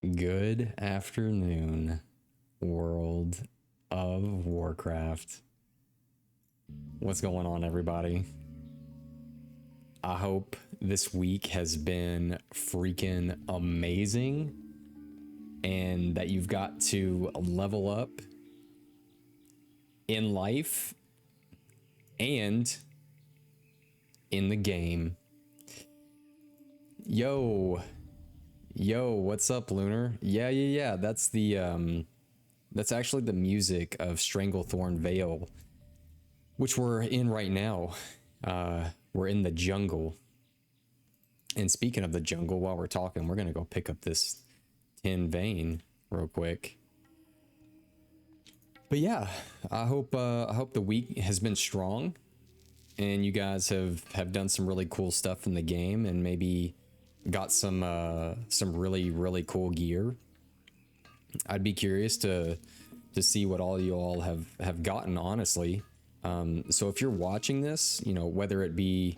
Good afternoon, World of Warcraft. What's going on, everybody? I hope this week has been freaking amazing and that you've got to level up in life and in the game. Yo, what's up, Lunar? Yeah. That's actually the music of Stranglethorn Vale, which we're in right now. We're in the jungle. And speaking of the jungle, while we're talking, we're gonna go pick up this tin vein real quick. But yeah, I hope the week has been strong, and you guys have done some really cool stuff in the game, and maybe got some really cool gear. I'd be curious to see what all you all have gotten, honestly. So if you're watching this, you know, whether it be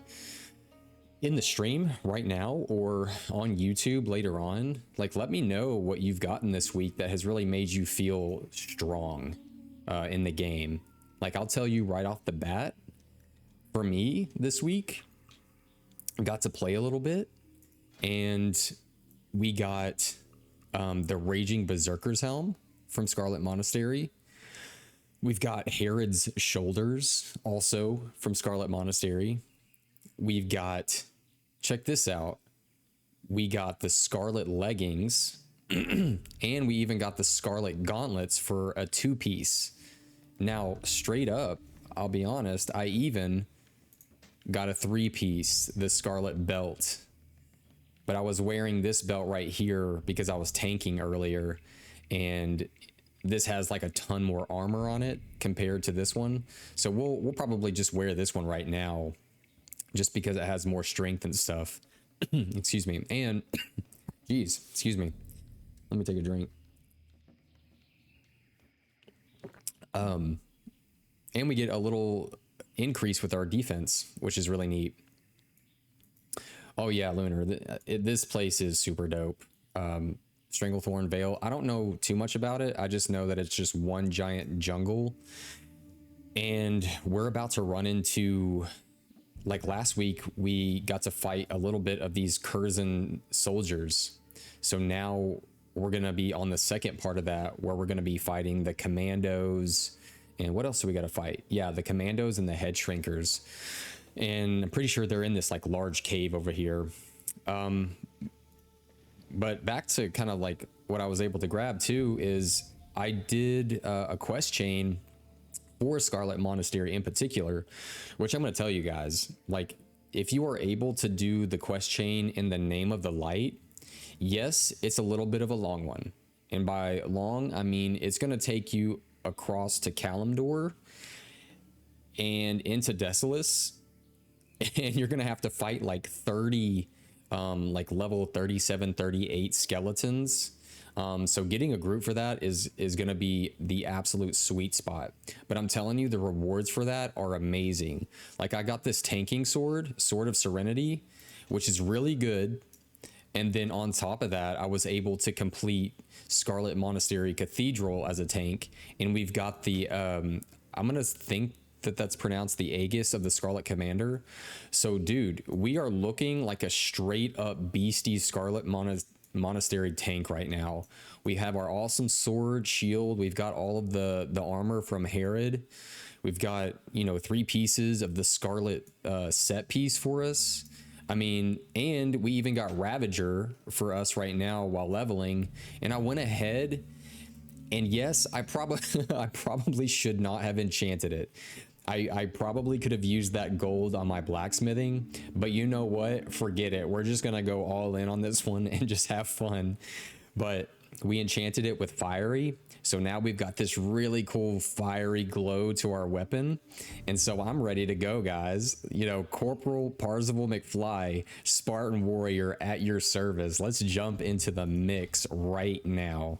in the stream right now or on YouTube later on, like, let me know what you've gotten this week that has really made you feel strong in the game. Like, I'll tell you right off the bat, for me this week, I got to play a little bit, and we got the Raging Berserker's Helm from Scarlet Monastery. We've got Herod's Shoulders, also from Scarlet Monastery. We've got, check this out, we got the Scarlet Leggings, and we even got the Scarlet Gauntlets for a 2-piece. Now, straight up, I'll be honest, I even got a 3-piece, the Scarlet Belt. But I was wearing this belt right here because I was tanking earlier, and this has like a ton more armor on it compared to this one. So we'll probably just wear this one right now just because it has more strength and stuff. Excuse me. And geez, excuse me. Let me take a drink. And we get a little increase with our defense, which is really neat. Oh yeah, Lunar, this place is super dope. Stranglethorn Vale, I don't know too much about it. I just know that it's just one giant jungle, and we're about to run into, like, last week we got to fight a little bit of these Kurzen soldiers. So now we're gonna be on the second part of that, where we're gonna be fighting the commandos. And what else do we gotta fight? Yeah, the commandos and the head shrinkers. And I'm pretty sure they're in this like large cave over here. But back to kind of like what I was able to grab too is I did a quest chain for Scarlet Monastery in particular, which I'm going to tell you guys, like, if you are able to do the quest chain in the Name of the Light, yes, it's a little bit of a long one. And by long, I mean it's going to take you across to Kalimdor and into Desolus, and you're gonna have to fight like 30 like level 37, 38 skeletons. So getting a group for that is gonna be the absolute sweet spot. But I'm telling you, the rewards for that are amazing. Like, I got this tanking sword of Serenity, which is really good. And then on top of that, I was able to complete Scarlet Monastery Cathedral as a tank, and we've got the I'm gonna think that's pronounced the Aegis of the Scarlet Commander. So dude, we are looking like a straight up beastie Scarlet Monastery tank right now. We have our awesome sword, shield, we've got all of the armor from Herod. We've got, you know, 3 pieces of the Scarlet set piece for us. I mean, and we even got Ravager for us right now while leveling. And I went ahead, and yes, I probably should not have enchanted it. I probably could have used that gold on my blacksmithing, but you know what? Forget it. We're just gonna go all in on this one and just have fun. But we enchanted it with fiery, so now we've got this really cool fiery glow to our weapon, and so I'm ready to go, guys. You know, Corporal Parzival McFly, Spartan Warrior at your service. Let's jump into the mix right now.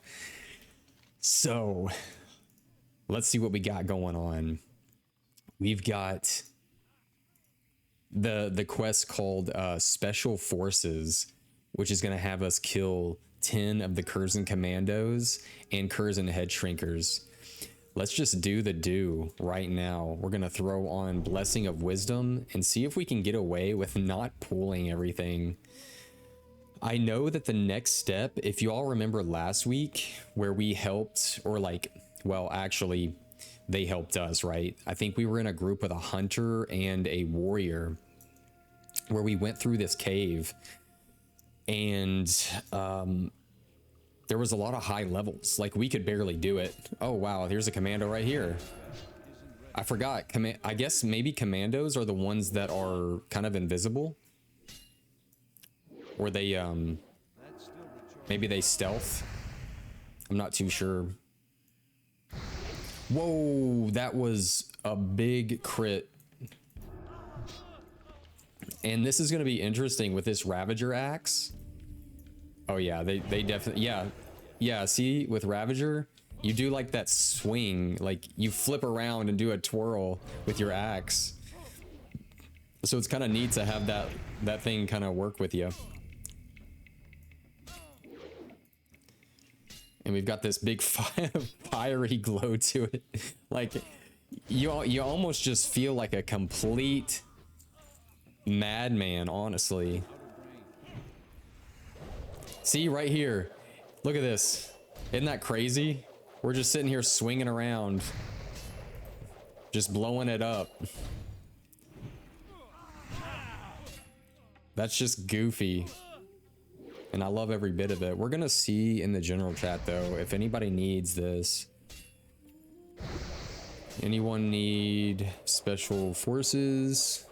So let's see what we got going on. We've got the quest called Special Forces, which is going to have us kill 10 of the Kurzen commandos and Kurzen head shrinkers. Let's just do the do right now. We're gonna throw on Blessing of Wisdom and see if we can get away with not pulling everything. I know that the next step, if you all remember last week where we helped, or like, well, actually they helped us, right? I think we were in a group with a hunter and a warrior where we went through this cave, and there was a lot of high levels. Like, we could barely do it. Oh wow, here's a commando right here. I forgot. I guess maybe commandos are the ones that are kind of invisible, or they maybe they stealth. I'm not too sure. Whoa, that was a big crit. And this is going to be interesting with this Ravager axe. Oh yeah, they definitely, yeah, see, with Ravager, you do like that swing, like you flip around and do a twirl with your axe. So it's kind of neat to have that thing kind of work with you. And we've got this big fiery glow to it. Like, you almost just feel like a complete madman, honestly. See, right here. Look at this. Isn't that crazy? We're just sitting here swinging around, just blowing it up. That's just goofy. And I love every bit of it. We're gonna see in the general chat though, if anybody needs this. Anyone need special forces?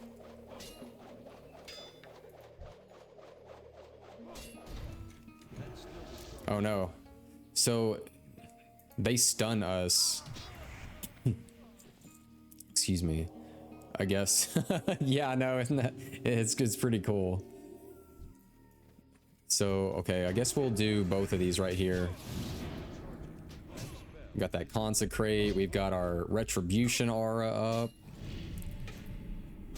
Oh no. So they stun us. Excuse me. I guess. Yeah, no, isn't that, it's pretty cool. So, okay, I guess we'll do both of these right here. We got that consecrate, we've got our retribution aura up.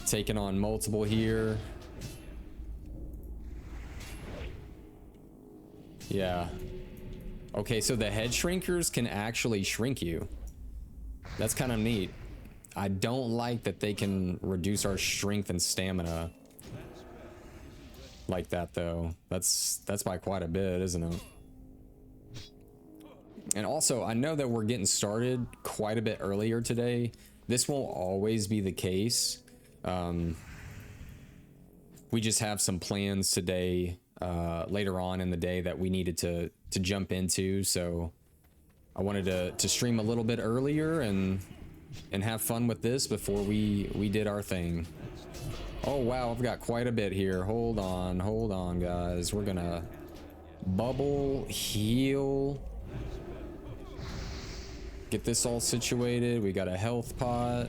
Taking on multiple here. Yeah. Okay, so the head shrinkers can actually shrink you. That's kind of neat. I don't like that they can reduce our strength and stamina like that though. That's by quite a bit, isn't it? And also, I know that we're getting started quite a bit earlier today. This won't always be the case. We just have some plans today, later on in the day, that we needed to jump into, so I wanted to stream a little bit earlier and have fun with this before we did our thing. Oh wow, I've got quite a bit here. Hold on guys. We're gonna bubble, heal, get this all situated. We got a health pot.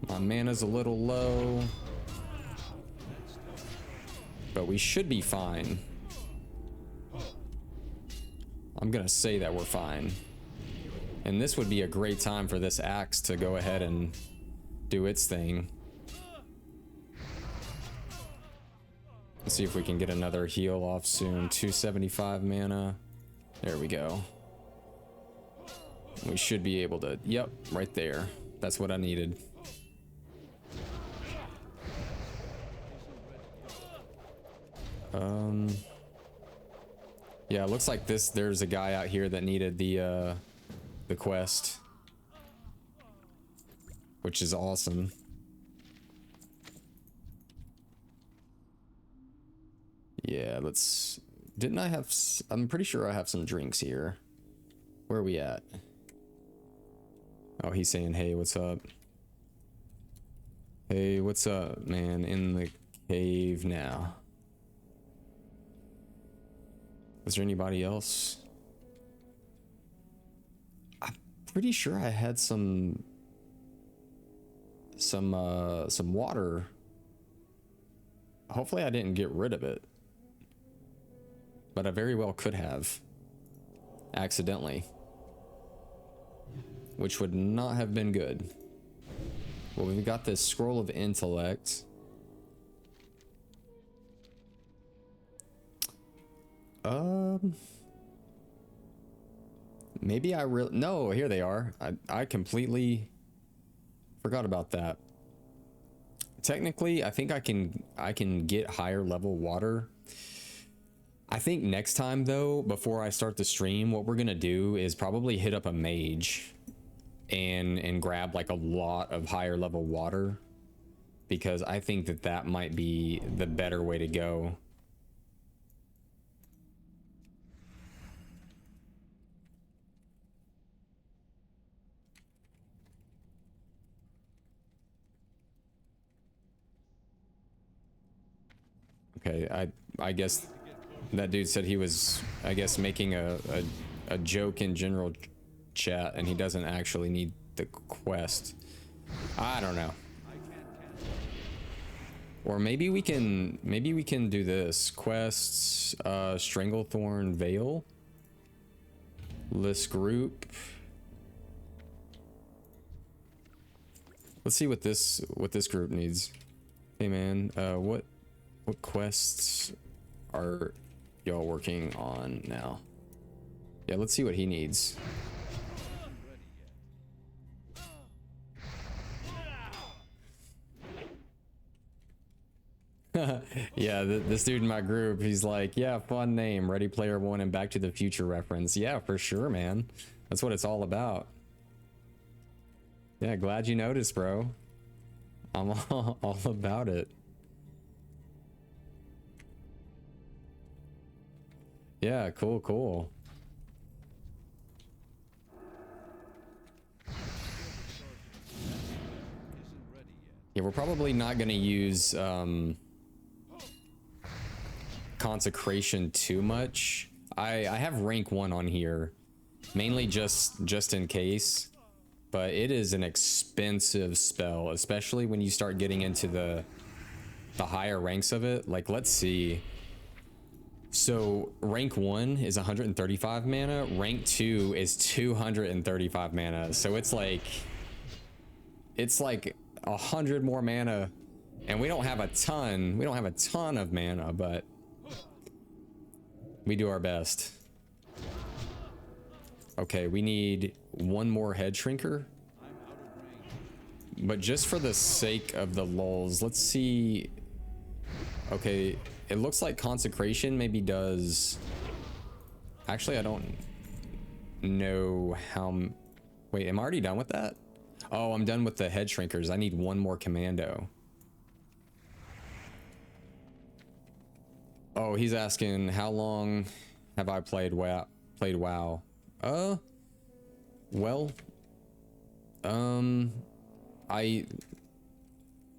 My mana's a little low, but we should be fine. I'm gonna say that we're fine. And this would be a great time for this axe to go ahead and do its thing. Let's see if we can get another heal off soon. 275 mana. There we go. We should be able to, yep, right there. That's what I needed. Yeah, it looks like there's a guy out here that needed the quest, which is awesome. Yeah, didn't I have, I'm pretty sure I have some drinks here. Where are we at? Oh, he's saying, hey, what's up? Hey, what's up, man? In the cave now. Is there anybody else? I'm pretty sure I had some water. Hopefully I didn't get rid of it, but I very well could have accidentally, which would not have been good. Well, we've got this scroll of intellect. Um, maybe I really, no, here they are. I completely forgot about that. Technically, I think I can get higher level water. I think next time though, before I start the stream, what we're gonna do is probably hit up a mage and grab like a lot of higher level water, because I think that that might be the better way to go. Okay, I guess that dude said he was, I guess, making a joke in general chat, and he doesn't actually need the quest. I don't know. Or maybe we can do this. Quests, Stranglethorn Vale. List group. Let's see what this group needs. Hey man, what quests are y'all working on now? Yeah, let's see what he needs. Yeah, this dude in my group, he's like, yeah, fun name, Ready Player One and Back to the Future reference. Yeah, for sure, man. That's what it's all about. Yeah, glad you noticed, bro. I'm all about it. Yeah, cool. Yeah, we're probably not gonna use consecration too much. I have rank 1 on here, mainly just in case, but it is an expensive spell, especially when you start getting into the higher ranks of it. Like, let's see. So rank 1 is 135 mana, rank 2 is 235 mana. So it's like 100 more mana, and we don't have a ton of mana, but we do our best. Okay, we need one more head shrinker, but just for the sake of the lulz, let's see. Okay, it looks like consecration maybe does, actually I don't know how. Wait, am I already done with that? Oh, I'm done with the head shrinkers. I need one more commando. Oh, he's asking how long have I played WoW? Well,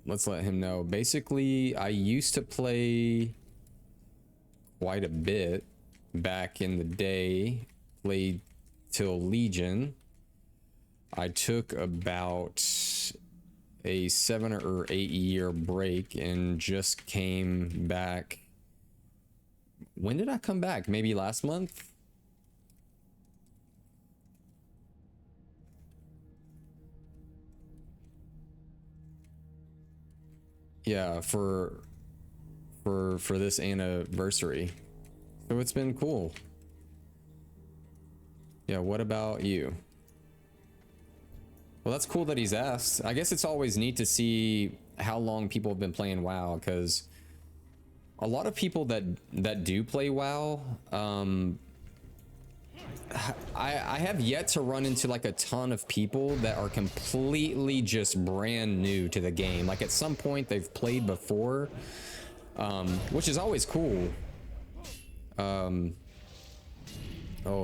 let's let him know. Basically, I used to play quite a bit back in the day. Played till Legion. I took about a 7 or 8 year break and just came back. When did I come back? Maybe last month? Yeah, for this anniversary. So it's been cool. Yeah, what about you? Well, that's cool that he's asked. I guess it's always neat to see how long people have been playing WoW, because a lot of people that do play WoW, I have yet to run into like a ton of people that are completely just brand new to the game. Like at some point they've played before, which is always cool. Oh,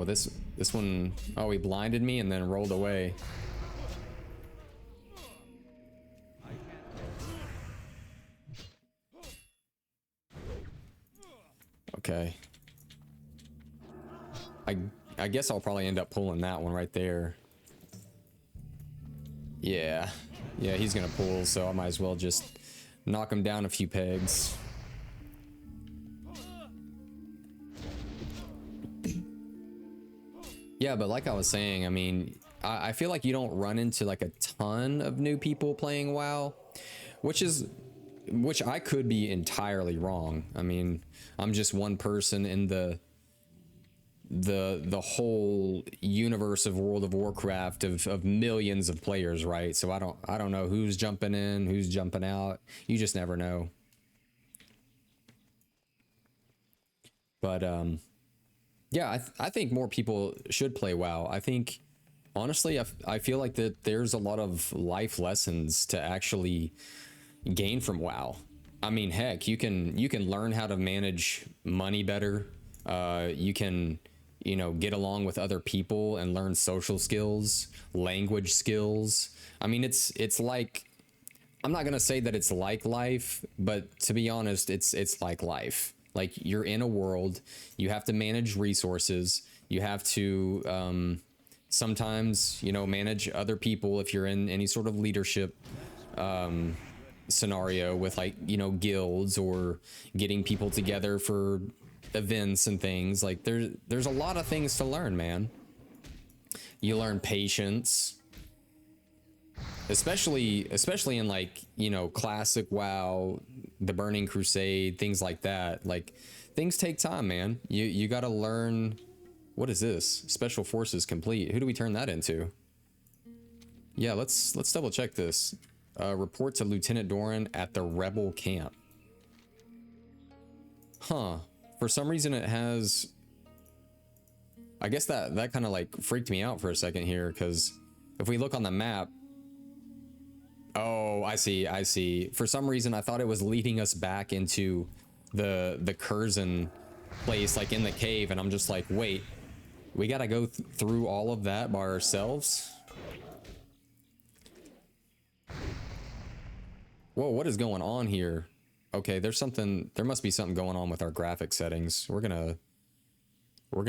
this one, oh, he blinded me and then rolled away. Okay. I guess I'll probably end up pulling that one right there. Yeah, he's gonna pull, so I might as well just knock him down a few pegs. Yeah, but like I was saying, I mean, I feel like you don't run into like a ton of new people playing WoW, which I could be entirely wrong. I mean, I'm just one person in the the whole universe of World of Warcraft of millions of players, right? So I don't know who's jumping in, who's jumping out. You just never know. But yeah, I think more people should play WoW. I think honestly, I feel like that there's a lot of life lessons to actually gain from WoW. I mean, heck, you can learn how to manage money better. You can, you know, get along with other people and learn social skills, language skills. I mean, it's like, I'm not gonna say that it's like life, but to be honest, it's like life. Like, you're in a world, you have to manage resources, you have to sometimes, you know, manage other people if you're in any sort of leadership scenario with, like, you know, guilds or getting people together for events and things. Like, there's a lot of things to learn, man. You learn patience, especially in, like, you know, classic WoW, the Burning Crusade, things like that. Like, things take time, man. You got to learn. What is this? Special forces complete. Who do we turn that into? Yeah, let's double check this. Report to Lieutenant Doran at the rebel camp. Huh. For some reason it has, I guess that kind of like freaked me out for a second here, because if we look on the map, oh, I see. For some reason I thought it was leading us back into the Kurzen place, like in the cave, and I'm just like, wait, we gotta go through all of that by ourselves? Whoa, what is going on here? Okay, there must be something going on with our graphic settings. We're gonna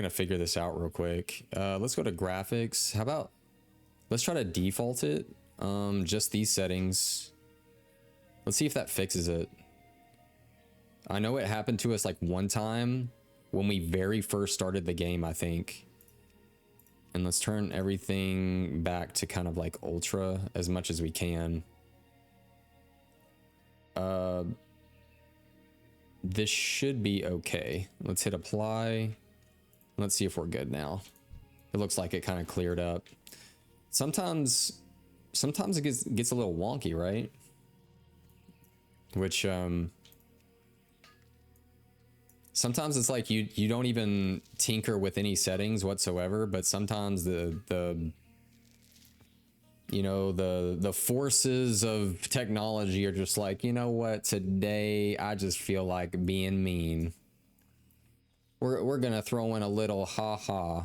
figure this out real quick. Let's go to graphics. How about, let's try to default it. Just these settings. Let's see if that fixes it. I know it happened to us like one time when we very first started the game, I think. And let's turn everything back to kind of like ultra as much as we can. This should be okay. Let's hit apply. Let's see if we're good now. It looks like it kind of cleared up. Sometimes it gets a little wonky, right? Which sometimes it's like you don't even tinker with any settings whatsoever, but sometimes the you know, the forces of technology are just like, you know what, today I just feel like being mean. We're gonna throw in a little haha.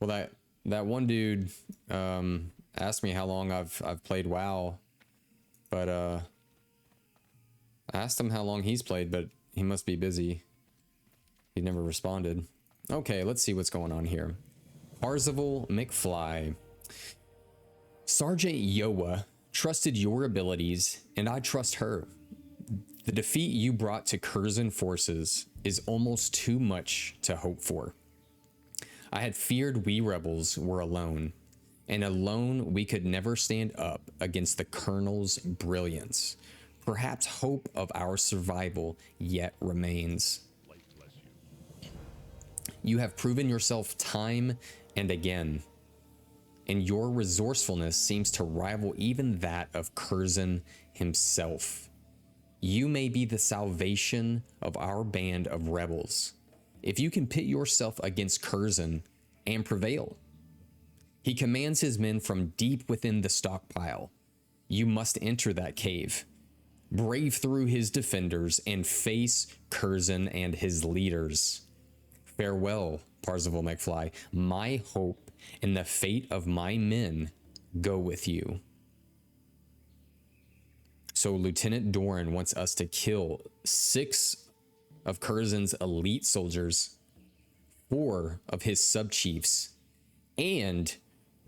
Well, that one dude asked me how long I've played WoW, but I asked him how long he's played, but he must be busy. He never responded. Okay, let's see what's going on here. Parzival McFly. Sergeant Yoa trusted your abilities, and I trust her. The defeat you brought to Kurzen forces is almost too much to hope for. I had feared we rebels were alone, and alone we could never stand up against the Colonel's brilliance. Perhaps hope of our survival yet remains. You have proven yourself time and again, and your resourcefulness seems to rival even that of Kurzen himself. You may be the salvation of our band of rebels, if you can pit yourself against Kurzen and prevail. He commands his men from deep within the stockpile. You must enter that cave, brave through his defenders, and face Kurzen and his leaders. Farewell, Parzival McFly. My hope and the fate of my men go with you. So Lieutenant Doran wants us to kill 6 of Kurzen's elite soldiers, 4 of his sub-chiefs, and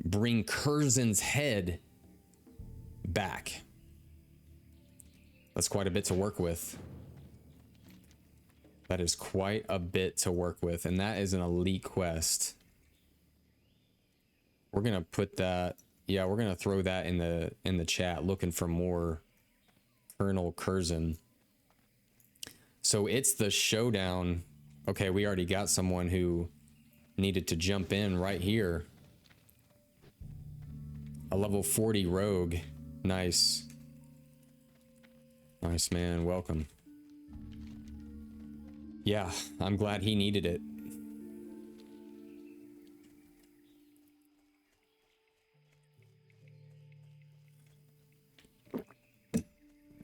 bring Kurzen's head back. That's quite a bit to work with. That is quite a bit to work with, and that is an elite quest. We're gonna put that Yeah, we're gonna throw that in the chat, looking for more Colonel Kurzen. So it's the showdown. Okay, we already got someone who needed to jump in right here. A level 40 rogue. Nice. Nice, man. Welcome. Yeah, I'm glad he needed it.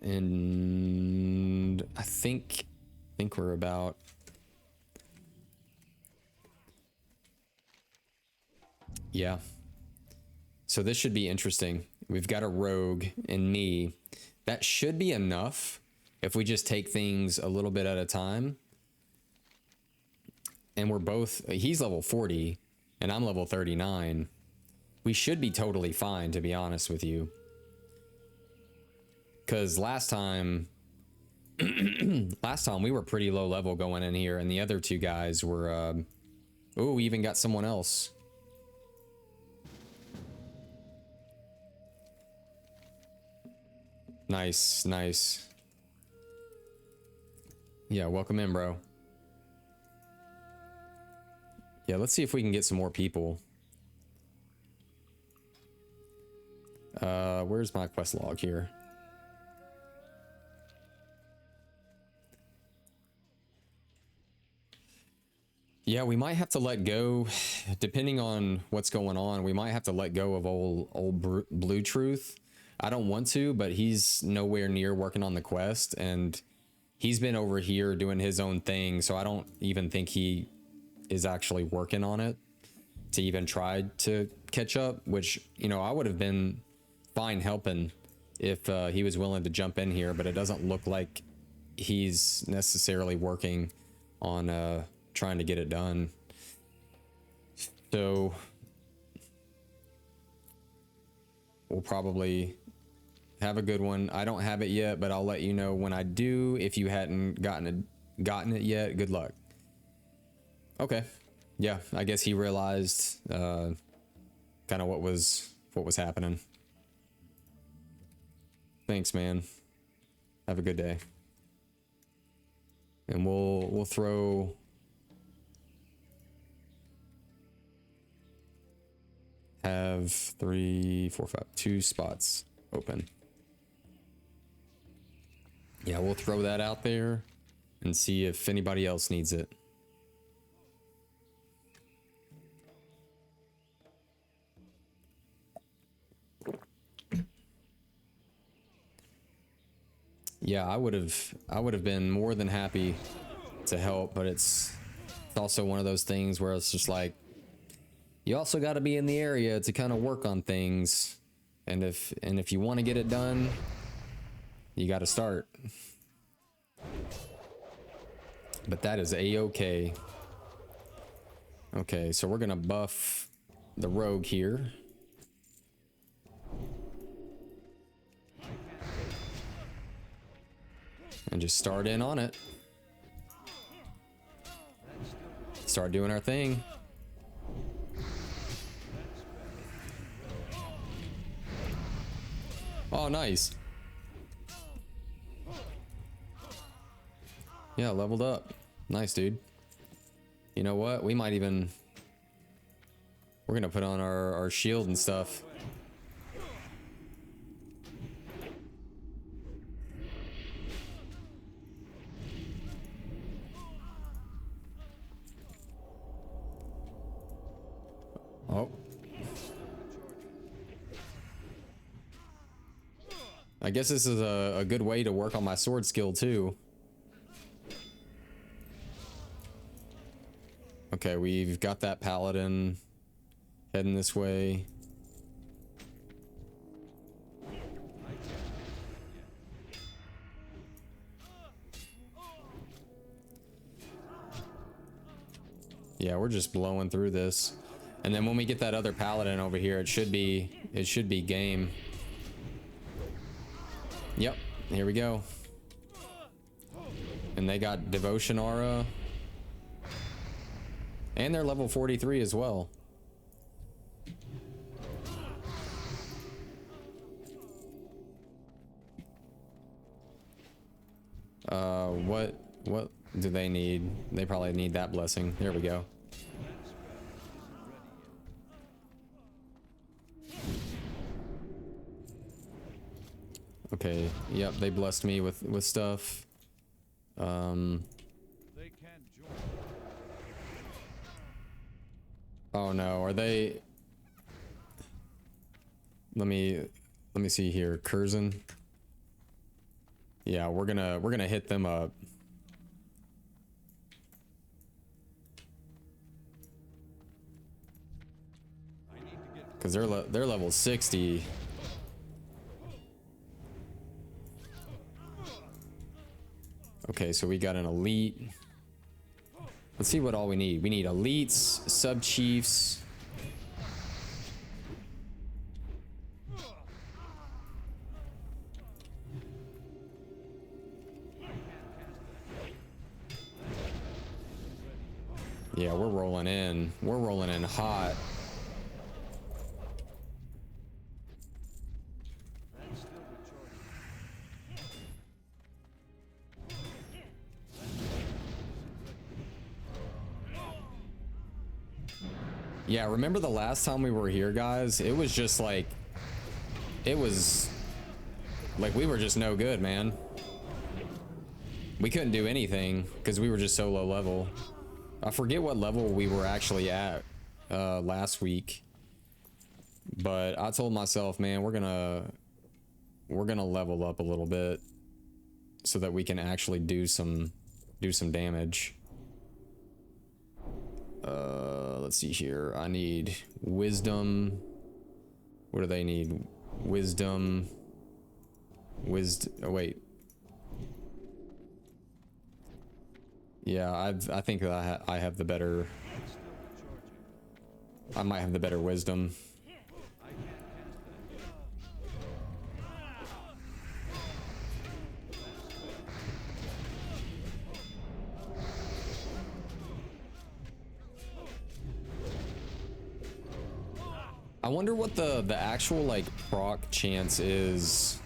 And I think we're about... Yeah. So this should be interesting. We've got a rogue and me. That should be enough if we just take things a little bit at a time. And we're both... He's level 40 and I'm level 39. We should be totally fine, to be honest with you. Because last time we were pretty low level going in here, and the other two guys were... Oh, we even got someone else. Nice, nice. Yeah, welcome in, bro. Yeah, let's see if we can get some more people. Where's my quest log here? Yeah, we might have to let go, depending on what's going on. We might have to let go of old Blue Truth. I don't want to, but he's nowhere near working on the quest, and he's been over here doing his own thing, so I don't even think he is actually working on it to even try to catch up, which, you know, I would have been fine helping if he was willing to jump in here, but it doesn't look like he's necessarily working on trying to get it done. So we'll probably have a good one. I don't have it yet, but I'll let you know when I do. If you hadn't gotten it yet, good luck. Okay. Yeah, I guess he realized kind of what was happening. Thanks, man. Have a good day. And we'll throw... Have 3, 4, 5, 2 spots open. Yeah, we'll throw that out there and see if anybody else needs it. Yeah, I would have been more than happy to help, but it's also one of those things where it's just like, you also got to be in the area to kind of work on things, and if you want to get it done, you got to start. But that is a-okay. Okay, so we're gonna buff the rogue here. And just start in on it. Start doing our thing. Oh, nice. Yeah, leveled up. Nice, dude. You know what? We might even... We're gonna put on our shield and stuff. Oh. I guess this is a good way to work on my sword skill too. Okay, we've got that Paladin heading this way. Yeah, we're just blowing through this. And then when we get that other Paladin over here, it should be game. Yep, here we go. And they got Devotion Aura. And they're level 43 as well. What do they need? They probably need that blessing. There we go. Okay, yep, they blessed me with stuff. They can't join. Oh no, are they? Let me see here. Kurzen. Yeah, we're gonna hit them up. Cause they're level 60. Okay, so we got an elite. Let's see what all we need. We need elites, sub chiefs. Yeah, we're rolling in. We're rolling in hot. Yeah, remember the last time we were here, guys? It was just like, it was like we were just no good, man. We couldn't do anything because we were just so low level. I forget what level we were actually at last week, but I told myself, man, we're gonna level up a little bit so that we can actually do some damage. Let's see here. I need wisdom. What do they need? Wisdom. Oh wait. Yeah, I think that I have the better. I might have the better wisdom. I wonder what the actual like proc chance is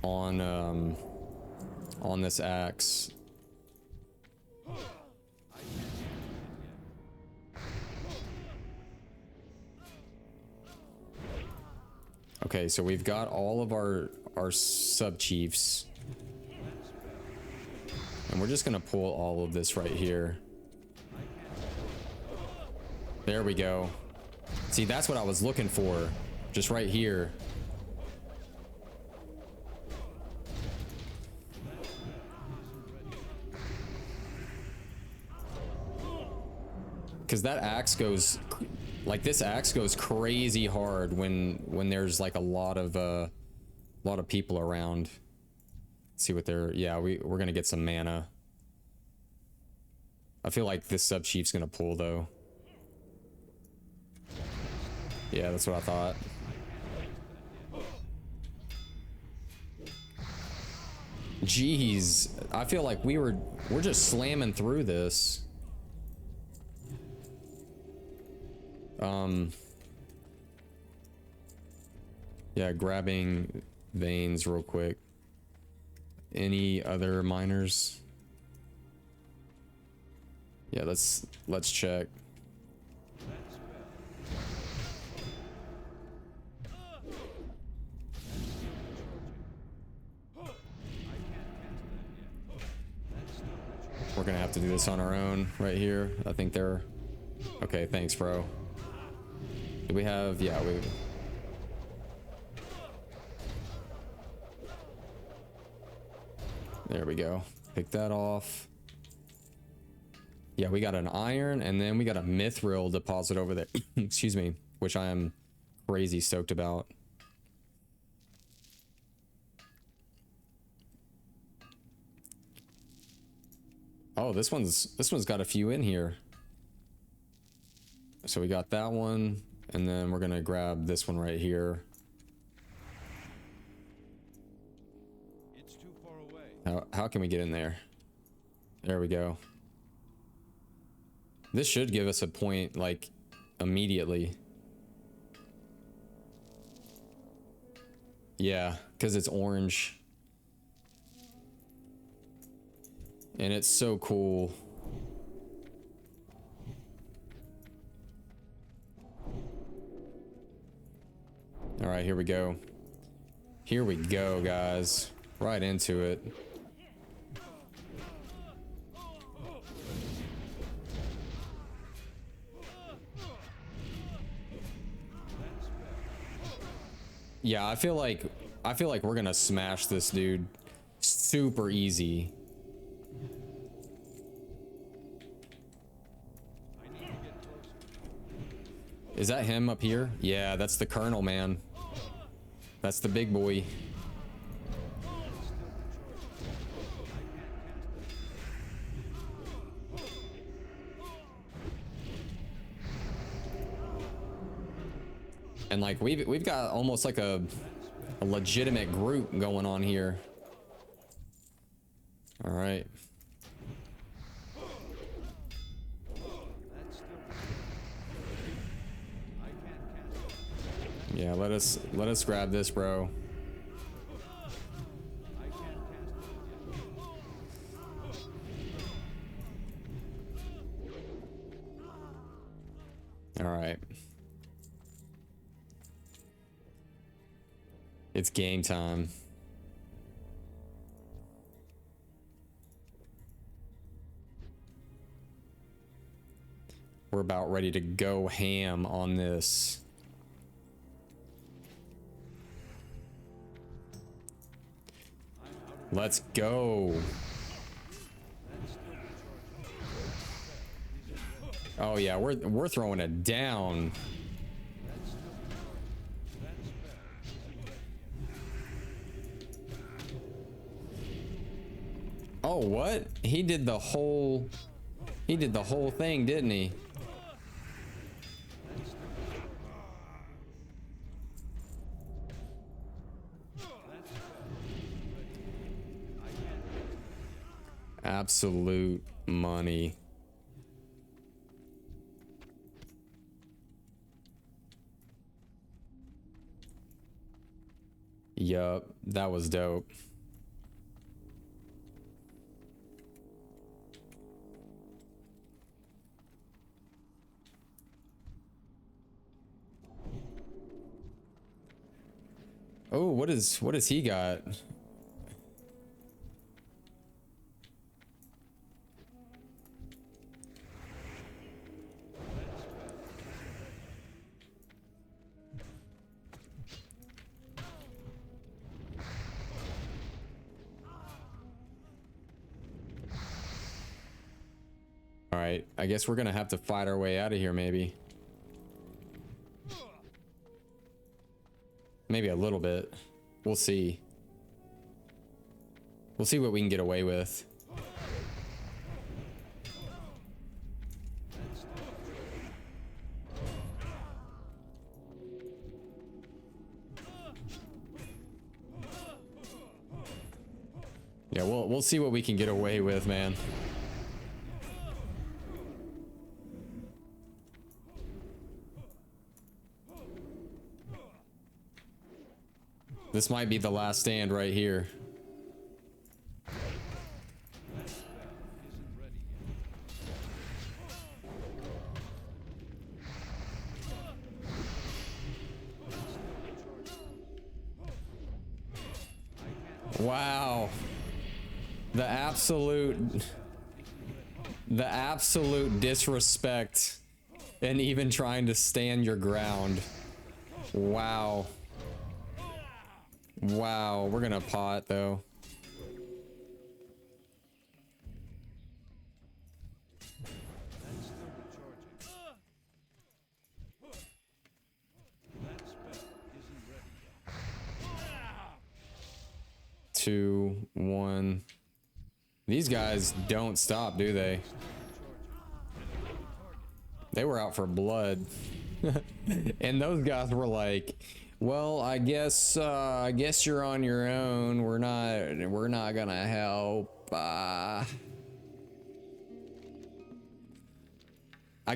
on this axe. Okay, so we've got all of our sub chiefs, and we're just gonna pull all of this right here. There we go. See, that's what I was looking for, just right here. Because that axe goes, like this axe goes crazy hard when there's like a lot of people around. Let's see what they're, yeah, we're gonna get some mana. I feel like this sub chief's gonna pull though. Yeah, that's what I thought. Jeez, I feel like we're just slamming through this. Yeah, grabbing veins real quick. Any other miners? Yeah, let's check. We're gonna have to do this on our own right here. I think they're okay. Thanks, bro. Do we have? Yeah, we. There we go. Pick that off. Yeah, we got an iron, and then we got a mithril deposit over there. Excuse me, which I am crazy stoked about. Oh, this one's got a few in here. So we got that one, and then we're gonna grab this one right here. It's too far away. How can we get in there? There we go. This should give us a point like immediately. Yeah, because it's orange. And it's so cool. All right, here we go. Here we go, guys. Right into it. Yeah, I feel like we're gonna smash this dude super easy. Is that him up here? Yeah, that's the Colonel, man. That's the big boy. And like we've got almost like a legitimate group going on here. All right. Yeah, let us grab this, bro. All right. It's game time. We're about ready to go ham on this. Let's go. Oh yeah, we're throwing it down. Oh, what? He did the whole thing, didn't he? Absolute money. Yup, that was dope. Oh, what is he got? All right, I guess we're gonna have to fight our way out of here, maybe. Maybe a little bit. We'll see. We'll see what we can get away with. Yeah, we'll see what we can get away with, man. This might be the last stand right here. Wow. The absolute disrespect and even trying to stand your ground. Wow. Wow, we're gonna pot though. Two, one. These guys don't stop, do they? They were out for blood. And those guys were like, well, I guess you're on your own. We're not gonna help. I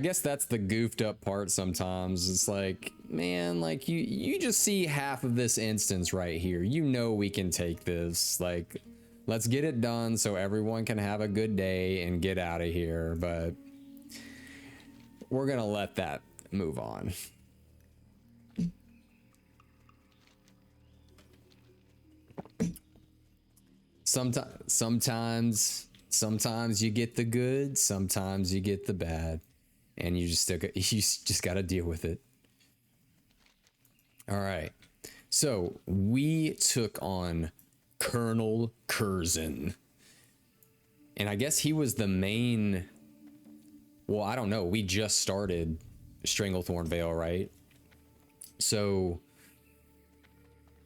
guess that's the goofed up part sometimes. It's like, man, like you just see half of this instance right here. You know we can take this. Like, let's get it done so everyone can have a good day and get out of here. But we're gonna let that move on. Sometimes you get the good, sometimes you get the bad, and you just got to deal with it. All right, so we took on Colonel Kurzen, and I guess he was the main. Well, I don't know. We just started Stranglethorn Vale, right? So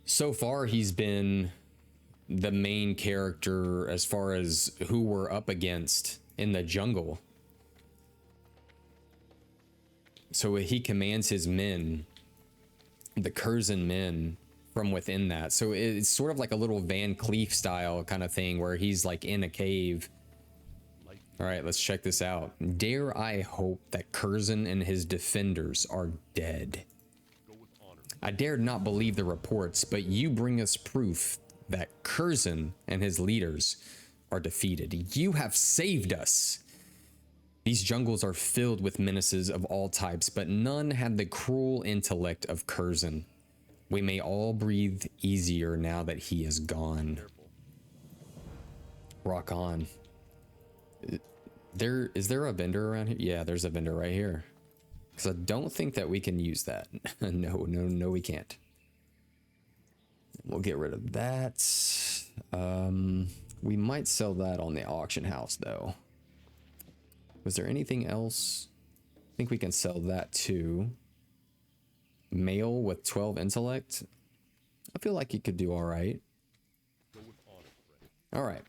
far he's been the main character as far as who we're up against in the jungle. So he commands his men, the Kurzen men, from within that. So it's sort of like a little Van Cleef style kind of thing where he's like in a cave. All right, let's check this out. Dare I hope that Kurzen and his defenders are dead. I dared not believe the reports, but you bring us proof that Kurzen and his leaders are defeated. You have saved us. These jungles are filled with menaces of all types, but none had the cruel intellect of Kurzen. We may all breathe easier now that he is gone. Rock on. Is there a vendor around here? Yeah, there's a vendor right here. Because I don't think that we can use that. No, we can't. We'll get rid of that. We might sell that on the auction house, though. Was there anything else? I think we can sell that too. Male with 12 intellect. I feel like he could do all right. All right.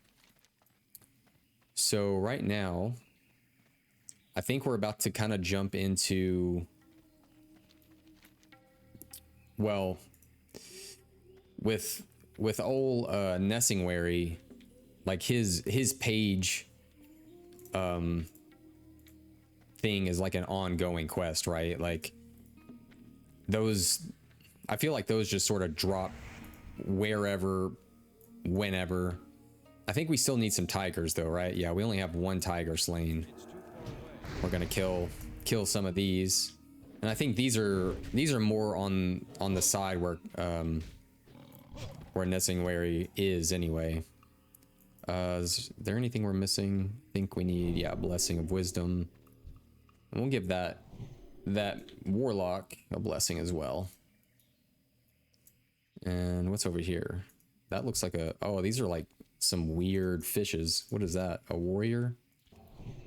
So right now, I think we're about to kind of jump into, well, with old Nessingwary, like his page thing is like an ongoing quest, right? Like those, I feel like those just sort of drop wherever, whenever. I think we still need some tigers though, right? Yeah, we only have one tiger slain. We're gonna kill some of these, and I think these are more on the side where Nessingwary is anyway. Is there anything we're missing? I think we need, yeah, Blessing of Wisdom. And we'll give that warlock a blessing as well. And what's over here? That looks like a, oh, these are like some weird fishes. What is that? A warrior?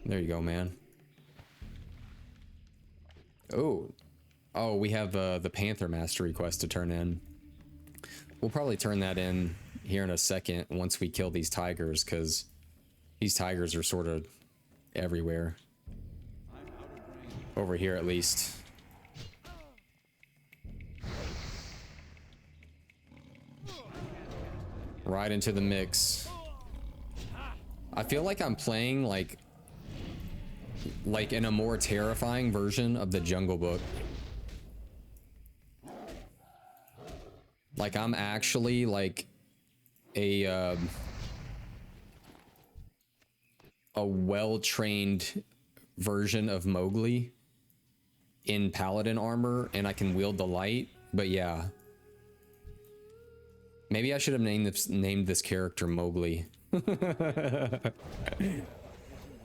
There you go, man. Oh, we have the Panther Mastery quest to turn in. We'll probably turn that in here in a second once we kill these tigers, because these tigers are sort of everywhere. Over here, at least. Right into the mix. I feel like I'm playing like in a more terrifying version of the Jungle Book. Like I'm actually like a well-trained version of Mowgli in Paladin armor, and I can wield the light. But yeah, maybe I should have named this character Mowgli.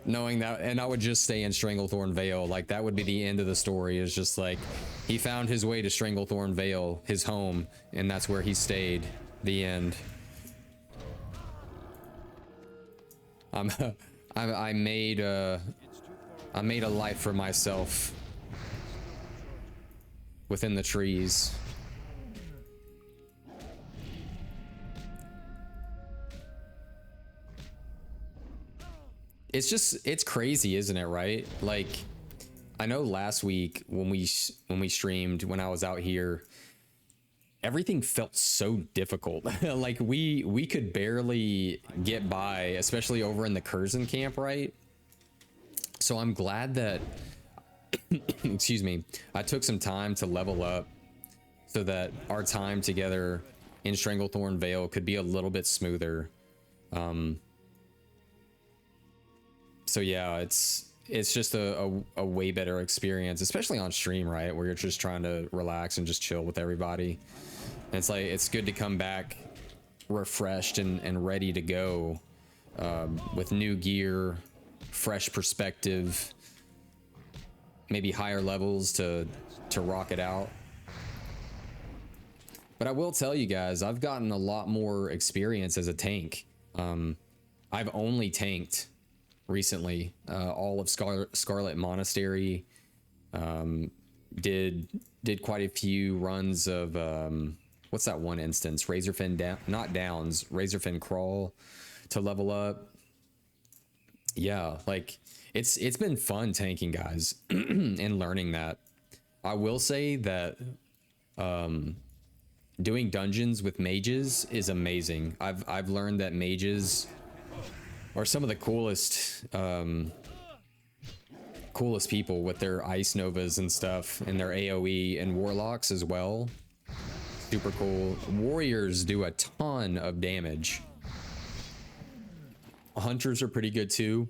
Knowing that, and I would just stay in Stranglethorn Vale. Like that would be the end of the story. Is just like he found his way to Stranglethorn Vale, his home, and that's where he stayed. The end. I made a life for myself within the trees. It's crazy, isn't it, right? Like I know last week when we streamed, when I was out here, everything felt so difficult. Like we could barely get by, especially over in the Kurzen camp, right? So I'm glad that excuse me, I took some time to level up so that our time together in Stranglethorn Vale could be a little bit smoother. So yeah, it's just a way better experience, especially on stream, right? Where you're just trying to relax and just chill with everybody. And it's like, it's good to come back refreshed and ready to go, with new gear, fresh perspective, maybe higher levels to rock it out. But I will tell you guys, I've gotten a lot more experience as a tank. I've only tanked recently, all of Scarlet Monastery. Did quite a few runs of what's that one instance? Razorfin down, not downs, Razorfin crawl to level up. Yeah, like it's been fun tanking, guys, and learning that. I will say that doing dungeons with mages is amazing. I've learned that mages are some of the coolest coolest people with their ice novas and stuff, and their AoE, and warlocks as well. Super cool. Warriors do a ton of damage. Hunters are pretty good too.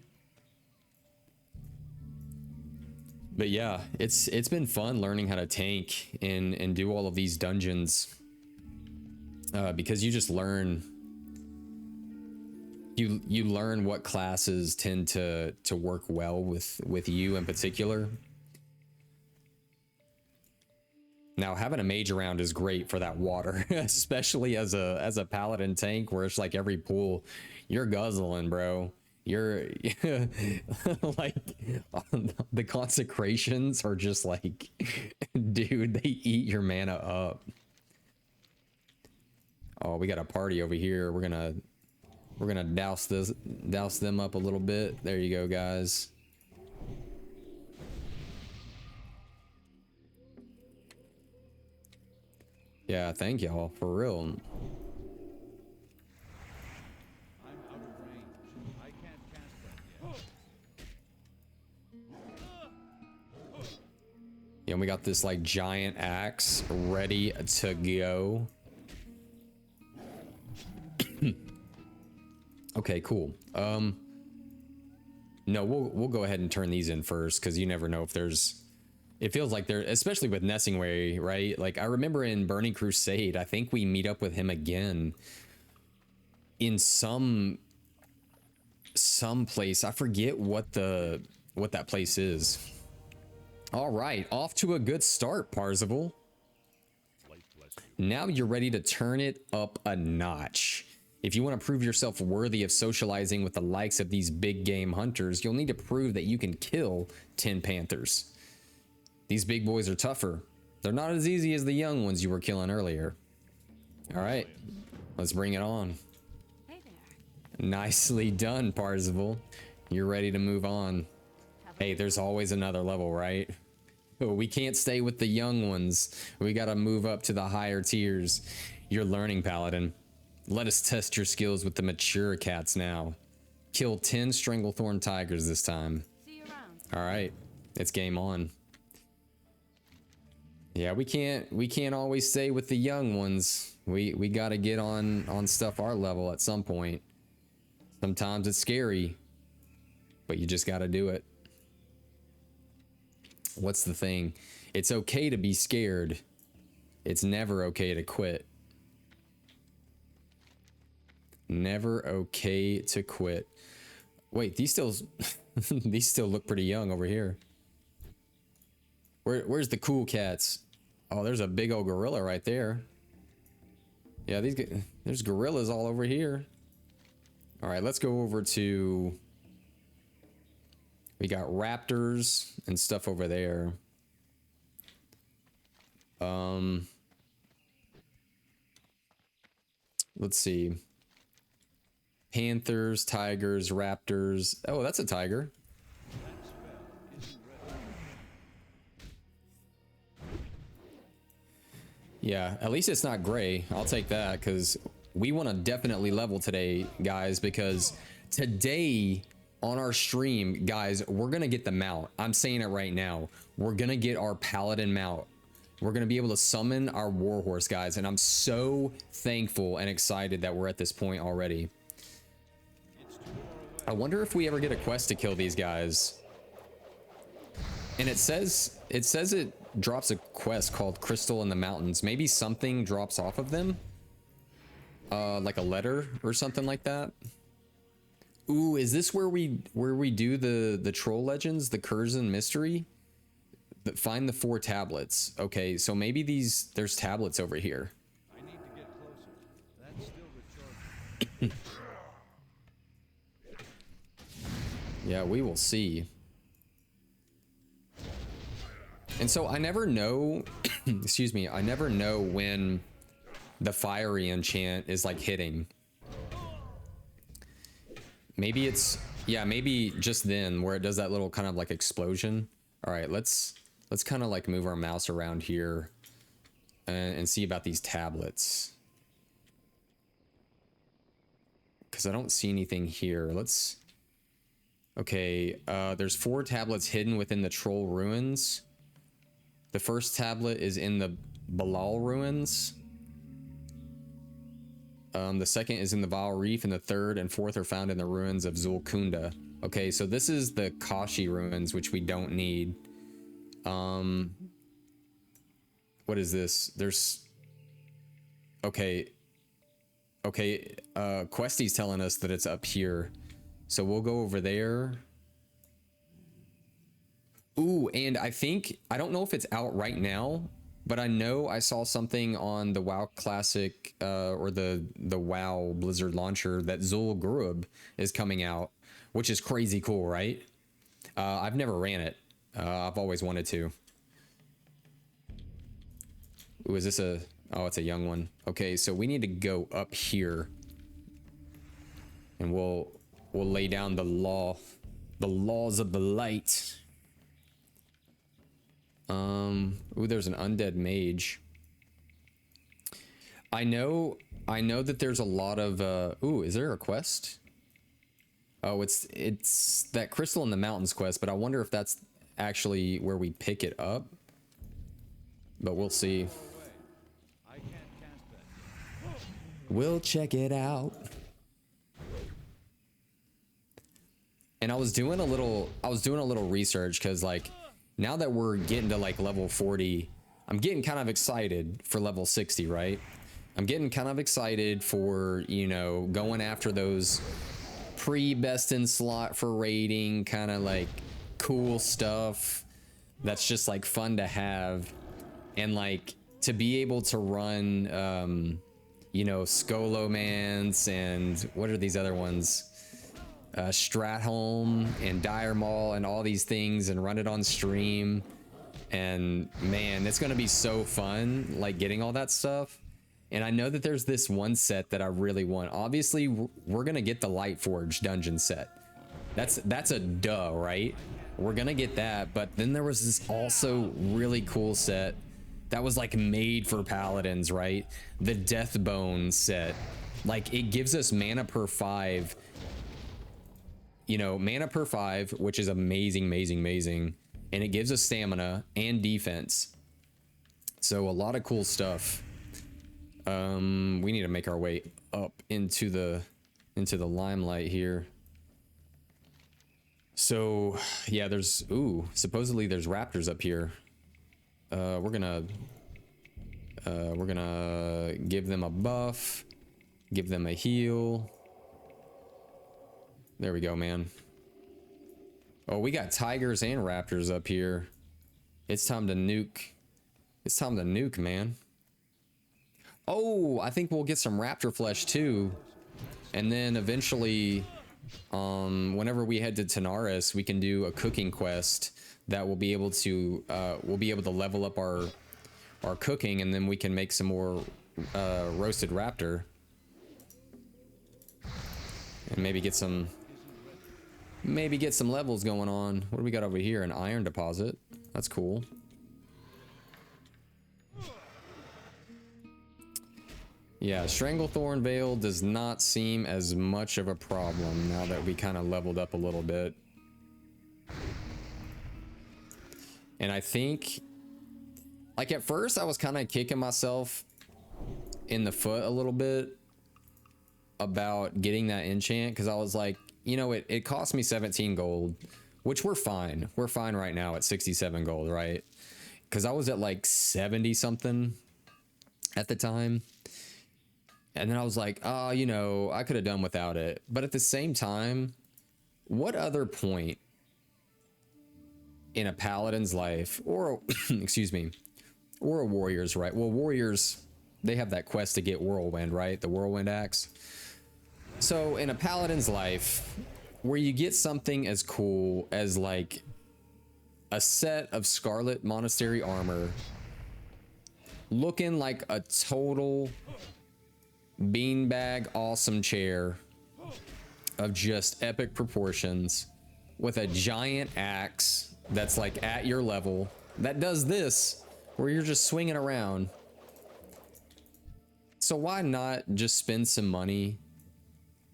But yeah, it's been fun learning how to tank and do all of these dungeons, because you just learn, you learn what classes tend to work well with you in particular. Now, having a mage around is great for that water, especially as a paladin tank, where it's like every pool you're guzzling, bro. You're like, the consecrations are just like, dude, they eat your mana up. Oh, we got a party over here. We're gonna douse them up a little bit. There you go, guys. Yeah, thank y'all, for real. I'm out of range. I can't cast that yet. Yeah, and we got this like giant axe ready to go. Okay, cool. No, we'll go ahead and turn these in first, because you never know if there's, it feels like there, especially with Nessingway, right? Like I remember in Burning Crusade, I think we meet up with him again in some place. I forget what that place is. All right, off to a good start, Parzival. Now you're ready to turn it up a notch. If you want to prove yourself worthy of socializing with the likes of these big game hunters, you'll need to prove that you can kill 10 panthers. These big boys are tougher. They're not as easy as the young ones you were killing earlier. All right, let's bring it on. Hey there. Nicely done, Parzival. You're ready to move on. Hey, there's always another level, right? Oh, we can't stay with the young ones. We gotta move up to the higher tiers. You're learning, Paladin. Let us test your skills with the mature cats now. Kill 10 Stranglethorn tigers this time. See you around. All right, it's game on. Yeah, we can't always stay with the young ones. We gotta get on stuff our level at some point. Sometimes it's scary, but you just gotta do it. What's the thing? It's okay to be scared. It's never okay to quit. Never okay to quit. Wait, these still these still look pretty young over here. Where's the cool cats? Oh, there's a big old gorilla right there. Yeah, there's gorillas all over here. All right, let's go over to, we got raptors and stuff over there. Let's see. Panthers, tigers, raptors. Oh, that's a tiger. Yeah, at least it's not gray. I'll take that, because we want to definitely level today, guys, because today on our stream, guys, we're going to get the mount. I'm saying it right now. We're going to get our Paladin mount. We're going to be able to summon our warhorse, guys, and I'm so thankful and excited that we're at this point already. I wonder if we ever get a quest to kill these guys. And it says it drops a quest called Crystal in the Mountains. Maybe something drops off of them. Like a letter or something like that. Ooh, is this where we do the troll legends, the Kurzen mystery? Find the 4 tablets. Okay, so maybe there's tablets over here. I need to get closer. That's still the charge. Yeah, we will see. And so I never know, excuse me, I never know when the fiery enchant is like hitting. Maybe it's, yeah, maybe just then where it does that little kind of like explosion. All right, let's kind of like move our mouse around here and see about these tablets. Because I don't see anything here. Okay, there's 4 tablets hidden within the troll ruins. The first tablet is in the Balal ruins. The second is in the Vile Reef, and the third and fourth are found in the ruins of Zulkunda. Okay, so this is the Kashi ruins, which we don't need. What is this? Okay, Questy's telling us that it's up here. So we'll go over there. Ooh, and I don't know if it's out right now, but I know I saw something on the WoW Classic, or the WoW Blizzard launcher that Zul'Gurub is coming out, which is crazy cool, right? I've never ran it. I've always wanted to. Ooh, is this oh, it's a young one. Okay, so we need to go up here. And we'll lay down the laws of the light. Ooh, there's an undead mage. I know that there's a lot of ooh, is there a quest? Oh, it's that Crystal in the Mountains quest, but I wonder if that's actually where we pick it up. But we'll see. I can't cast that. We'll check it out. And I was doing a little research because like now that we're getting to like level 40, I'm getting kind of excited for level 60, right? I'm getting kind of excited for, you know, going after those pre-best in slot for raiding, kind of like cool stuff that's just like fun to have. And like to be able to run, you know, Skolomance and what are these other ones? Stratholm and Dire Maul and all these things and run it on stream. And man, it's going to be so fun, like getting all that stuff. And I know that there's this one set that I really want. Obviously, we're going to get the Lightforge dungeon set. That's a duh, right? We're going to get that. But then there was this also really cool set that was like made for paladins, right? The Deathbone set. Like it gives us mana per 5. You know, mana per 5, which is amazing, amazing, amazing. And it gives us stamina and defense. So a lot of cool stuff. We need to make our way up into the limelight here. So yeah, supposedly there's raptors up here. We're gonna give them a buff, give them a heal. There we go, man. Oh, we got tigers and raptors up here. It's time to nuke. It's time to nuke, man. Oh, I think we'll get some raptor flesh too. And then eventually, whenever we head to Tanaris, we can do a cooking quest that will be able to, level up our cooking, and then we can make some more roasted raptor. And maybe get some levels going on. What do we got over here? An iron deposit. That's cool. Yeah, Stranglethorn Veil does not seem as much of a problem now that we kind of leveled up a little bit. And I think, like at first I was kind of kicking myself in the foot a little bit about getting that enchant, because I was like, you know, it cost me 17 gold, which we're fine. We're fine right now at 67 gold, right? Because I was at like 70 something at the time. And then I was like, oh, you know, I could have done without it. But at the same time, what other point in a paladin's life, or excuse me, or a warrior's, right? Well, warriors, they have that quest to get whirlwind, right? The whirlwind axe. So in a paladin's life, where you get something as cool as like a set of Scarlet Monastery armor, looking like a total beanbag awesome chair of just epic proportions, with a giant axe that's like at your level, that does this, where you're just swinging around. So why not just spend some money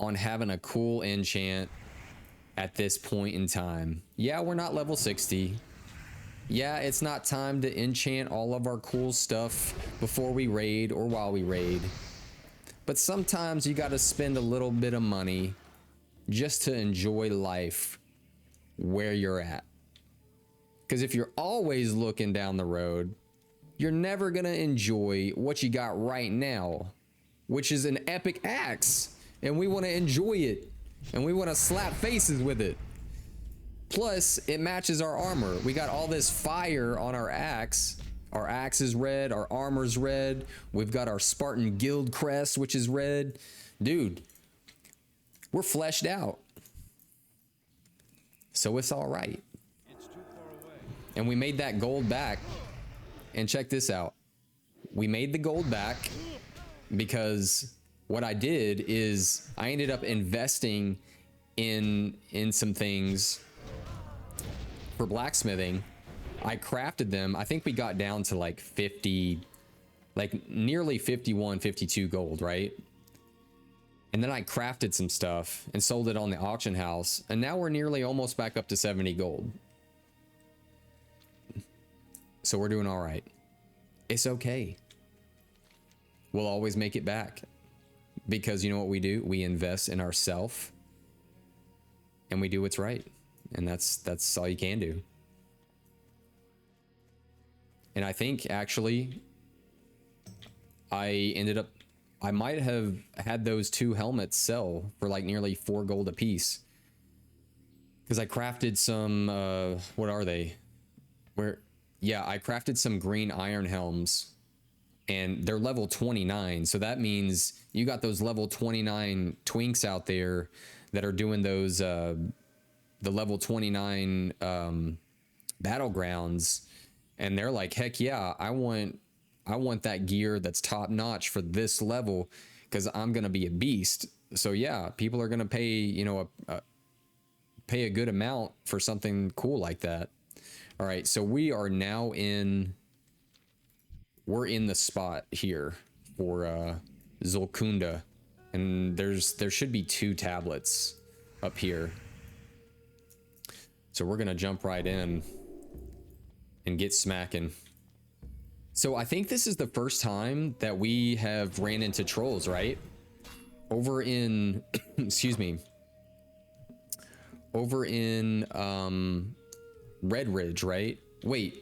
on having a cool enchant at this point in time? Yeah, we're not level 60. Yeah, it's not time to enchant all of our cool stuff before we raid or while we raid. But sometimes you gotta spend a little bit of money just to enjoy life where you're at. Because if you're always looking down the road, you're never gonna enjoy what you got right now, which is an epic axe. And we want to enjoy it, and we want to slap faces with it. Plus, it matches our armor. We got all this fire on our axe. Our axe is red, our armor's red. We've got our Spartan guild crest, which is red. Dude, we're fleshed out. So it's all right. It's too far away. And we made that gold back. And check this out. We made the gold back because what I did is I ended up investing in some things for blacksmithing. I crafted them. I think we got down to like 50, like nearly 51, 52 gold, right? And then I crafted some stuff and sold it on the auction house. And now we're nearly almost back up to 70 gold. So we're doing all right. It's okay. We'll always make it back. Because you know what we do? We invest in ourselves. And we do what's right. And that's all you can do. And I think actually I might have had those 2 helmets sell for like nearly 4 gold a piece. Because I crafted some what are they? I crafted some green iron helms. And they're level 29, so that means you got those level 29 twinks out there that are doing those the level 29 battlegrounds, and they're like, heck yeah, I want that gear that's top notch for this level because I'm gonna be a beast. So yeah, people are gonna pay, you know, pay a good amount for something cool like that. All right, so we are now we're in the spot here for Zulkunda, and there should be 2 tablets up here. So we're gonna jump right in and get smacking. So I think this is the first time that we have ran into trolls, right? Over in excuse me. Over in Red Ridge, right? Wait.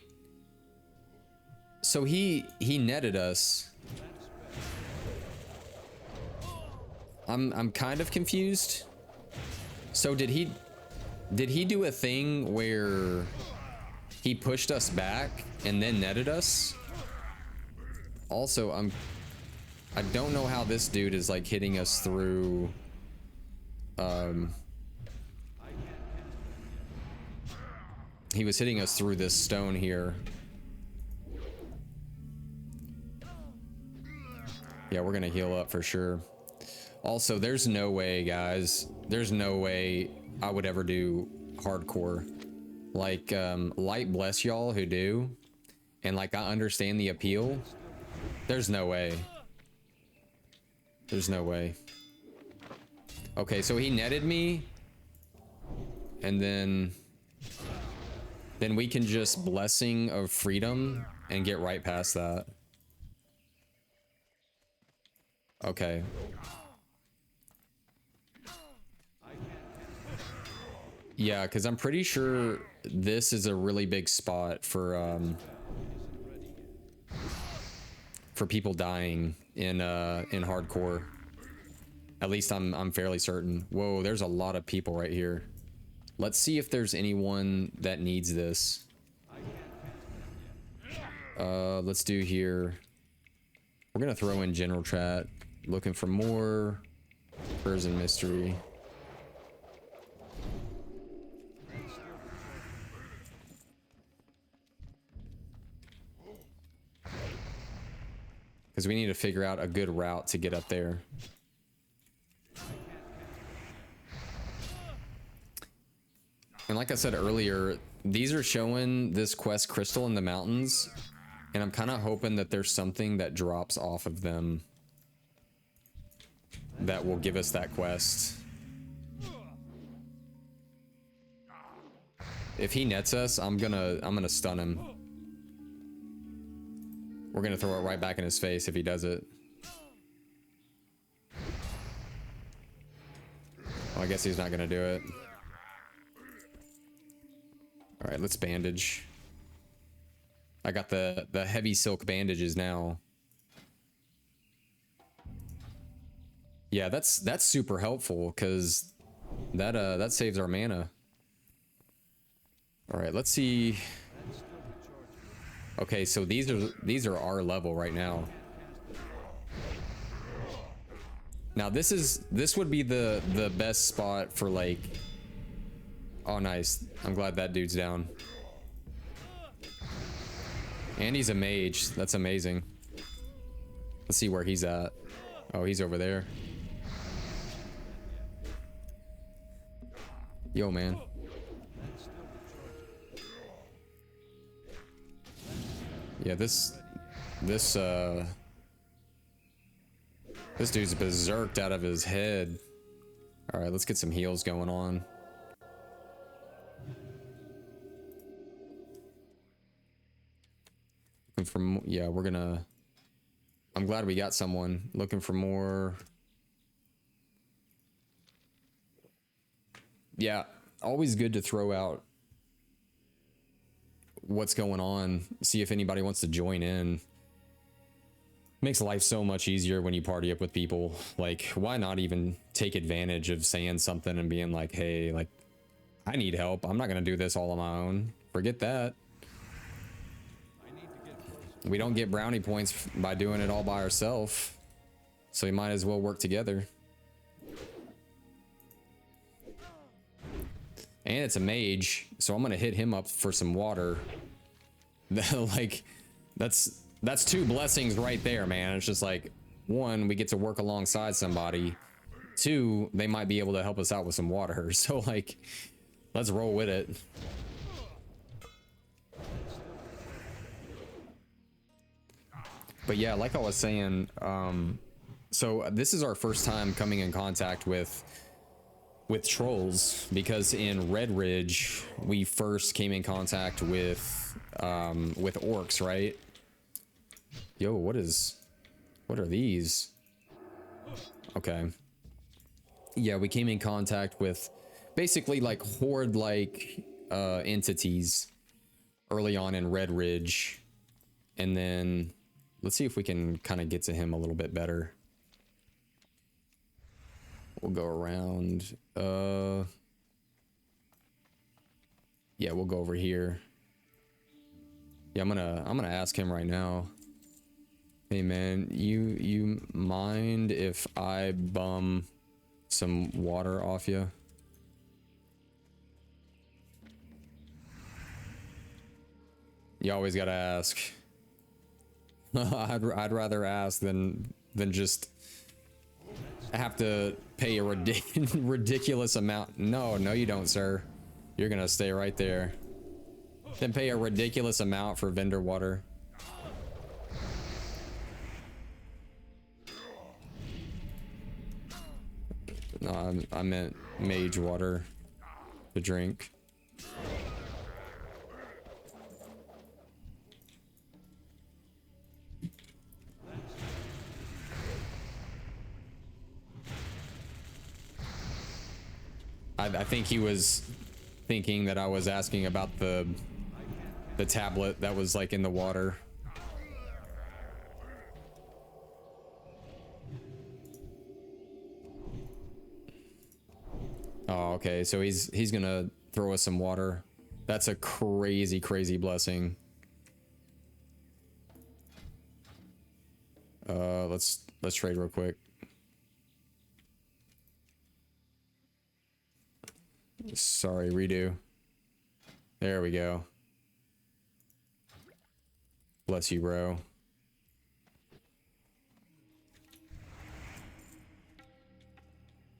So he netted us. I'm kind of confused. So did he do a thing where he pushed us back and then netted us? Also, I don't know how this dude is like hitting us through he was hitting us through this stone here. Yeah, we're gonna heal up for sure. Also, there's no way, guys. There's no way I would ever do hardcore. Like, light bless y'all who do. And like, I understand the appeal. There's no way. There's no way. Okay, so he netted me. And then we can just Blessing of Freedom and get right past that. Okay. Yeah, because I'm pretty sure this is a really big spot for people dying in hardcore. At least I'm fairly certain. Whoa, there's a lot of people right here. Let's see if there's anyone that needs this. Let's do here. We're gonna throw in general chat, looking for more Kurzen mystery. Because we need to figure out a good route to get up there. And like I said earlier, these are showing this quest crystal in the mountains, and I'm kind of hoping that there's something that drops off of them that will give us that quest. If he nets us, I'm gonna stun him. We're gonna throw it right back in his face if he does it. Well, I guess he's not gonna do it. All right, let's bandage. I got the heavy silk bandages now. Yeah, that's super helpful because that saves our mana. All right, let's see. Okay, so these are our level right now. Now this would be the best spot for like. Oh, nice. I'm glad that dude's down. And he's a mage. That's amazing. Let's see where he's at. Oh, he's over there. Yo, man. Yeah, this dude's berserked out of his head. All right, let's get some heals going on. Yeah, we're gonna. I'm glad we got someone looking for more. Yeah, always good to throw out what's going on, see if anybody wants to join in. Makes life so much easier when you party up with people. Like, why not even take advantage of saying something and being like, hey, like, I need help. I'm not gonna do this all on my own. Forget that. We don't get brownie points by doing it all by ourselves, so we might as well work together. And it's a mage, so I'm gonna hit him up for some water. Like, that's two blessings right there, man. It's just like, one, we get to work alongside somebody. Two, they might be able to help us out with some water. So like, let's roll with it. But yeah, like I was saying, so this is our first time coming in contact with trolls, because in Red Ridge we first came in contact with orcs, right? Yo, what are these? Okay. Yeah, we came in contact with basically like horde like entities early on in Red Ridge, and then let's see if we can kind of get to him a little bit better. We'll go around. Yeah, we'll go over here. Yeah, I'm gonna ask him right now. Hey man, you mind if I bum some water off you? You always gotta ask. I'd rather ask than just have to pay a ridiculous amount. No, you don't, sir. You're gonna stay right there. Then pay a ridiculous amount for vendor water. No, I meant mage water to drink. I think he was thinking that I was asking about the tablet that was like in the water. Oh, okay. So he's gonna throw us some water. That's a crazy, crazy blessing. Let's trade real quick. Sorry, redo. There we go. Bless you, bro.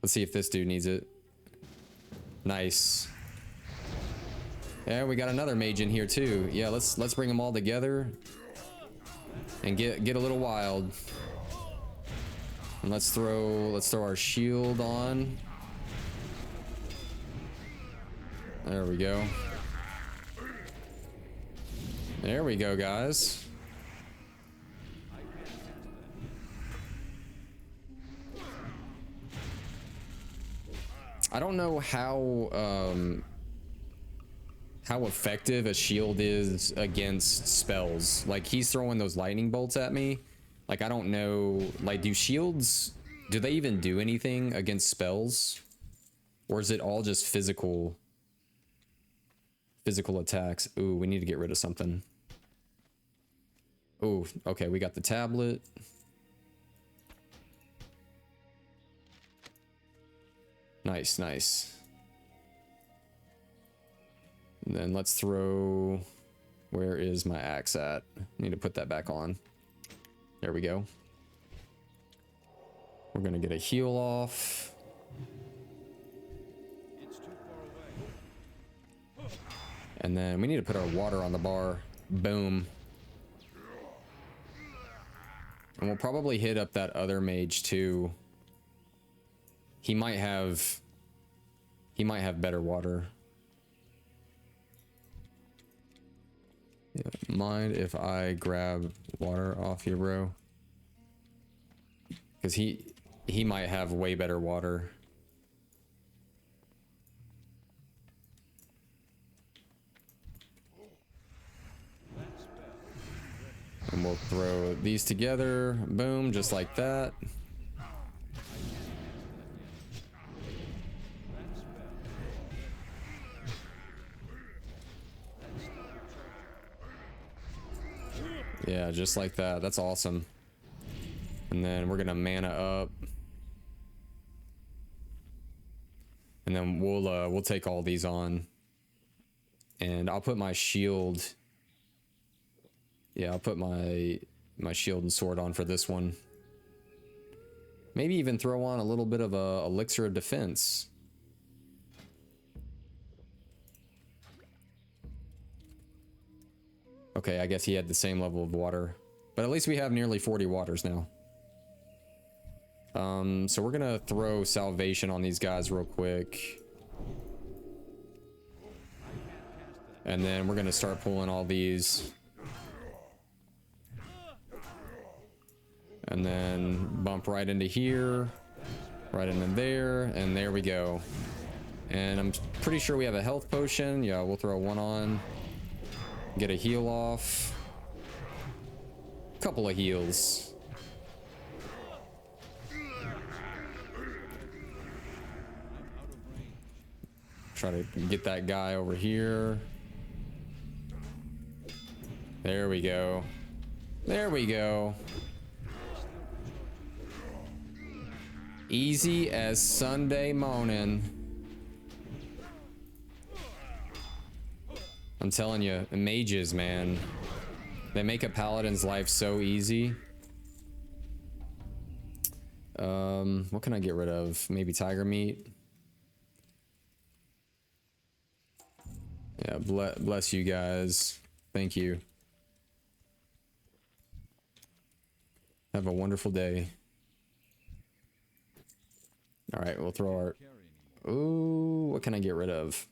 Let's see if this dude needs it. Nice. Yeah, we got another mage in here too. Yeah, let's bring them all together and get a little wild. And let's throw our shield on. There we go. There we go, guys. I don't know how effective a shield is against spells. Like, he's throwing those lightning bolts at me. Like, I don't know, like, do they even do anything against spells? Or is it all just physical attacks? Ooh, we need to get rid of something. Ooh, okay, we got the tablet. Nice, nice. And then let's throw... Where is my axe at? Need to put that back on. There we go. We're gonna get a heal off. It's too far away. And then we need to put our water on the bar. Boom. And we'll probably hit up that other mage too. He might have better water. Yeah, mind if I grab water off you, bro? Because he might have way better water. And we'll throw these together. Boom, just like that. Yeah, just like that. That's awesome. And then we're gonna mana up. And then we'll take all these on. And I'll put my shield. Yeah, I'll put my shield and sword on for this one. Maybe even throw on a little bit of a elixir of defense. Okay, I guess he had the same level of water. But at least we have nearly 40 waters now. So we're gonna throw salvation on these guys real quick. And then we're gonna start pulling all these. And then bump right into here. Right into there. And there we go. And I'm pretty sure we have a health potion. Yeah, we'll throw one on. Get a heal off. Couple of heals. Try to get that guy over here. There we go. There we go. Easy as Sunday morning. I'm telling you, mages, man. They make a paladin's life so easy. What can I get rid of? Maybe tiger meat. Yeah, bless you guys. Thank you. Have a wonderful day. All right, we'll throw our... Ooh, what can I get rid of?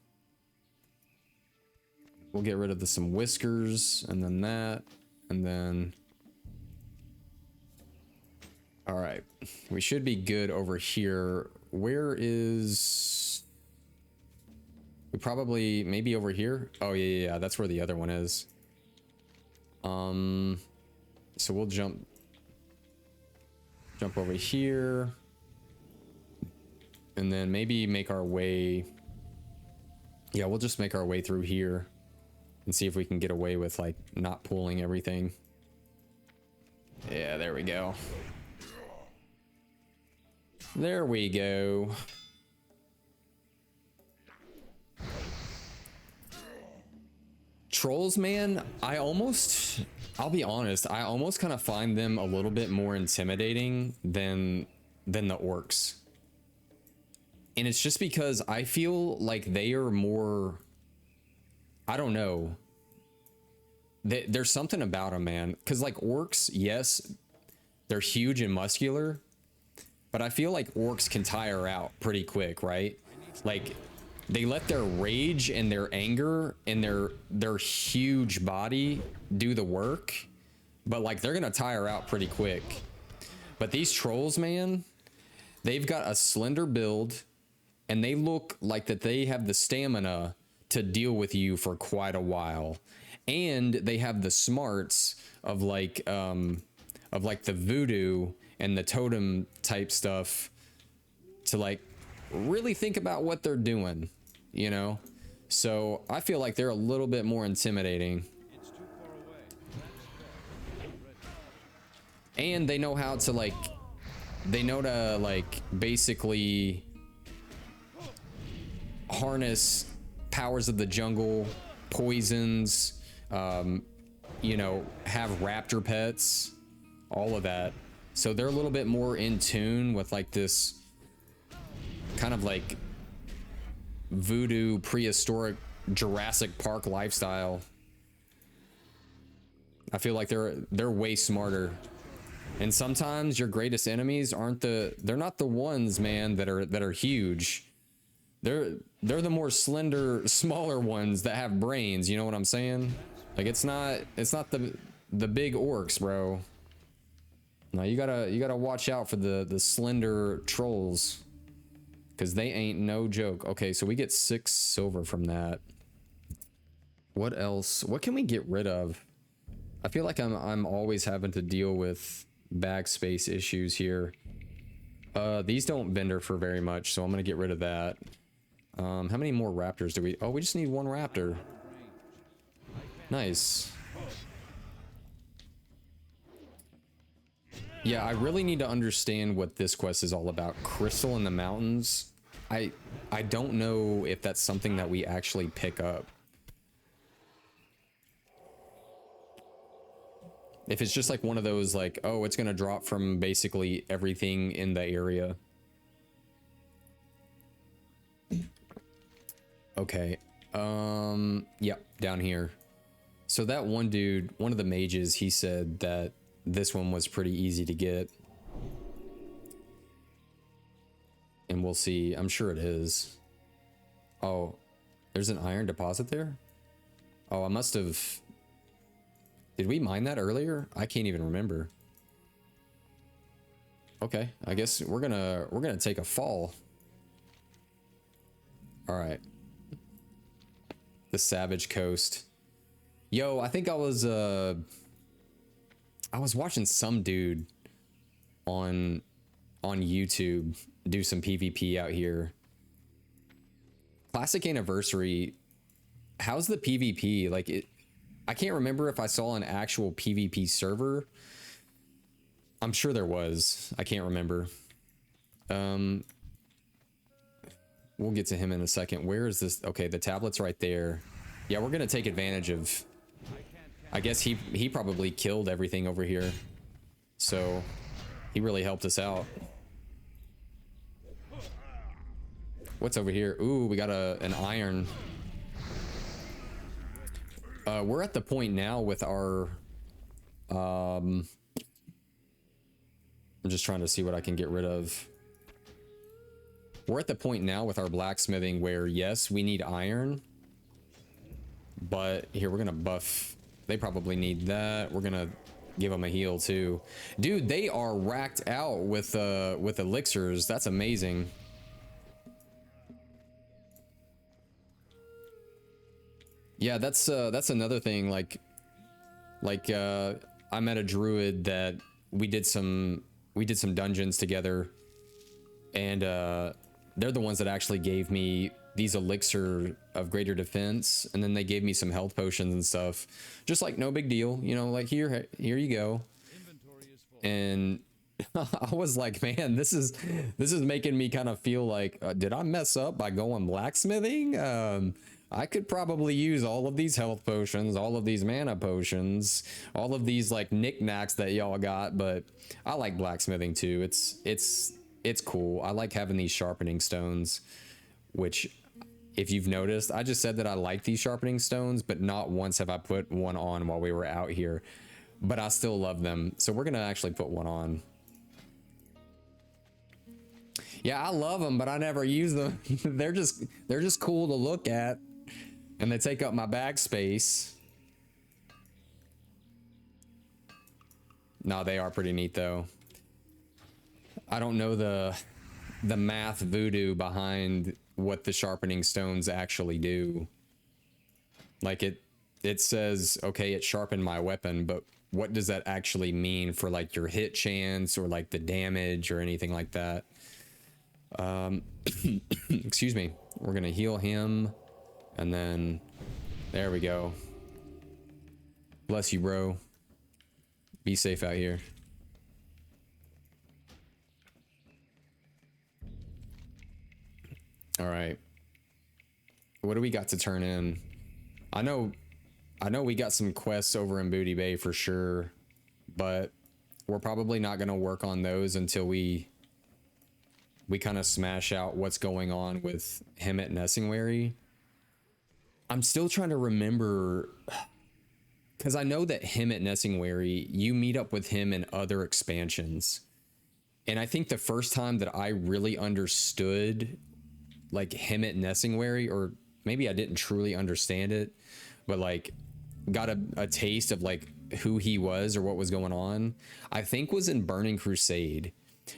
We'll get rid of some whiskers, and then that, and then... All right, we should be good over here. Where is... Probably, maybe over here. Oh yeah, that's where the other one is. So we'll jump over here, and then maybe make our way. Yeah, we'll just make our way through here and see if we can get away with like not pulling everything. Yeah, there we go. There we go. Trolls, man, I'll be honest, I almost kind of find them a little bit more intimidating than the orcs. And it's just because I feel like they are more, I don't know. There's something about them, man. Because like orcs, yes, they're huge and muscular, but I feel like orcs can tire out pretty quick, right? Like they let their rage and their anger and their huge body do the work, but like they're gonna tire out pretty quick. But these trolls, man, they've got a slender build, and they look like that they have the stamina to deal with you for quite a while, and they have the smarts of like the voodoo and the totem type stuff to like really think about what they're doing, you know? So I feel like they're a little bit more intimidating. It's too far away. And they know how to like, they know to like basically harness powers of the jungle, poisons, you know, have raptor pets, all of that. So they're a little bit more in tune with like this kind of like voodoo prehistoric Jurassic Park lifestyle. I feel like they're way smarter. And sometimes your greatest enemies they're not the ones, man, that are huge. They're the more slender, smaller ones that have brains, you know what I'm saying? Like it's not the big orcs, bro. No, you gotta watch out for the slender trolls, because they ain't no joke. Okay, so we get 6 silver from that. What else? What can we get rid of? I feel like I'm always having to deal with backspace issues here. These don't vendor for very much, so I'm gonna get rid of that. How many more raptors do we? Oh, we just need 1 raptor. Nice. Yeah, I really need to understand what this quest is all about. Crystal in the mountains. I don't know if that's something that we actually pick up. If it's just like one of those like, oh, it's gonna drop from basically everything in the area. Okay. Yep, down here. So that one dude, one of the mages, he said that this one was pretty easy to get. And we'll see. I'm sure it is. Oh, there's an iron deposit there? Oh, I must have... Did we mine that earlier? I can't even remember. Okay, I guess we're gonna take a fall. All right. The Savage Coast. Yo, I think I was watching some dude on YouTube do some PvP out here. Classic Anniversary. How's the PvP? Like it, I can't remember if I saw an actual PvP server. I'm sure there was. I can't remember. We'll get to him in a second. Where is this? Okay, the tablet's right there. Yeah, we're gonna take advantage of... I guess he probably killed everything over here. So, he really helped us out. What's over here? Ooh, we got an iron. We're at the point now with our... I'm just trying to see what I can get rid of. We're at the point now with our blacksmithing where, yes, we need iron. But here, we're gonna buff. They probably need that. We're gonna give them a heal too. Dude, they are racked out with elixirs. That's amazing. Yeah, that's another thing. I met a druid that we did some dungeons together, and they're the ones that actually gave me these elixir of greater defense, and then they gave me some health potions and stuff. Just like no big deal, you know, like here you go. And I was like, man, this is making me kind of feel like, did I mess up by going blacksmithing? I could probably use all of these health potions, all of these mana potions, all of these like knickknacks that y'all got, but I like blacksmithing too. It's cool. I like having these sharpening stones, which if you've noticed, I just said that I like these sharpening stones, but not once have I put one on while we were out here, but I still love them. So we're going to actually put one on. Yeah, I love them, but I never use them. they're just cool to look at, and they take up my backspace. No, they are pretty neat though. I don't know the math voodoo behind what the sharpening stones actually do. Like it says, okay, it sharpened my weapon, but what does that actually mean for like your hit chance or like the damage or anything like that? Excuse me. We're gonna heal him, and then there we go. Bless you, bro. Be safe out here. All right. What do we got to turn in? I know we got some quests over in Booty Bay for sure, but we're probably not going to work on those until we kind of smash out what's going on with him at Nessingwary. I'm still trying to remember, because I know that him at Nessingwary, you meet up with him in other expansions. And I think the first time that I really understood like him at Nessingwary, or maybe I didn't truly understand it, but like got a taste of like who he was or what was going on, I think was in Burning Crusade,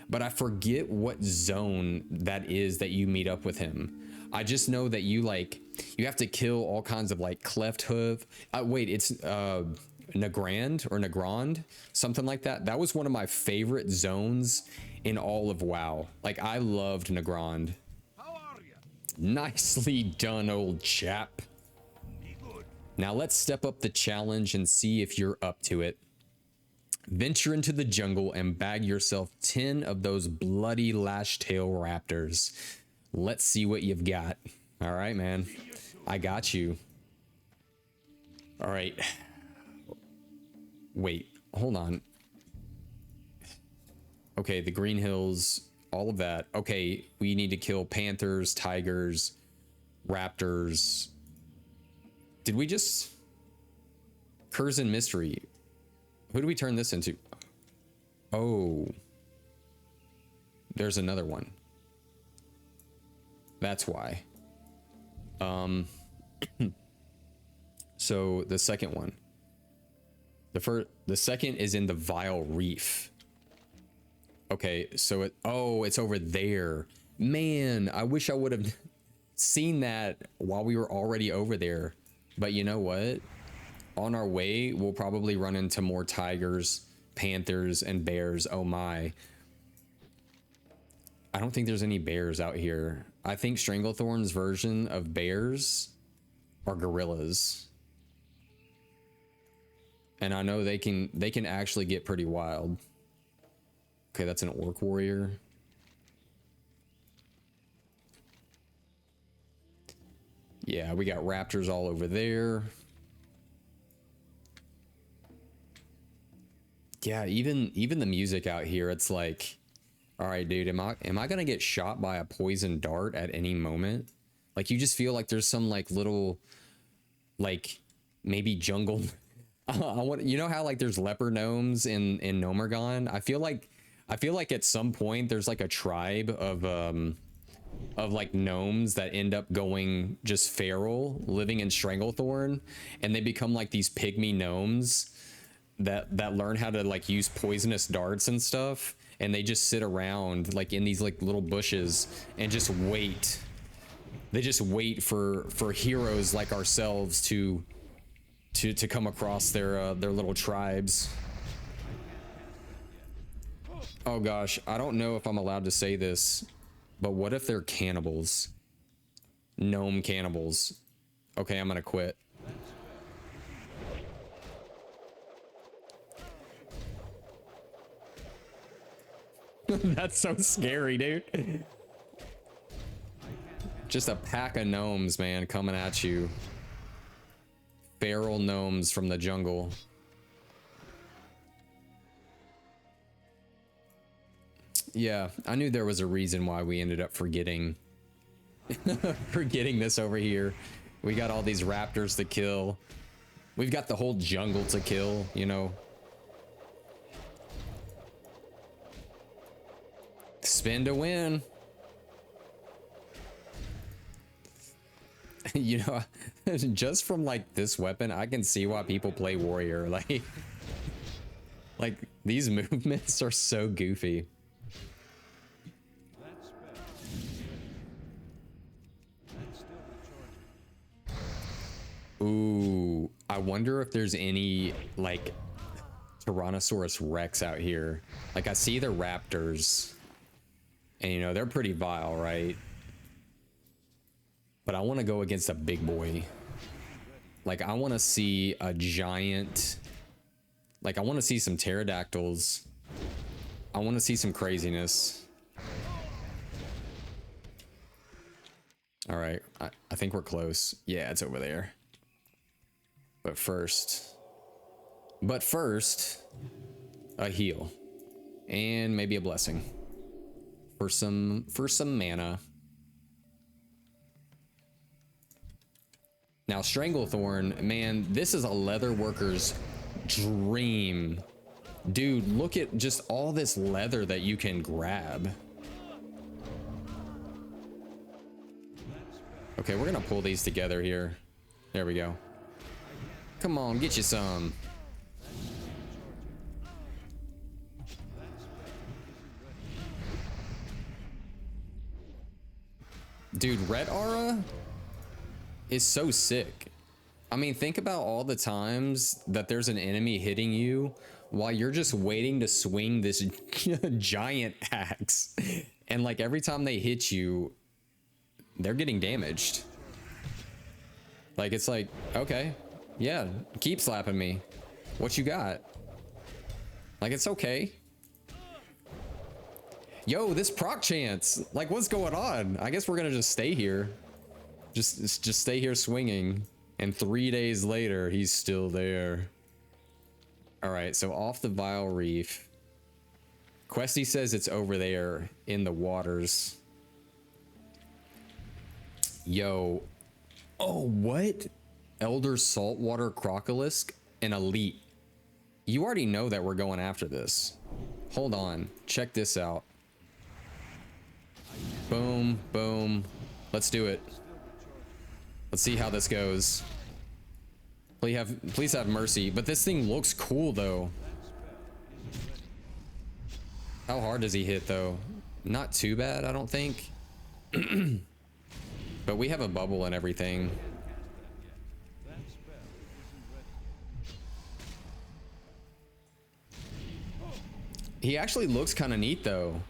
but I forget what zone that is that you meet up with him. I just know that you have to kill all kinds of like cleft hoof. Wait, it's Nagrand or Nagrand, something like that. That was one of my favorite zones in all of WoW. Like I loved Nagrand. Nicely done, old chap. Now let's step up the challenge and see if you're up to it. Venture into the jungle and bag yourself 10 of those bloody lash-tail raptors. Let's see what you've got. All right, man. I got you. All right. Wait, hold on. Okay, the Green Hills, all of that. Okay, we need to kill panthers, tigers, raptors. Did we just... Kurzen Mystery. Who do we turn this into? Oh. There's another one. That's why. So the second one. The second is in the Vile Reef. Okay, so it's over there. Man, I wish I would have seen that while we were already over there. But you know what? On our way, we'll probably run into more tigers, panthers, and bears. Oh my. I don't think there's any bears out here. I think Stranglethorn's version of bears are gorillas. And I know they can actually get pretty wild. Okay, that's an orc warrior. Yeah, we got raptors all over there. Yeah, even the music out here, it's like, all right, dude, am I gonna get shot by a poison dart at any moment? Like, you just feel like there's some like little, like maybe jungle. You know how like there's leper gnomes in Nomergon? I feel like at some point there's like a tribe of like gnomes that end up going just feral, living in Stranglethorn, and they become like these pygmy gnomes that learn how to like use poisonous darts and stuff, and they just sit around like in these like little bushes and just wait They just wait for heroes like ourselves to come across their little tribes. Oh gosh, I don't know if I'm allowed to say this, but what if they're cannibals? Gnome cannibals. Okay, I'm gonna quit. That's so scary, dude. Just a pack of gnomes, man, coming at you. Feral gnomes from the jungle. Yeah, I knew there was a reason why we ended up forgetting this over here. We got all these raptors to kill. We've got the whole jungle to kill, you know. Spin to win. You know, just from like this weapon, I can see why people play warrior. Like these movements are so goofy. Ooh, I wonder if there's any like Tyrannosaurus Rex out here. Like I see the raptors and you know, they're pretty vile, right? But I want to go against a big boy. Like I want to see a giant, like I want to see some pterodactyls. I want to see some craziness. All right, I think we're close. Yeah, it's over there. But first, a heal and maybe a blessing for some mana. Now, Stranglethorn, man, this is a leather worker's dream. Dude, look at just all this leather that you can grab. Okay, we're gonna pull these together here. There we go. Come on, get you some. Dude, Red Aura is so sick. I mean, think about all the times that there's an enemy hitting you while you're just waiting to swing this giant axe. And like every time they hit you, they're getting damaged. Like it's like, okay, yeah, keep slapping me. What you got? Like it's okay. Yo, this proc chance. Like what's going on? I guess we're gonna just stay here. Just stay here swinging. And 3 days later, he's still there. All right, so off the Vile Reef. Questy says it's over there in the waters. Yo. Oh, what? Elder Saltwater Crocolisk, an elite. You already know that we're going after this. Hold on, check this out. Boom, boom. Let's do it. Let's see how this goes. Please have mercy. But this thing looks cool though. How hard does he hit though? Not too bad, I don't think. But we have a bubble and everything. He actually looks kind of neat though.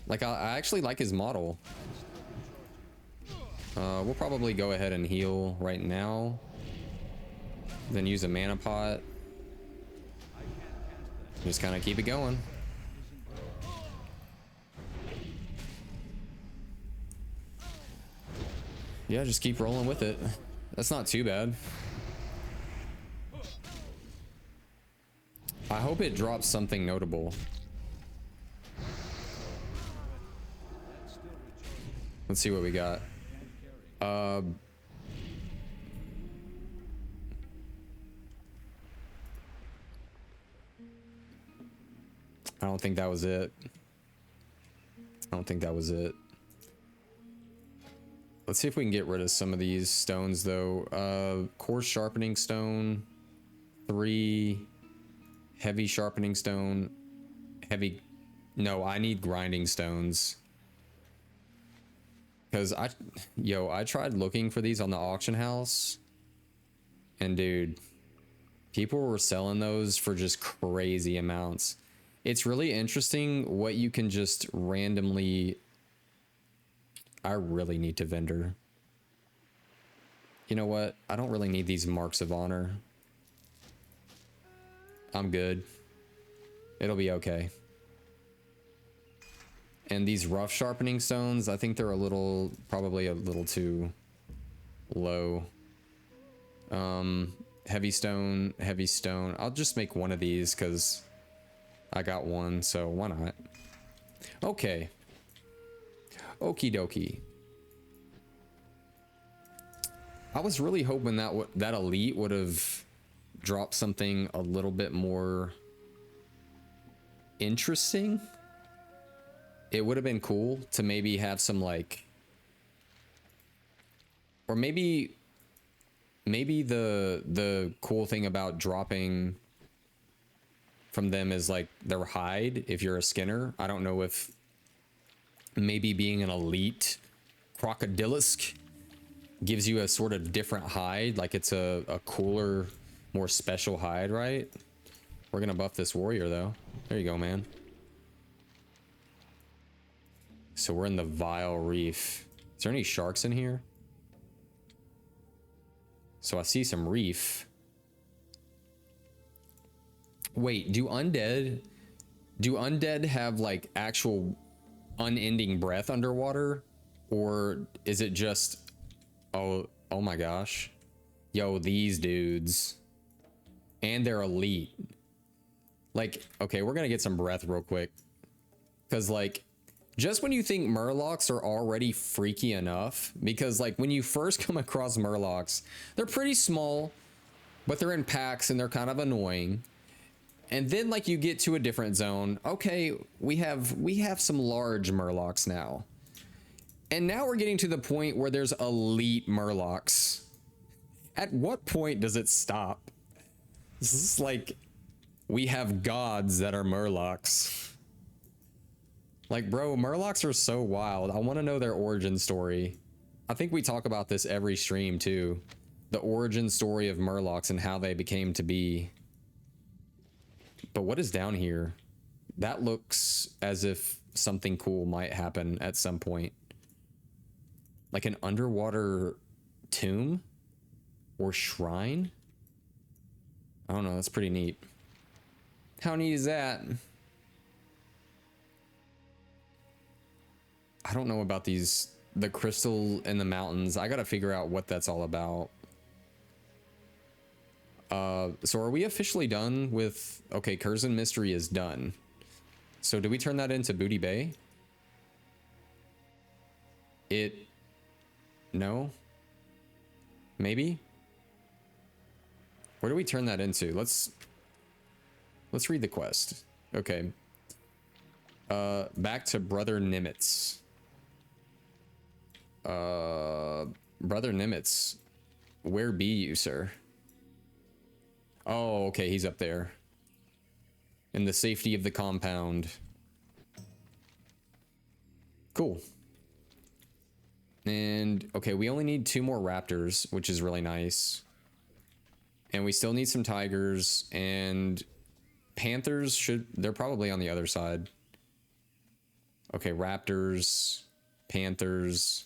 Like I actually like his model. We'll probably go ahead and heal right now. Then use a mana pot. Just kind of keep it going. Yeah, just keep rolling with it. That's not too bad. I hope it drops something notable. Let's see what we got. I don't think that was it. I don't think that was it. Let's see if we can get rid of some of these stones though. Coarse sharpening stone, 3 heavy sharpening stone, heavy. No, I need grinding stones. Because I tried looking for these on the auction house, and dude, people were selling those for just crazy amounts. It's really interesting what you can just randomly. I really need to vendor. You know what? I don't really need these marks of honor. I'm good. It'll be okay. And these rough sharpening stones, I think they're probably a little too low. Heavy stone. I'll just make one of these because I got one, so why not? Okay. Okie dokie. I was really hoping that that elite would have dropped something a little bit more interesting. It would have been cool to maybe have some like, or maybe the cool thing about dropping from them is like their hide if you're a skinner. I don't know if maybe being an elite crocodilisk gives you a sort of different hide, like it's a cooler, more special hide, right? We're gonna buff this warrior though. There you go, man. So we're in the Vile Reef. Is there any sharks in here? So I see some reef. Wait, do undead have like actual unending breath underwater? Or is it just, oh my gosh. Yo, these dudes. And they're elite. Like, okay, we're gonna get some breath real quick. Cause like, just when you think murlocs are already freaky enough, because like when you first come across murlocs, they're pretty small, but they're in packs and they're kind of annoying. And then like you get to a different zone. Okay, we have some large murlocs now. And now we're getting to the point where there's elite murlocs. At what point does it stop? This is like, we have gods that are murlocs. Like, bro, murlocs are so wild. I want to know their origin story. I think we talk about this every stream too. The origin story of murlocs and how they became to be. But what is down here? That looks as if something cool might happen at some point. Like an underwater tomb or shrine? I don't know, that's pretty neat. How neat is that? I don't know about the crystal in the mountains. I gotta figure out what that's all about. So are we officially done with, okay, Kurzen Mystery is done. So do we turn that into Booty Bay? No? Maybe? Where do we turn that into? Let's read the quest. Okay. Back to Brother Nimitz. Brother Nimitz, where be you, sir? Oh, okay, he's up there. In the safety of the compound. Cool. And, okay, we only need 2 more raptors, which is really nice. And we still need some tigers, and panthers they're probably on the other side. Okay, raptors, panthers.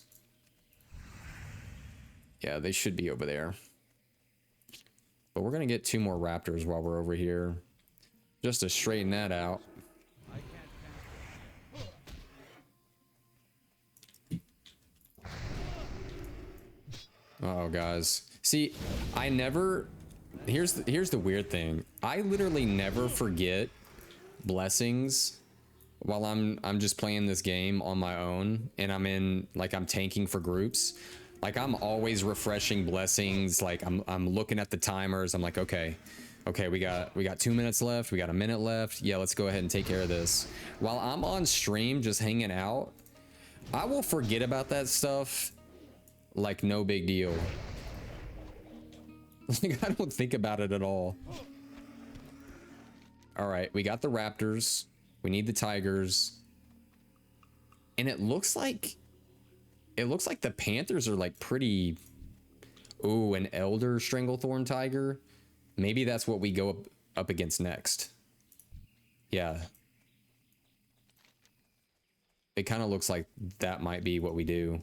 Yeah, they should be over there. But we're gonna get 2 more raptors while we're over here. Just to straighten that out. Oh, guys. See, I never... Here's the weird thing. I literally never forget blessings while I'm just playing this game on my own, and I'm tanking for groups. Like, I'm always refreshing blessings. Like, I'm looking at the timers. I'm like, okay, we got 2 minutes left. We got a minute left. Yeah, let's go ahead and take care of this. While I'm on stream just hanging out, I will forget about that stuff like no big deal. Like, I don't think about it at all. All right, we got the raptors. We need the tigers. And it looks like it looks like the Panthers are like pretty. Ooh, an Elder Stranglethorn Tiger. Maybe that's what we go up against next. Yeah. It kind of looks like that might be what we do.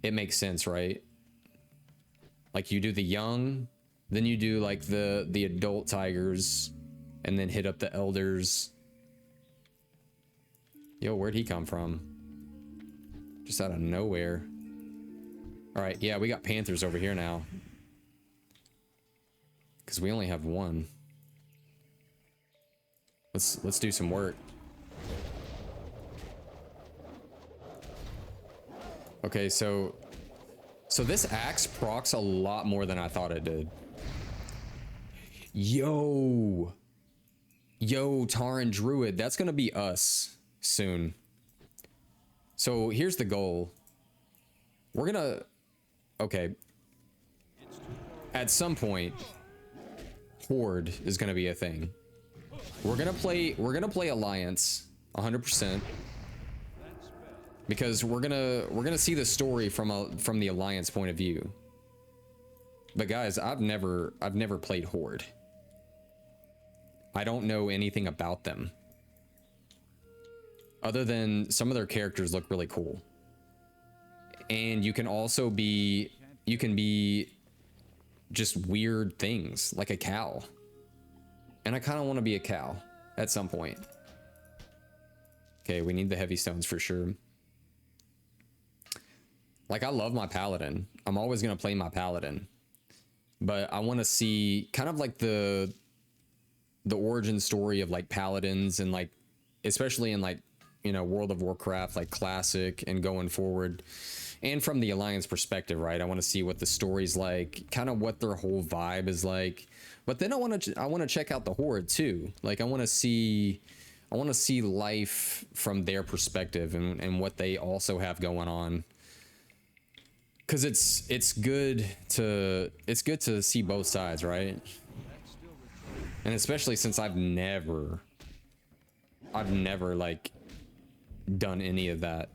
It makes sense, right? Like you do the young, then you do like the adult tigers, and then hit up the elders. Yo, where'd he come from? Just out of nowhere. All right, yeah, we got Panthers over here now. Because we only have one. Let's do some work. Okay, so this axe procs a lot more than I thought it did. Yo, Taran Druid, that's gonna be us soon. So here's the goal. We're gonna, okay. At some point, Horde is gonna be a thing. We're gonna play Alliance 100%. Because we're gonna see the story from the Alliance point of view. But guys, I've never played Horde. I don't know anything about them. Other than some of their characters look really cool. And you can also be just weird things, like a cow. And I kind of want to be a cow at some point. Okay, we need the heavy stones for sure. Like, I love my Paladin. I'm always going to play my Paladin. But I want to see kind of like the origin story of like Paladins, and like, especially in like, you know, World of Warcraft, like classic and going forward. And from the Alliance perspective, right? I want to see what the story's like, kind of what their whole vibe is like. But then I want to check out the Horde too. Like, I want to see life from their perspective and what they also have going on. Cause it's good to see both sides, right? And especially since I've never like done any of that.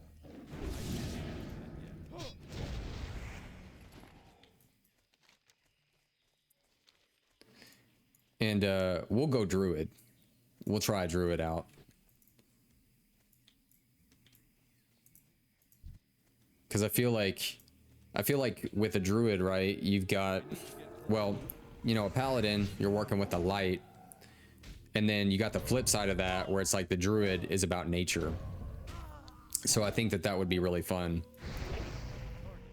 And we'll go Druid. We'll try Druid out. Cause I feel like with a Druid, right, you've got, well, you know, a Paladin, you're working with the light. And then you got the flip side of that where it's like the Druid is about nature. So I think that would be really fun.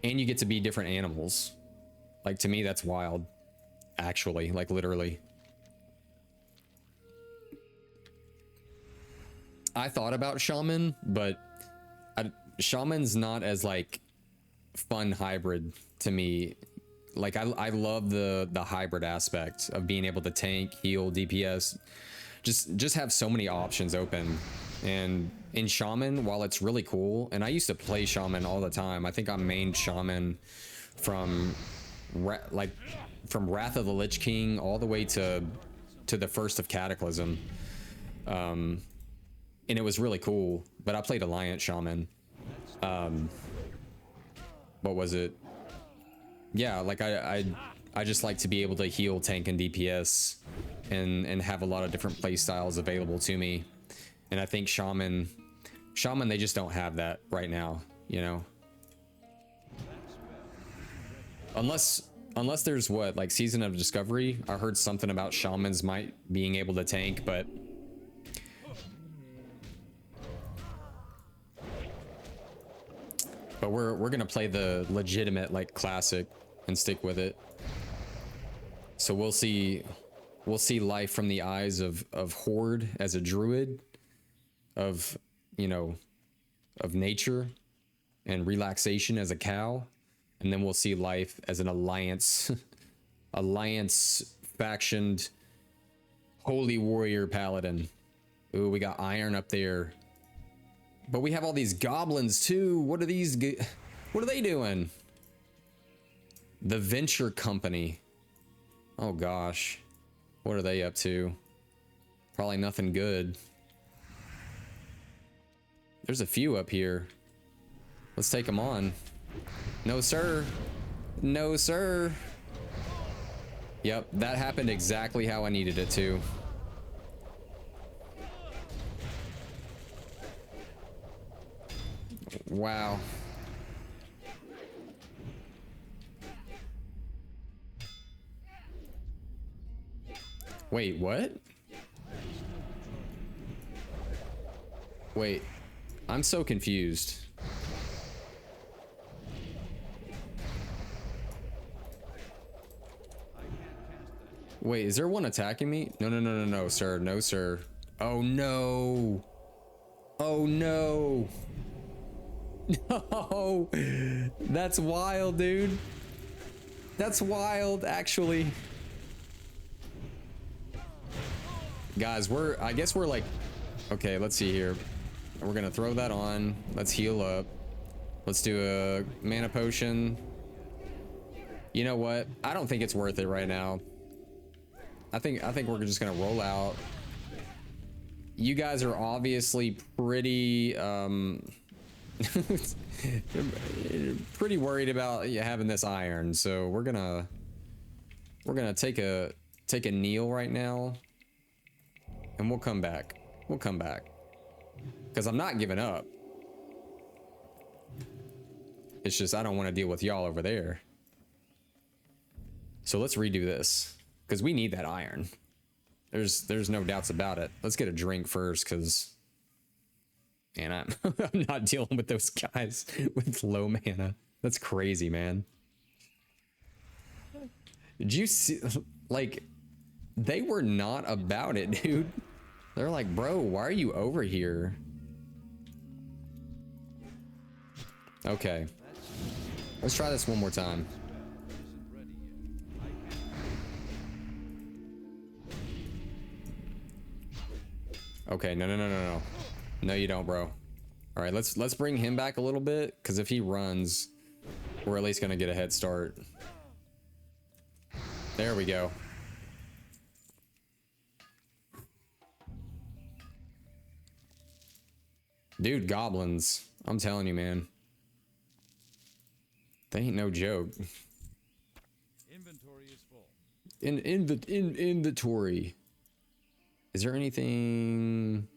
And you get to be different animals. Like, to me, that's wild. Actually, like literally. I thought about Shaman, but Shaman's not as like fun hybrid to me. Like, I love the hybrid aspect of being able to tank, heal, DPS, just have so many options open. And in Shaman, while it's really cool, and I used to play Shaman all the time. I think I mained Shaman from Wrath of the Lich King all the way to the first of Cataclysm. And it was really cool, but I played Alliance Shaman. What was it? Yeah, like I just like to be able to heal, tank, and DPS, and have a lot of different play styles available to me. And I think Shaman, they just don't have that right now, you know. Unless there's what, like Season of Discovery. I heard something about Shamans might being able to tank, but we're gonna play the legitimate like classic and stick with it. So we'll see life from the eyes of Horde as a druid, of, you know, of nature and relaxation as a cow, and then we'll see life as an alliance factioned holy warrior paladin. Ooh, we got iron up there. But we have all these goblins too. What are these? What are they doing? The Venture Company. Oh gosh. What are they up to? Probably nothing good. There's a few up here. Let's take him on. No, sir. No, sir. Yep, that happened exactly how I needed it to. Wow. Wait, what? Wait, I'm so confused. Wait, is there one attacking me? No, no, no, no, no, sir. No, sir. Oh, no. Oh, no. No. That's wild, dude. That's wild, actually. Guys, I guess we're like, okay, let's see here. We're gonna throw that on. Let's heal up. Let's do a mana potion. You know what? I don't think it's worth it right now. I think we're just gonna roll out. You guys are obviously pretty pretty worried about having this iron, so we're gonna take a kneel right now, and we'll come back. We'll come back because I'm not giving up. It's just I don't want to deal with y'all over there. So let's redo this because we need that iron. There's no doubts about it. Let's get a drink first, because man, I'm not dealing with those guys with low mana. That's crazy, man. Did you see, like, they were not about it, dude. They're like, bro, why are you over here? Okay. Let's try this one more time. Okay, no, no, no, no, no. No, you don't, bro. All right, let's bring him back a little bit, because if he runs, we're at least gonna get a head start. There we go. Dude, goblins. I'm telling you, man. They ain't no joke. Inventory is full. In inventory. Is there anything?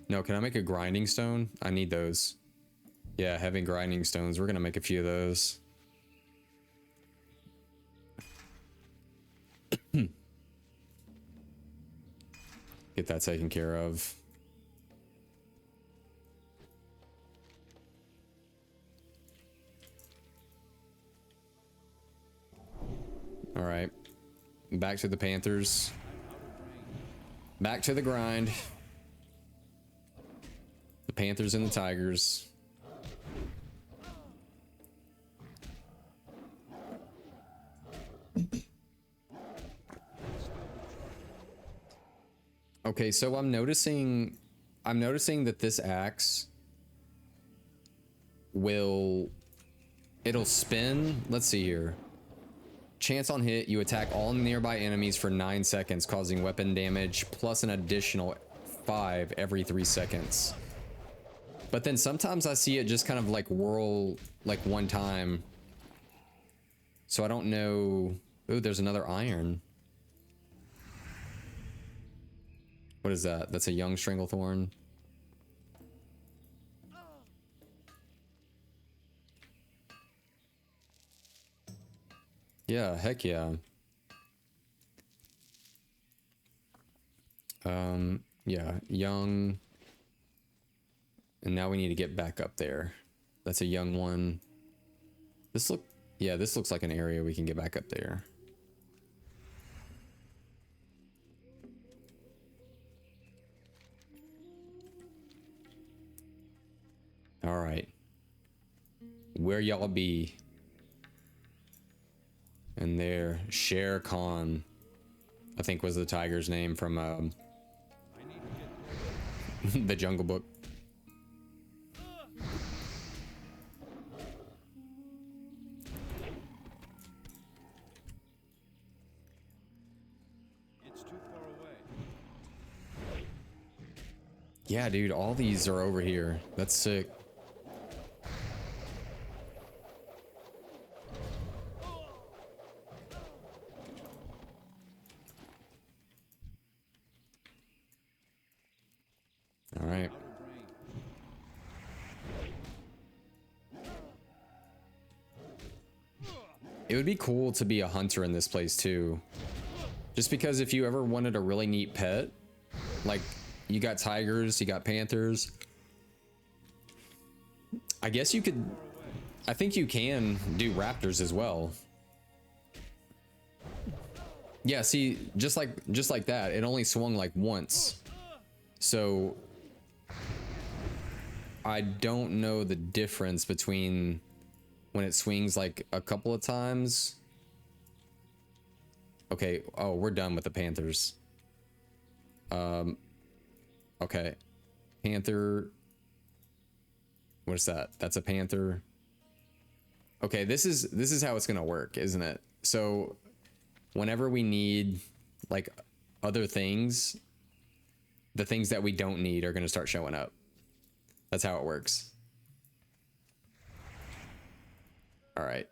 No, can I make a grinding stone? I need those. Yeah, heavy grinding stones. We're gonna make a few of those. Get that taken care of. All right. Back to the Panthers. Back to the grind. The Panthers and the Tigers. Okay, so I'm noticing that this axe it'll spin. Let's see here. Chance on hit, you attack all nearby enemies for 9 seconds, causing weapon damage, plus an additional 5 every 3 seconds. But then sometimes I see it just kind of like whirl like one time. So I don't know. Ooh, there's another iron. What is that? That's a young Stranglethorn. Yeah, heck yeah. Yeah, young. And now we need to get back up there. That's a young one. This looks like an area we can get back up there. All right. Where y'all be? And there, Shere Khan, I think was the tiger's name from the Jungle Book. It's too far away. Yeah, dude, all these are over here. That's sick. All right. Out of range. It would be cool to be a hunter in this place too. Just because if you ever wanted a really neat pet, like you got tigers, you got panthers. I guess you could, I think you can do raptors as well. Yeah, see, just like that, it only swung like once. So I don't know the difference between when it swings like a couple of times. Okay, oh, we're done with the panthers. Okay. Panther. What is that? That's a panther. Okay, this is how it's gonna work, isn't it? So whenever we need like other things, the things that we don't need are gonna start showing up. That's how it works. All right.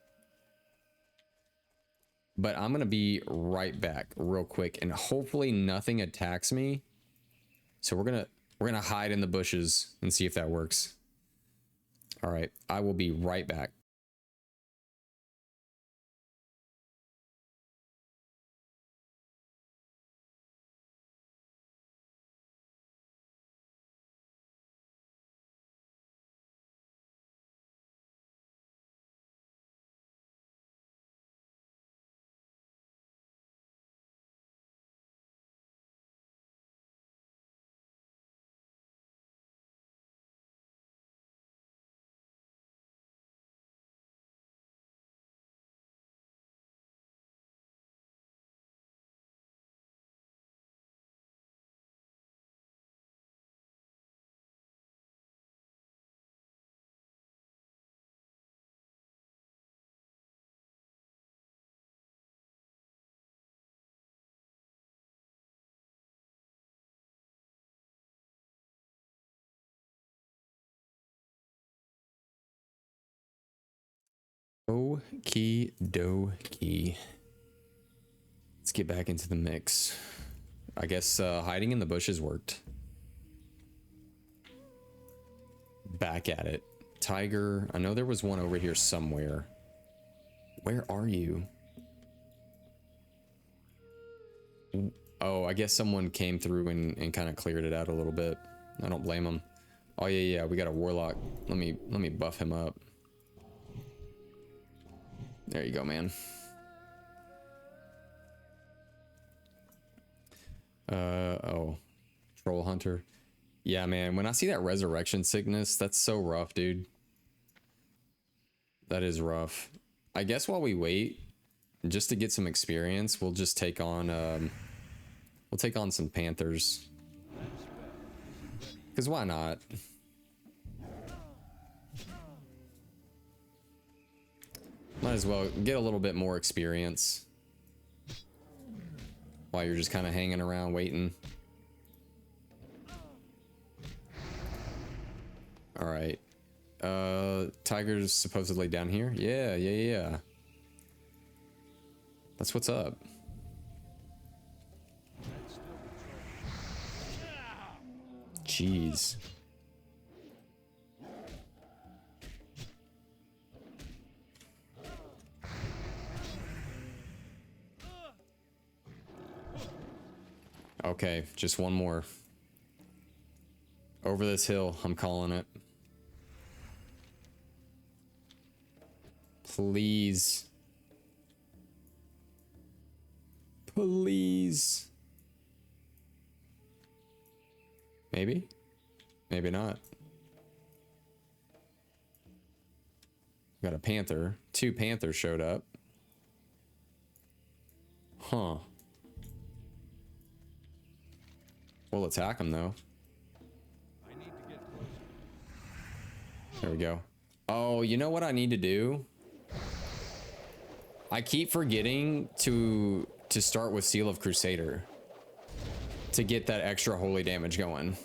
But I'm gonna be right back real quick, and hopefully nothing attacks me. So we're gonna hide in the bushes and see if that works. All right, I will be right back. Okie dokie. Let's get back into the mix. I guess hiding in the bushes worked. Back at it. Tiger. I know there was one over here somewhere. Where are you? Oh, I guess someone came through and kind of cleared it out a little bit. I don't blame them. Oh yeah, we got a warlock. Let me buff him up. There you go, man. Oh. Troll hunter. Yeah, man, when I see that resurrection sickness, that's so rough, dude. That is rough. I guess while we wait, just to get some experience, we'll just take on we'll take on some panthers. Cause why not? Might as well get a little bit more experience while you're just kind of hanging around waiting. All right. Tiger's supposedly down here. Yeah. That's what's up. Jeez. Okay, just one more. Over this hill, I'm calling it. Please. Please. Maybe? Maybe not. Got a panther. 2 panthers showed up. Huh. We'll attack them though. I need to get closer. There we go. Oh, you know what I need to do? I keep forgetting to start with Seal of Crusader to get that extra holy damage going.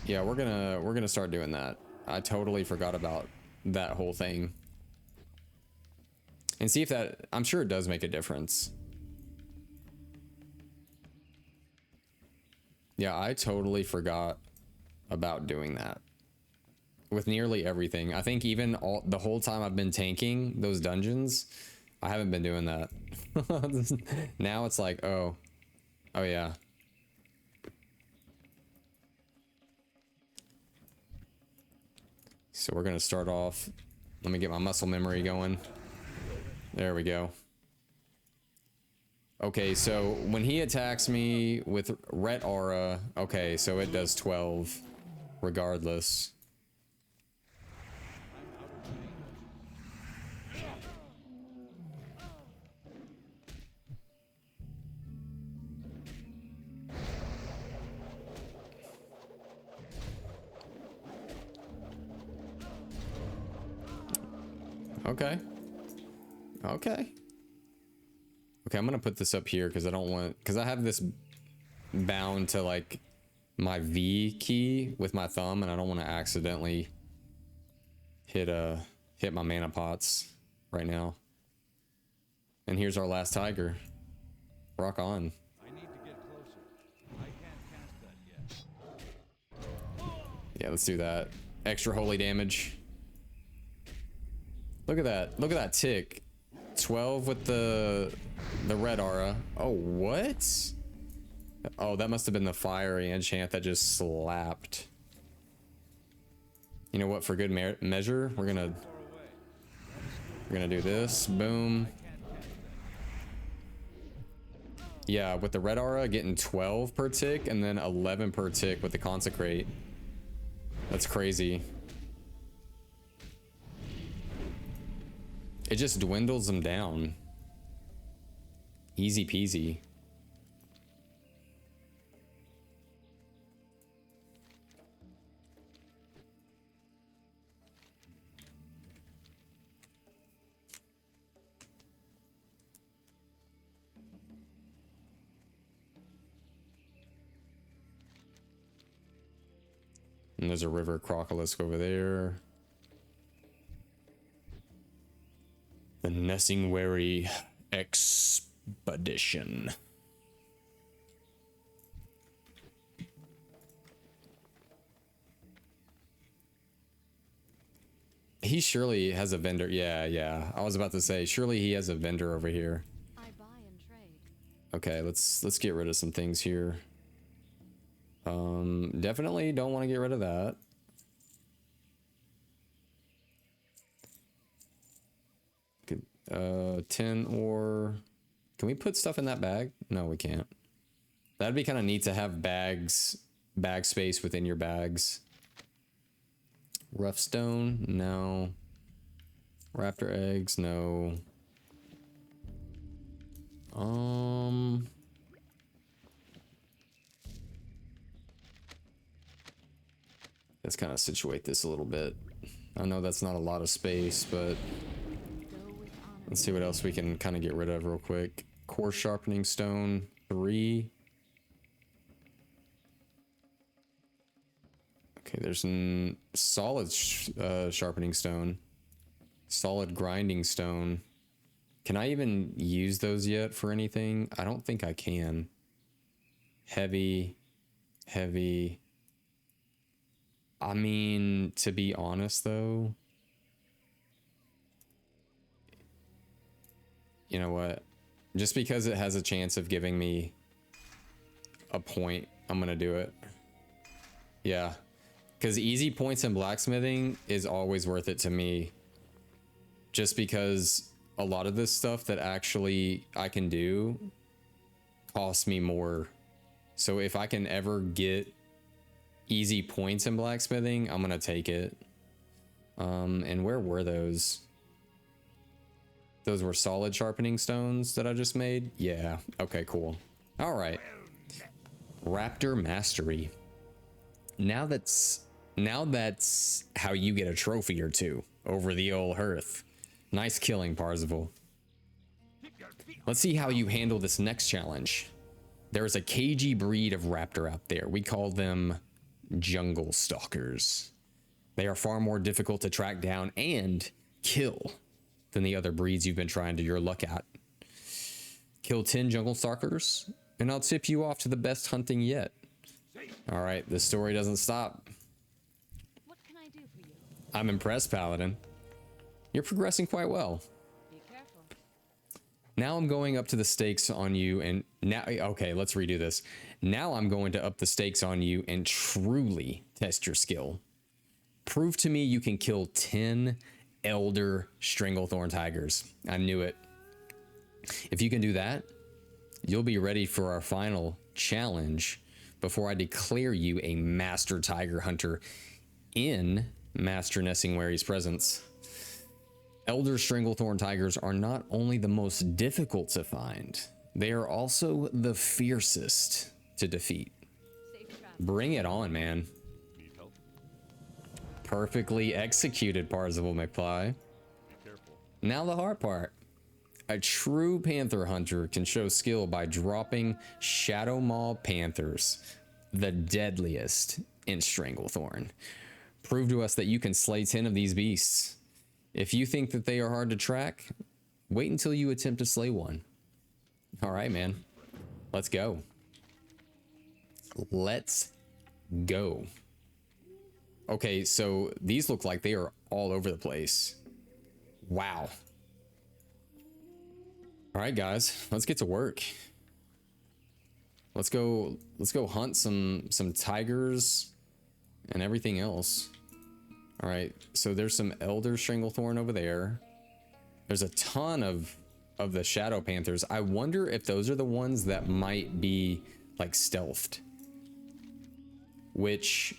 Yeah, we're gonna start doing that. I totally forgot about that whole thing. And see if that, I'm sure it does make a difference. Yeah, I totally forgot about doing that with nearly everything. I think even the whole time I've been tanking those dungeons, I haven't been doing that. Now it's like, oh yeah. So we're gonna start off. Let me get my muscle memory going. There we go. Okay, so when he attacks me with Ret Aura, okay, so it does 12 regardless. Okay. Okay. Okay, I'm gonna put this up here because I don't want, because I have this bound to like my V key with my thumb, and I don't want to accidentally hit my mana pots right now. And here's our last tiger. Rock on. I need to get closer. I can't cast that yet. Yeah, let's do that. Extra holy damage. Look at that. Look at that tick. 12 with the red aura. Oh, what? Oh, that must have been the fiery enchant that just slapped. You know what? For good measure, we're gonna do this. Boom. Yeah, with the red aura getting 12 per tick and then 11 per tick with the consecrate. That's crazy. It just dwindles them down. Easy peasy. And there's a river crocolisk over there. The Nessingwary Expedition. He surely has a vendor. Yeah. I was about to say, surely he has a vendor over here. I buy and trade. Okay, let's get rid of some things here. Definitely don't want to get rid of that. Good. 10 ore. Can we put stuff in that bag? No, we can't. That'd be kind of neat to have bag space within your bags. Rough stone, no. Raptor eggs, no. Let's kind of situate this a little bit. I know that's not a lot of space, but let's see what else we can kind of get rid of real quick. Core sharpening stone, 3. Okay, there's solid sharpening stone. Solid grinding stone. Can I even use those yet for anything? I don't think I can. Heavy. I mean, to be honest though, you know what? Just because it has a chance of giving me a point, I'm gonna do it. Yeah, because easy points in blacksmithing is always worth it to me. Just because a lot of this stuff that actually I can do costs me more. So if I can ever get easy points in blacksmithing, I'm gonna take it. And where were those? Those were solid sharpening stones that I just made? Yeah, okay, cool. All right. Raptor Mastery. Now that's how you get a trophy or two over the old hearth. Nice killing, Parzival. Let's see how you handle this next challenge. There is a cagey breed of raptor out there. We call them jungle stalkers. They are far more difficult to track down and kill than the other breeds you've been trying to your luck at. Kill 10 jungle stalkers, and I'll tip you off to the best hunting yet. All right, the story doesn't stop. What can I do for you? I'm impressed, Paladin. You're progressing quite well. Be careful. Now I'm going up to the stakes on you, and now, okay, let's redo this. Now I'm going to up the stakes on you and truly test your skill. Prove to me you can kill 10 Elder Stranglethorn Tigers. I knew it. If you can do that, you'll be ready for our final challenge before I declare you a Master Tiger Hunter in Master Nessingwary's presence. Elder Stranglethorn Tigers are not only the most difficult to find, they are also the fiercest to defeat. Safe travel. Bring it on, man. Need help? Perfectly executed, Parzival McFly. Be careful. Now the hard part. A true panther hunter can show skill by dropping Shadow Maw Panthers, the deadliest in Stranglethorn. Prove to us that you can slay 10 of these beasts. If you think that they are hard to track, wait until you attempt to slay one. All right, man. Let's go. Let's go. Okay, so these look like they are all over the place. Wow. All right, guys, let's get to work. Let's go hunt some tigers and everything else. All right, so there's some Elder Stranglethorn over there. There's a ton of the Shadow Panthers. I wonder if those are the ones that might be like stealthed, which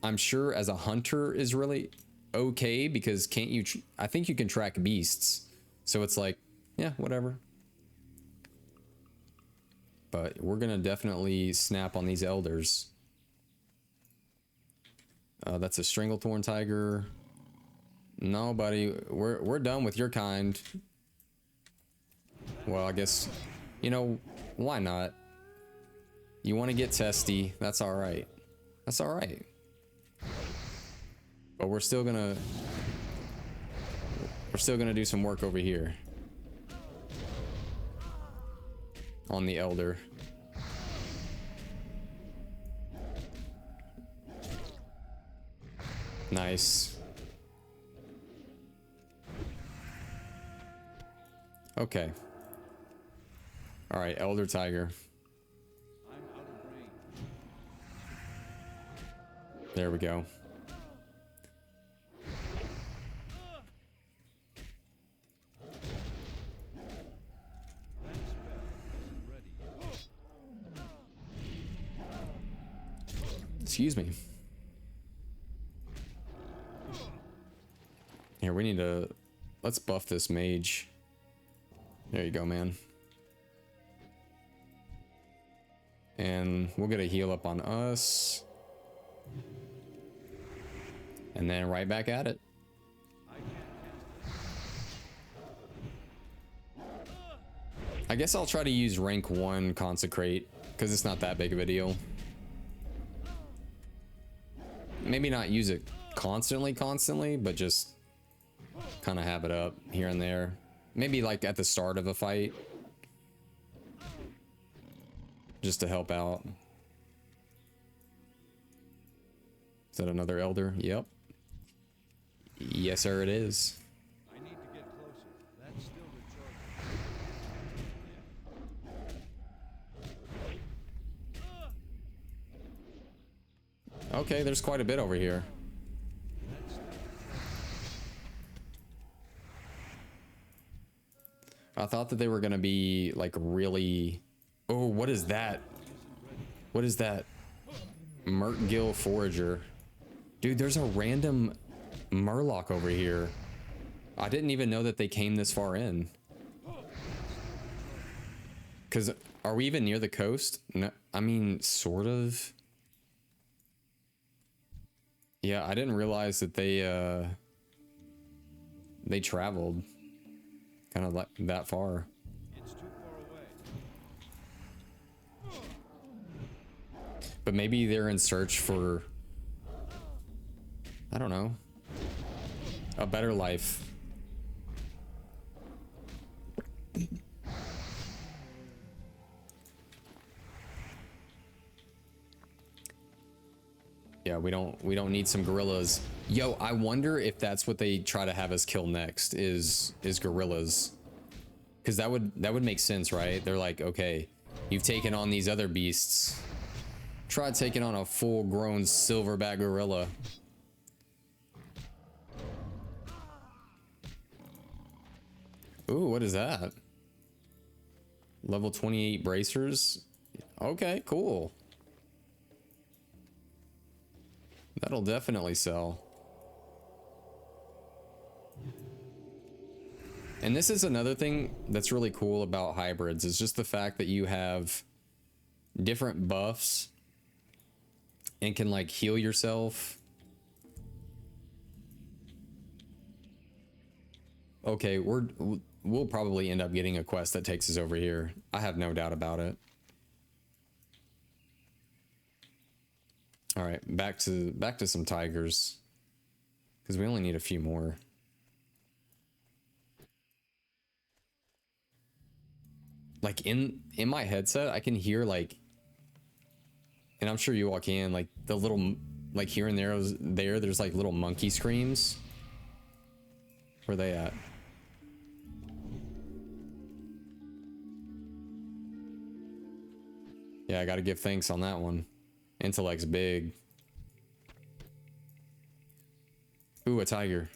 I'm sure as a hunter is really okay, because can't you I think you can track beasts, so it's like, yeah, whatever. But we're gonna definitely snap on these elders. That's a Stranglethorn Tiger. No, buddy, we're done with your kind. Well, I guess, you know, why not? You want to get testy? That's all right. That's all right. But we're still gonna do some work over here on the elder. Nice. Okay. All right, Elder Tiger. I'm out of range. There we go. That spell isn't ready yet. Excuse me. Here, we need to... Let's buff this mage. There you go, man. And we'll get a heal up on us. And then right back at it. I can't cast it. I guess I'll try to use rank 1 Consecrate, because it's not that big of a deal. Maybe not use it constantly, but just kind of have it up here and there. Maybe like at the start of a fight, just to help out. Is that another elder? Yep. Yes, sir, it is. I need to get closer. That's still recharging. Okay, there's quite a bit over here. I thought that they were gonna be like really... Oh, what is that? What is that? Murtgill Forager. Dude, there's a random Murloc over here. I didn't even know that they came this far in. Cause are we even near the coast? No, I mean, sort of. Yeah, I didn't realize that they traveled kind of like that far. It's too far away. But maybe they're in search for, I don't know, a better life. Yeah, we don't need some gorillas. Yo, I wonder if that's what they try to have us kill next is gorillas. Cuz that would make sense, right? They're like, "Okay, you've taken on these other beasts. Try taking on a full-grown silverback gorilla." Ooh, what is that? Level 28 bracers? Okay, cool. That'll definitely sell. And this is another thing that's really cool about hybrids, is just the fact that you have different buffs and can like heal yourself. Okay, we'll probably end up getting a quest that takes us over here. I have no doubt about it. All right, back to some tigers, because we only need a few more. Like in my headset, I can hear like, and I'm sure you all can, like the little, like here and there's like little monkey screams. Where are they at? Yeah, I gotta give thanks on that one. Intellect's big. Ooh, a tiger.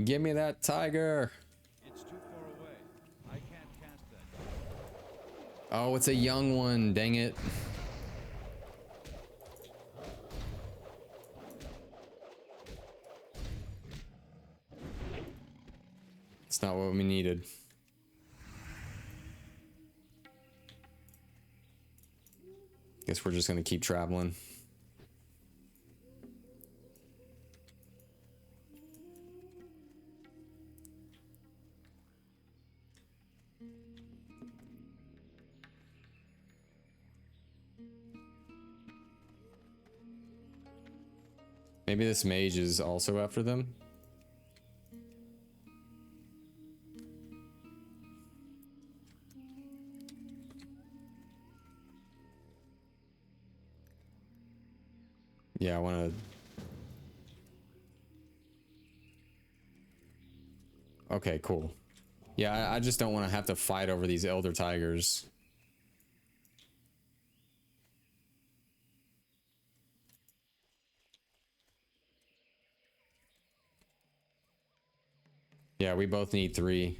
Give me that tiger. It's too far away. I can't cast that. Oh, it's a young one. Dang it. It's not what we needed. Guess we're just gonna keep traveling. Maybe this mage is also after them. Yeah, I want to... Okay, cool. Yeah, I just don't want to have to fight over these elder tigers. Yeah, we both need 3.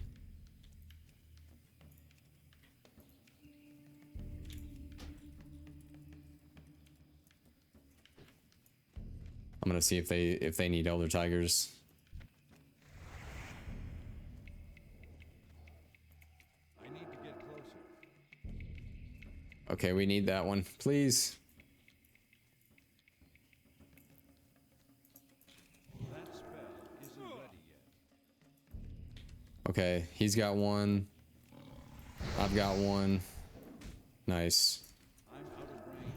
I'm gonna see if they need elder tigers. I need to get closer. Okay, we need that one, please. That spell isn't ready yet. Okay, he's got one. I've got one. Nice. I'm out of range.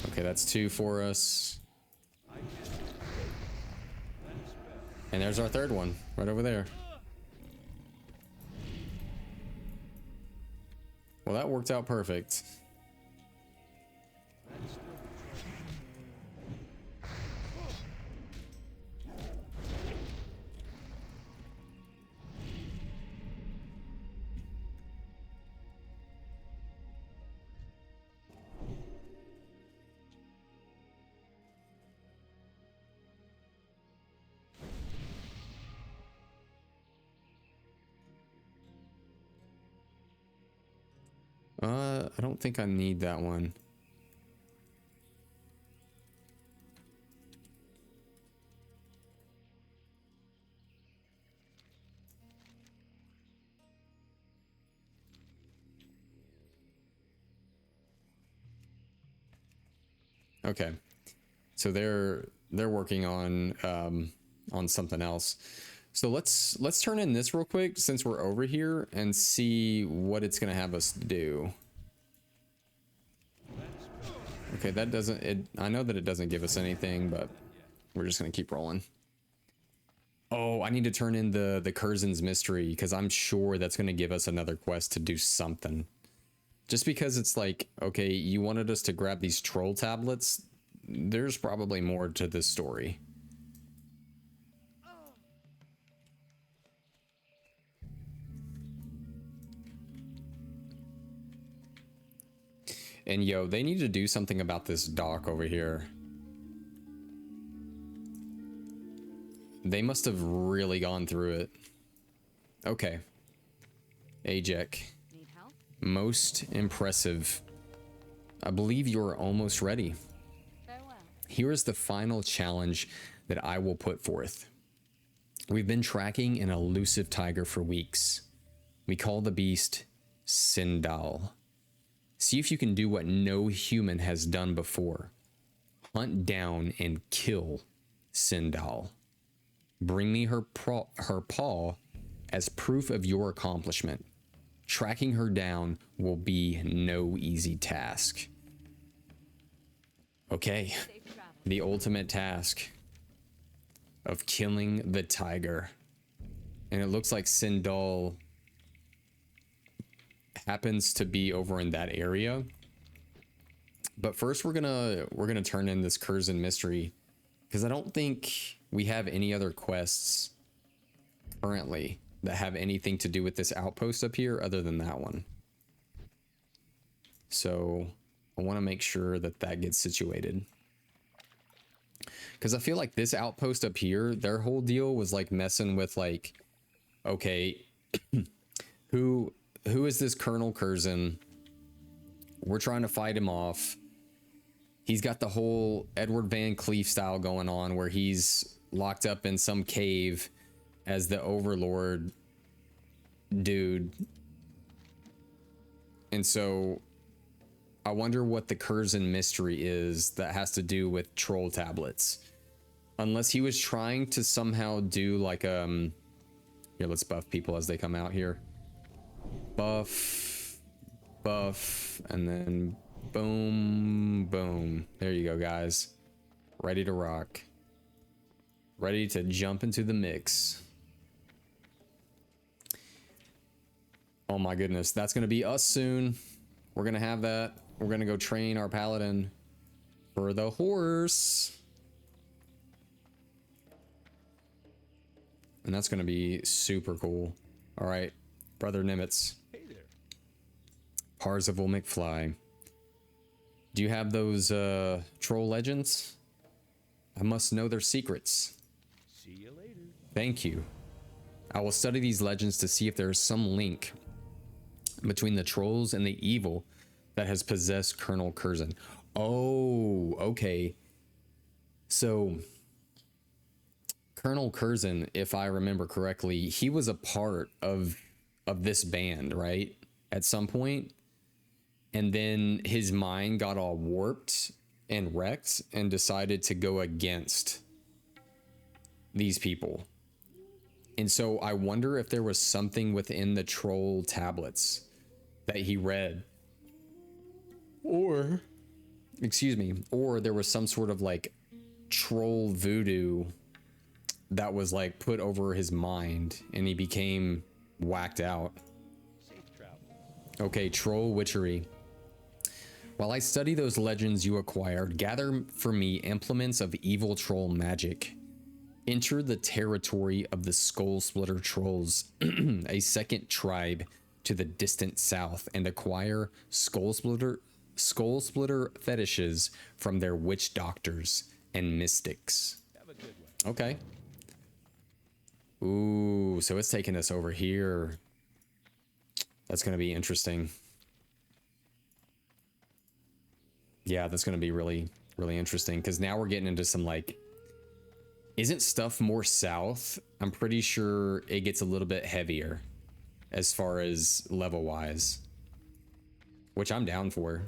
Okay, that's 2 for us. I can't cast that spell. And there's our third one, right over there. Well, that worked out perfect. That's still I don't think I need that one. Okay. So they're working on something else. So let's turn in this real quick since we're over here and see what it's gonna have us do. Okay, that doesn't I know that it doesn't give us anything, but we're just gonna keep rolling. Oh, I need to turn in the Kurzen's mystery because I'm sure that's going to give us another quest to do something. Just because it's like, okay, you wanted us to grab these troll tablets. There's probably more to this story. And yo, they need to do something about this dock over here. They must have really gone through it. Okay. Ajek. Need help? Most impressive. I believe you're almost ready. Farewell. Here is the final challenge that I will put forth. We've been tracking an elusive tiger for weeks. We call the beast Sindal. See if you can do what no human has done before. Hunt down and kill Sindal. Bring me her paw as proof of your accomplishment. Tracking her down will be no easy task. Okay, Safe travel. the ultimate task of killing the tiger. And it looks like Sindal happens to be over in that area. But first we're gonna turn in this Kurzen mystery because I don't think we have any other quests currently that have anything to do with this outpost up here other than that one. So I want to make sure that that gets situated. Because I feel like this outpost up here, their whole deal was like messing with like, okay, who is this Colonel Kurzen? We're trying to fight him off. He's got the whole Edward Van Cleef style going on where he's locked up in some cave as the overlord dude. And so I wonder what the Kurzen mystery is that has to do with troll tablets. Unless he was trying to somehow do like here, let's buff people as they come out here. Buff, and then boom, boom. There you go, guys. Ready to rock. Ready to jump into the mix. Oh my goodness, that's gonna be us soon. We're gonna have that. We're gonna go train our Paladin for the horse. And that's gonna be super cool. All right, Brother Nimitz. Hey there. Parzival McFly. Do you have those troll legends? I must know their secrets. See you later. Thank you. I will study these legends to see if there is some link between the trolls and the evil that has possessed Colonel Kurzen. Oh, okay. So Colonel Kurzen, if I remember correctly, he was a part of this band, right? At some point. And then his mind got all warped and wrecked and decided to go against these people. And so I wonder if there was something within the troll tablets that he read. Or, excuse me, or there was some sort of like troll voodoo that was like put over his mind and he became whacked out. Safe travel. Okay, troll witchery. While I study those legends you acquired, gather for me implements of evil troll magic. Enter the territory of the Skull Splitter Trolls, a second tribe to the distant south, and acquire Skull Splitter fetishes from their witch doctors and mystics. Have a good one. Okay. Ooh, so it's taking us over here. That's going to be interesting. Yeah, that's going to be really, really interesting because now we're getting into some like, isn't stuff more south? I'm pretty sure it gets a little bit heavier as far as level wise, which I'm down for.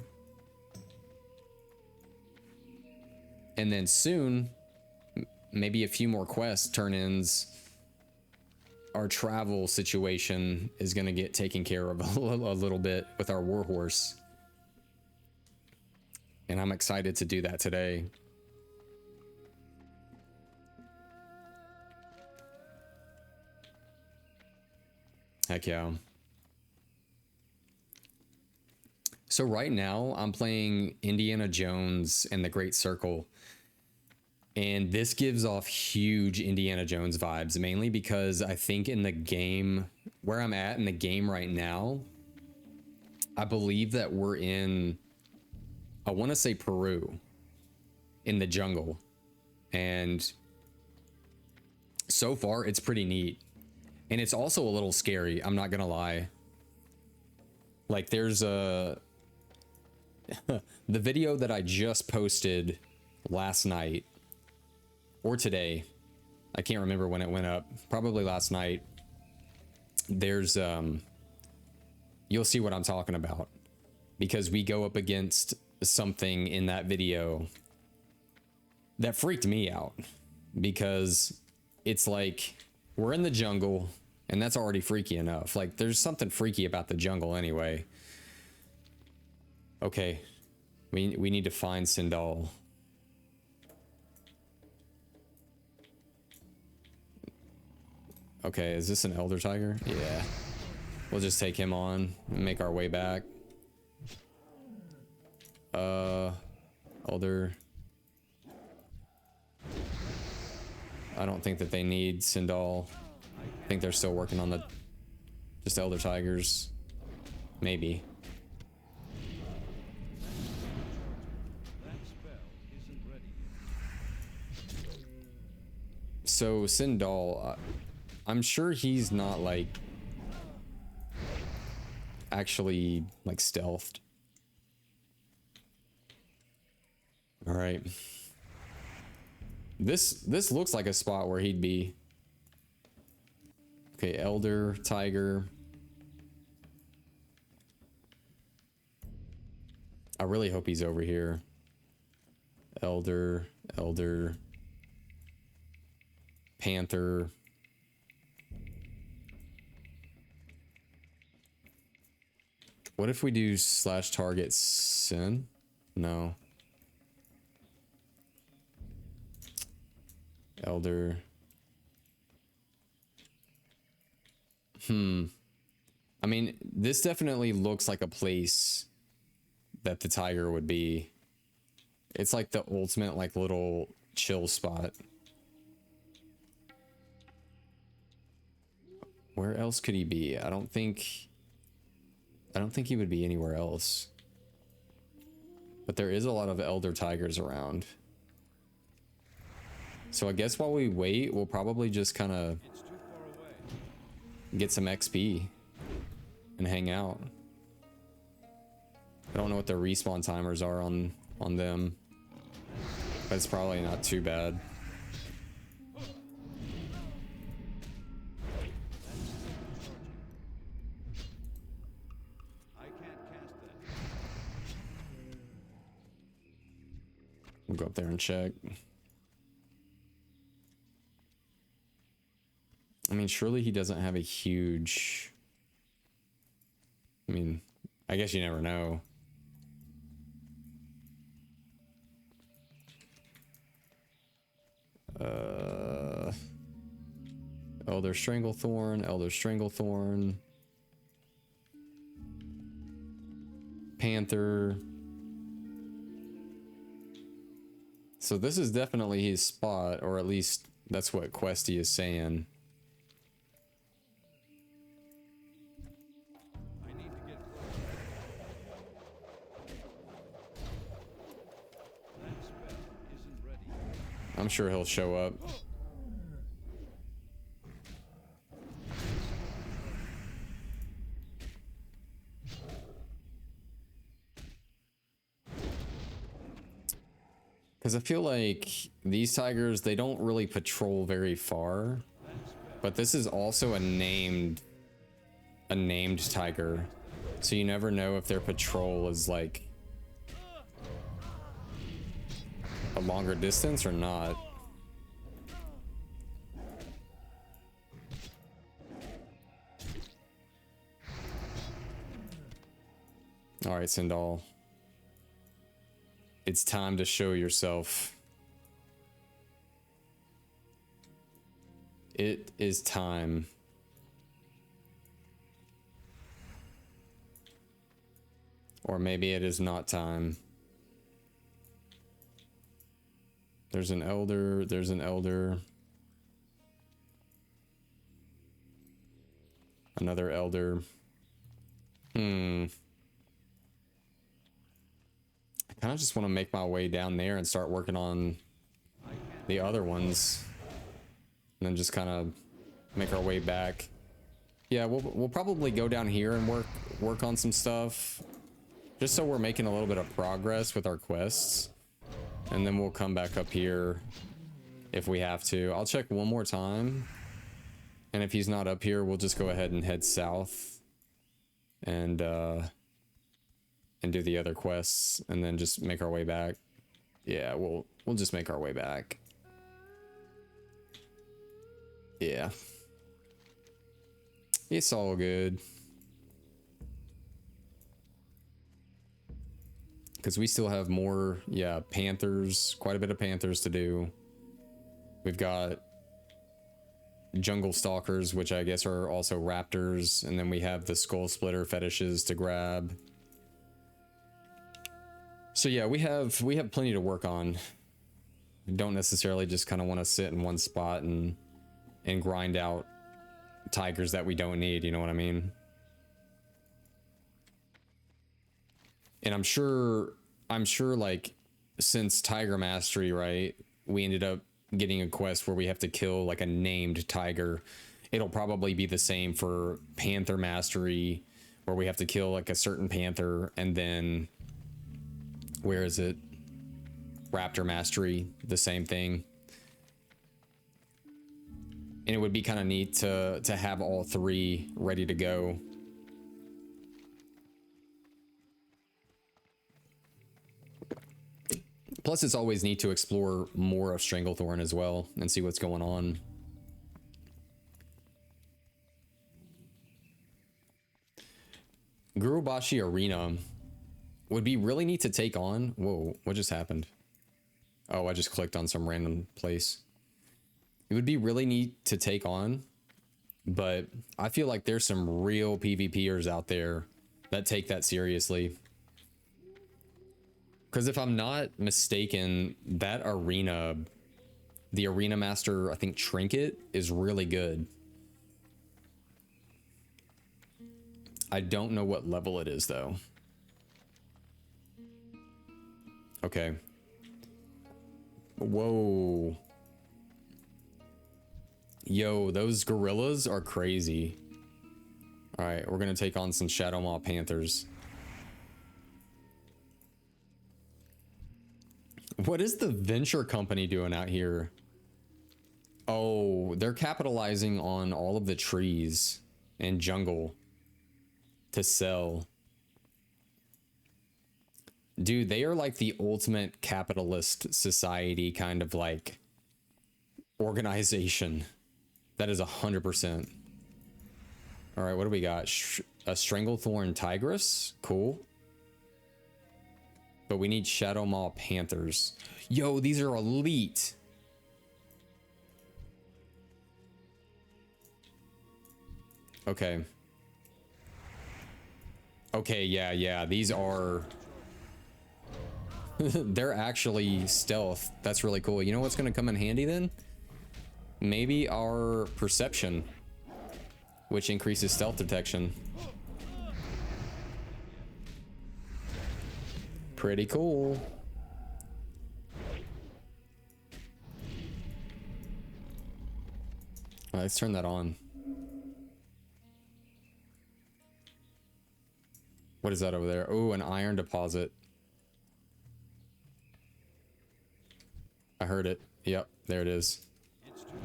And then soon, maybe a few more quest turn-ins, our travel situation is going to get taken care of a little bit with our warhorse. And I'm excited to do that today. Heck yeah. So right now I'm playing Indiana Jones and the Great Circle. And this gives off huge Indiana Jones vibes, mainly because I think in the game, where I'm at in the game right now, I believe that we're in, I want to say Peru, in the jungle. And so far it's pretty neat. And it's also a little scary, I'm not gonna lie. Like there's a, the video that I just posted last night, or today, I can't remember when it went up, probably last night. There's you'll see what I'm talking about, because we go up against something in that video that freaked me out, because it's like we're in the jungle and that's already freaky enough. Like there's something freaky about the jungle anyway. Okay, we need to find Sindal. Okay, is this an elder tiger? Yeah. We'll just take him on and make our way back. Elder. I don't think that they need Sindal. I think they're still working on the just elder tigers. Maybe. That spell isn't ready yet. So Sindal, I'm sure he's not like actually like stealthed. All right. This looks like a spot where he'd be. Okay, elder tiger. I really hope he's over here. Elder, panther. What if we do slash target sin? No. Elder. I mean, this definitely looks like a place that the tiger would be. It's like the ultimate like little chill spot. Where else could he be? I don't think he would be anywhere else. But there is a lot of elder tigers around. So I guess while we wait, we'll probably just kind of It's too far away. get some XP and hang out. I don't know what the respawn timers are on them, but it's probably not too bad. I can't cast that. We'll go up there and check. I mean, surely he doesn't have a huge... I mean, I guess you never know. Elder Stranglethorn. Panther. So this is definitely his spot, or at least that's what Questy is saying. I need to get closer. That spell isn't ready yet. I'm sure he'll show up. Because I feel like these tigers, they don't really patrol very far. But this is also a named tiger. So you never know if their patrol is like a longer distance or not. All right, Sindal. It's time to show yourself. It is time. Or maybe it is not time. There's an elder. There's an elder. Another elder. I kind of just want to make my way down there and start working on the other ones. And then just kind of make our way back. Yeah, we'll probably go down here and work on some stuff. Just so we're making a little bit of progress with our quests. And then we'll come back up here if we have to. I'll check one more time. And if he's not up here, we'll just go ahead and head south. And do the other quests. And then just make our way back. Yeah, we'll just make our way back. Yeah. It's all good. Because we still have more, yeah, panthers, quite a bit of panthers to do. We've got jungle stalkers, which I guess are also raptors, and then we have the skull splitter fetishes to grab. So yeah, we have plenty to work on. We don't necessarily just kind of want to sit in one spot and grind out tigers that we don't need, you know what I mean? And I'm sure like since Tiger Mastery, right, we ended up getting a quest where we have to kill like a named tiger. It'll probably be the same for Panther Mastery, where we have to kill like a certain panther, and then where is it? Raptor Mastery, the same thing. And it would be kind of neat to have all three ready to go. Plus, it's always neat to explore more of Stranglethorn as well and see what's going on. Gurubashi Arena would be really neat to take on. Whoa, what just happened? Oh, I just clicked on some random place. It would be really neat to take on, but I feel like there's some real PvPers out there that take that seriously. Because if I'm not mistaken, that arena, the Arena Master, I think Trinket, is really good. I don't know what level it is, though. Okay. Whoa. Yo, those gorillas are crazy. Alright, we're gonna take on some Shadow Maw Panthers. What is the venture company doing out here? Oh, they're capitalizing on all of the trees and jungle to sell. Dude, they are like the ultimate capitalist society kind of like organization. That is 100%. All right, what do we got? A Stranglethorn Tigress? Cool. But we need Shadow Maw Panthers. Yo, these are elite. Okay. Okay, yeah, these are... They're actually stealth. That's really cool. You know what's going to come in handy then? Maybe our perception, which increases stealth detection. Pretty cool. All right, let's turn that on. What is that over there? Oh, an iron deposit. I heard it. Yep, there it is. It's too far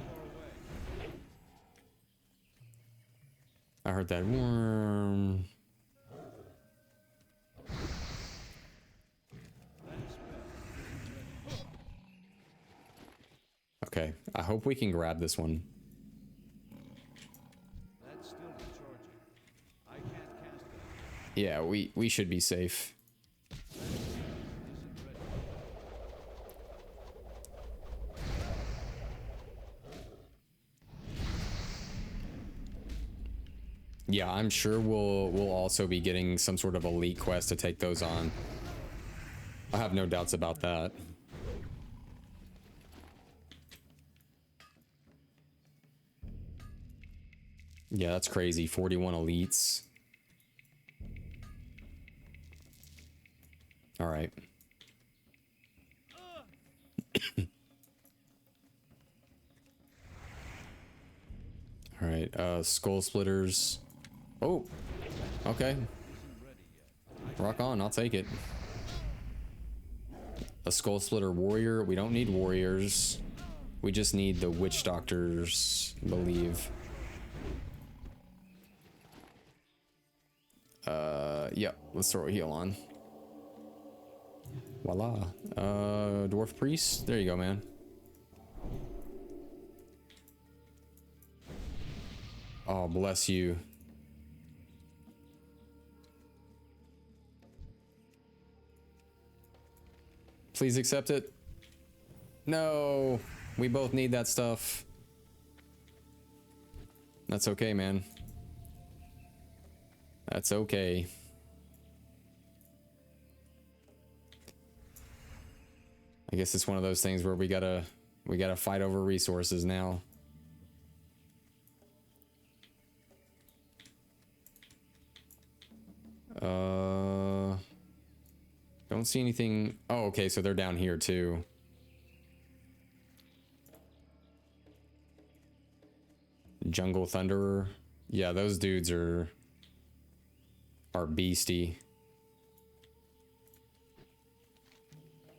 away. I heard that worm. Okay, I hope we can grab this one. That's still recharging. I can't cast that. Yeah, we should be safe. Yeah, I'm sure we'll also be getting some sort of elite quest to take those on. I have no doubts about that. Yeah, that's crazy. 41 elites. All right. All right, skull splitters. Oh, okay. Rock on, I'll take it. A skull splitter warrior. We don't need warriors. We just need the witch doctors, I believe. Yep, let's throw a heal on. Voila. Dwarf priest. There you go, man. Oh, bless you. Please accept it. No, we both need that stuff. That's okay, man. That's okay. I guess it's one of those things where we gotta fight over resources now. Don't see anything. Oh, okay, so they're down here too. Jungle Thunderer. Yeah, those dudes are beastie.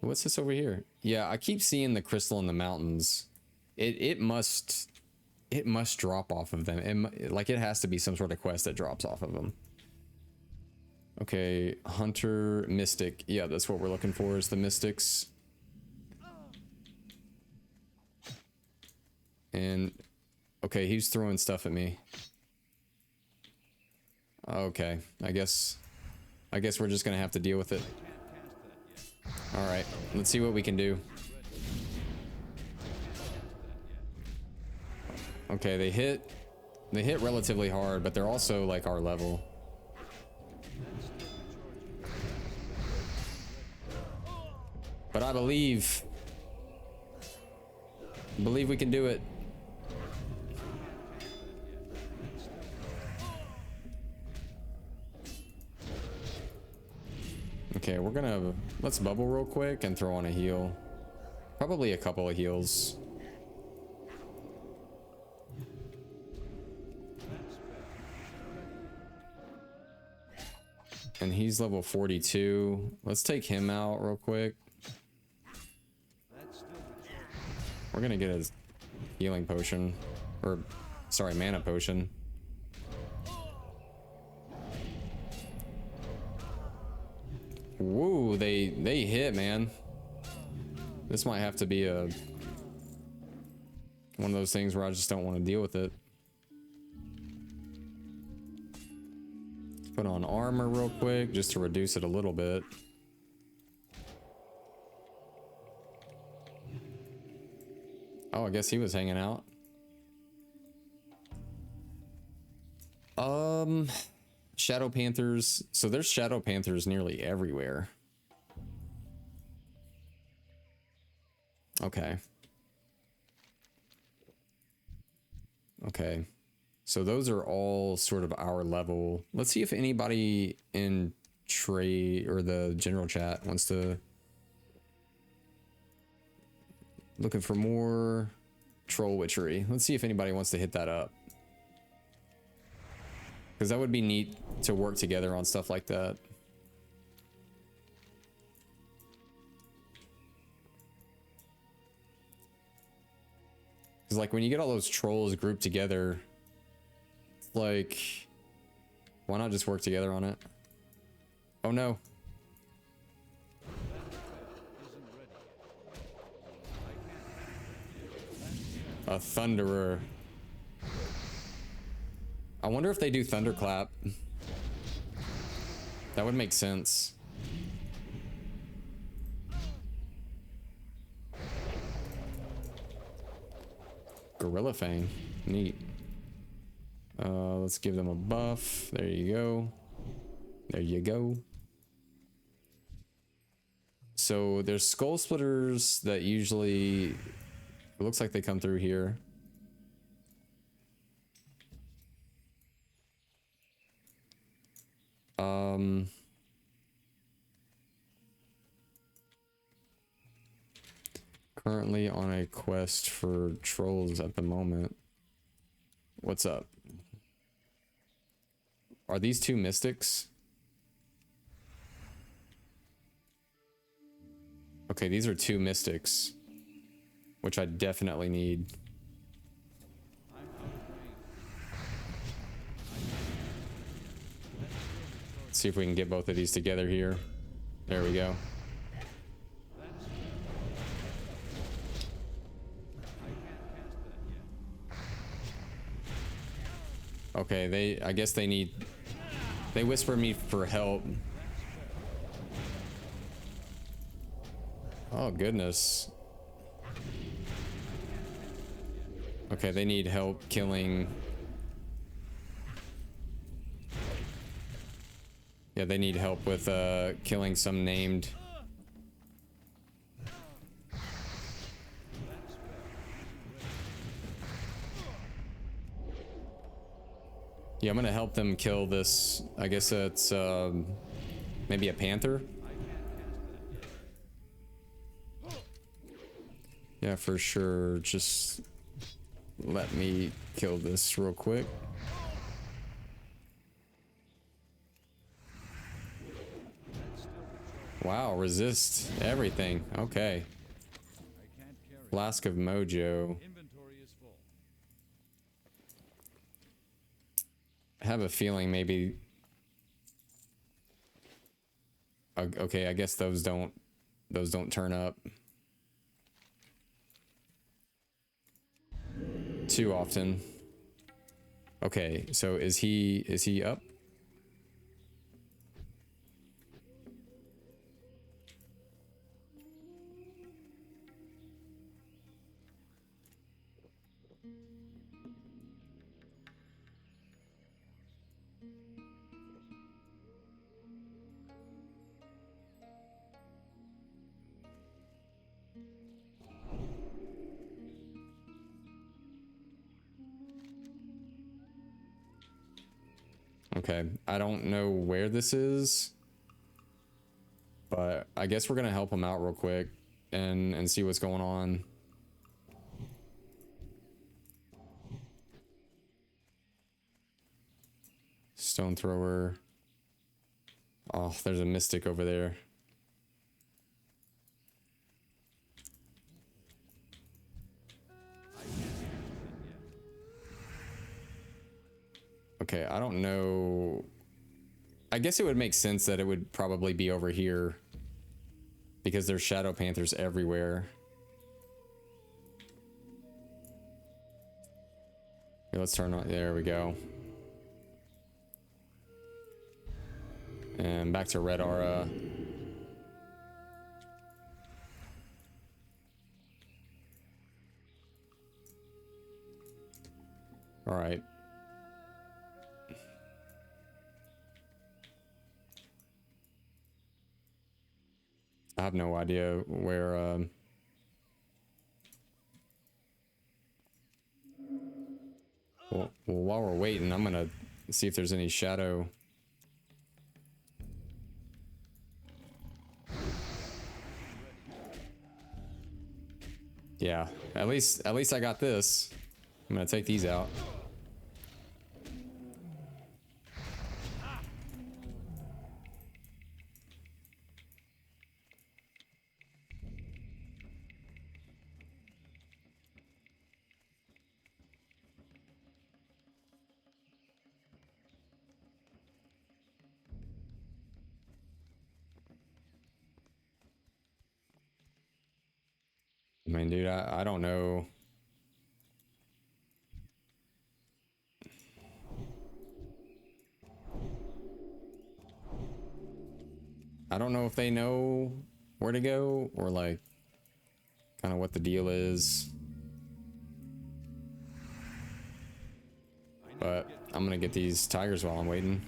What's this over here? Yeah, I keep seeing the crystal in the mountains. It must drop off of them. Like it has to be some sort of quest that drops off of them. Okay, Hunter, Mystic. Yeah, that's what we're looking for, is the Mystics. And okay, he's throwing stuff at me. Okay, I guess we're just gonna have to deal with it. All right, let's see what we can do. Okay, they hit relatively hard, but they're also like our level. But I believe we can do it. Okay, let's bubble real quick and throw on a heal. Probably a couple of heals. And he's level 42. Let's take him out real quick. We're gonna get his healing potion. Or, sorry, mana potion. Woo, they hit, man. This might have to be one of those things where I just don't want to deal with it. Put on armor real quick just to reduce it a little bit. Oh, I guess he was hanging out. Shadow Panthers. So there's Shadow Panthers nearly everywhere. Okay. Okay. So those are all sort of our level. Let's see if anybody in trade or the general chat wants to. Looking for more troll witchery. Let's see if anybody wants to hit that up. Because that would be neat to work together on stuff like that. Because like when you get all those trolls grouped together, it's like, why not just work together on it? Oh no. A Thunderer. I wonder if they do Thunderclap. That would make sense. Gorilla Fang. Neat. Let's give them a buff. There you go. There you go. So there's skull splitters that usually, it looks like they come through here. Currently on a quest for trolls at the moment. What's up? Are these two mystics? Okay, these are two mystics, which I definitely need. I'm out of range. Let's see if we can get both of these together here. There we go. That's I can't cast that yet. Okay, I guess they whisper me for help. Oh goodness. Okay, they need help killing. Yeah, they need help with killing some named. Yeah, I'm gonna help them kill this. I guess it's maybe a panther. Yeah, for sure. Just let me kill this real quick. Wow, resist everything. Okay. I can't carry. Flask of Mojo. Inventory is full. I have a feeling maybe. Okay, I guess those don't turn up too often. Okay, so is he up? Okay, I don't know where this is, but I guess we're gonna help him out real quick and see what's going on. Stone thrower. Oh, there's a mystic over there. Okay, I don't know. I guess it would make sense that it would probably be over here because there's shadow panthers everywhere. Okay, let's turn on. There we go. And back to red aura. All right. I have no idea where well, while we're waiting, I'm gonna see if there's any shadow. Yeah, at least I got this. I'm gonna take these out. I mean, dude, I don't know. I don't know if they know where to go or like kind of what the deal is. But I'm gonna get these tigers while I'm waiting.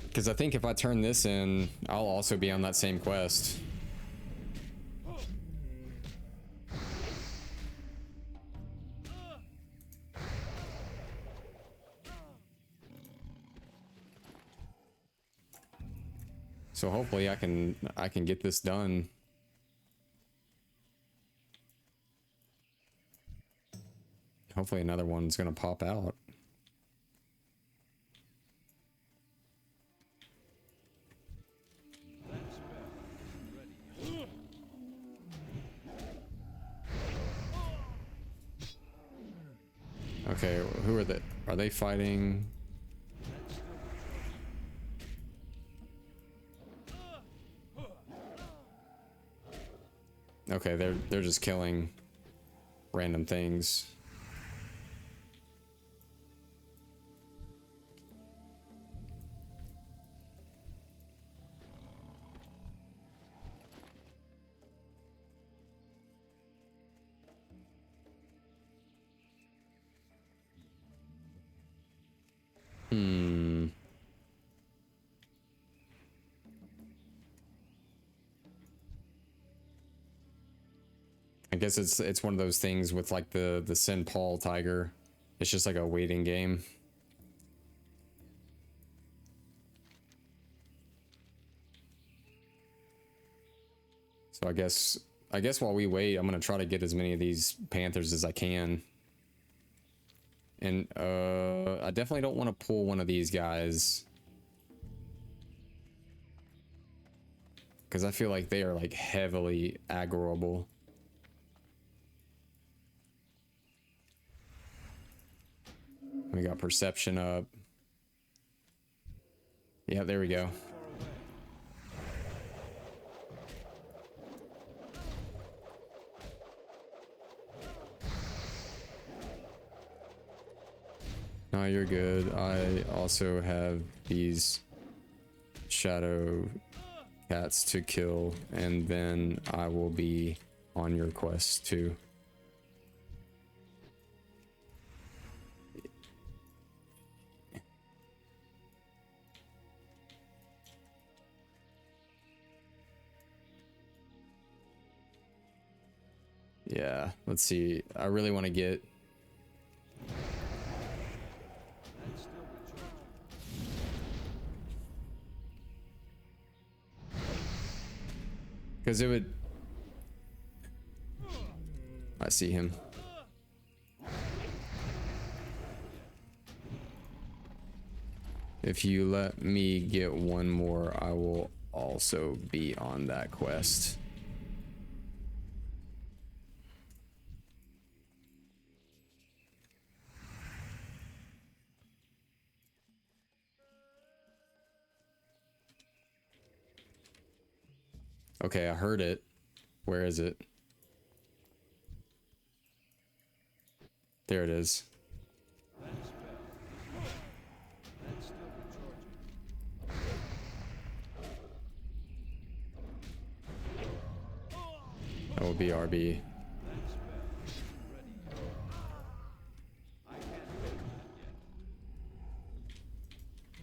Because I think if I turn this in, I'll also be on that same quest. So hopefully I can get this done. Hopefully another one's gonna pop out. Okay, who are they? Are they fighting? Okay, they're just killing random things. I guess it's one of those things with like the St. Paul tiger. It's just like a waiting game. So I guess while we wait, I'm gonna try to get as many of these panthers as I can. And I definitely don't want to pull one of these guys, because I feel like they are like heavily aggroable. We got perception up. Yeah, there we go. No, you're good. I also have these shadow cats to kill, and then I will be on your quest too. Yeah, let's see. I really want to get... Because it would... I see him. If you let me get one more, I will also be on that quest. Okay, I heard it. Where is it? There it is. That will be RB.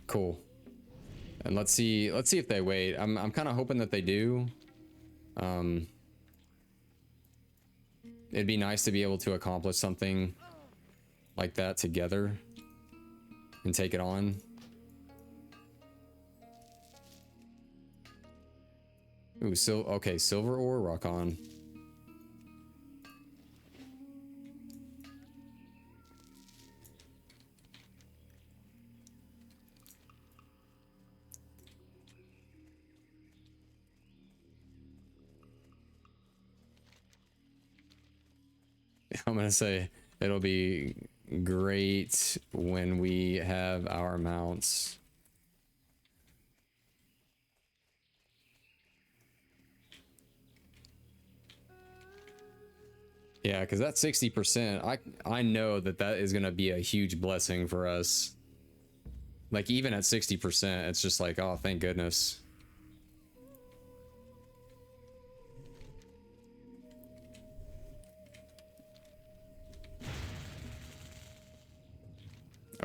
Cool. And let's see if they wait. I'm kind of hoping that they do. It'd be nice to be able to accomplish something like that together and take it on. Ooh, okay, silver ore, rock on. I'm gonna say it'll be great when we have our mounts. Yeah, because that 60%, I know that is gonna be a huge blessing for us. Like even at 60%, it's just like, oh, thank goodness.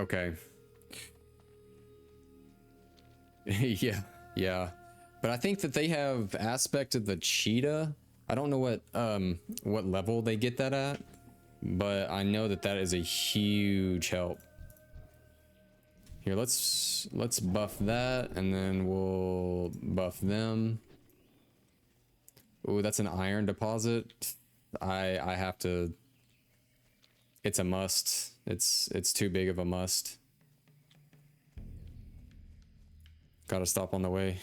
Okay. Yeah, yeah. But I think that they have aspect of the cheetah. I don't know what level they get that at, but I know that that is a huge help. Here, let's buff that, and then we'll buff them. Ooh, that's an iron deposit. I have to. It's a must. It's too big of a must. Gotta stop on the way.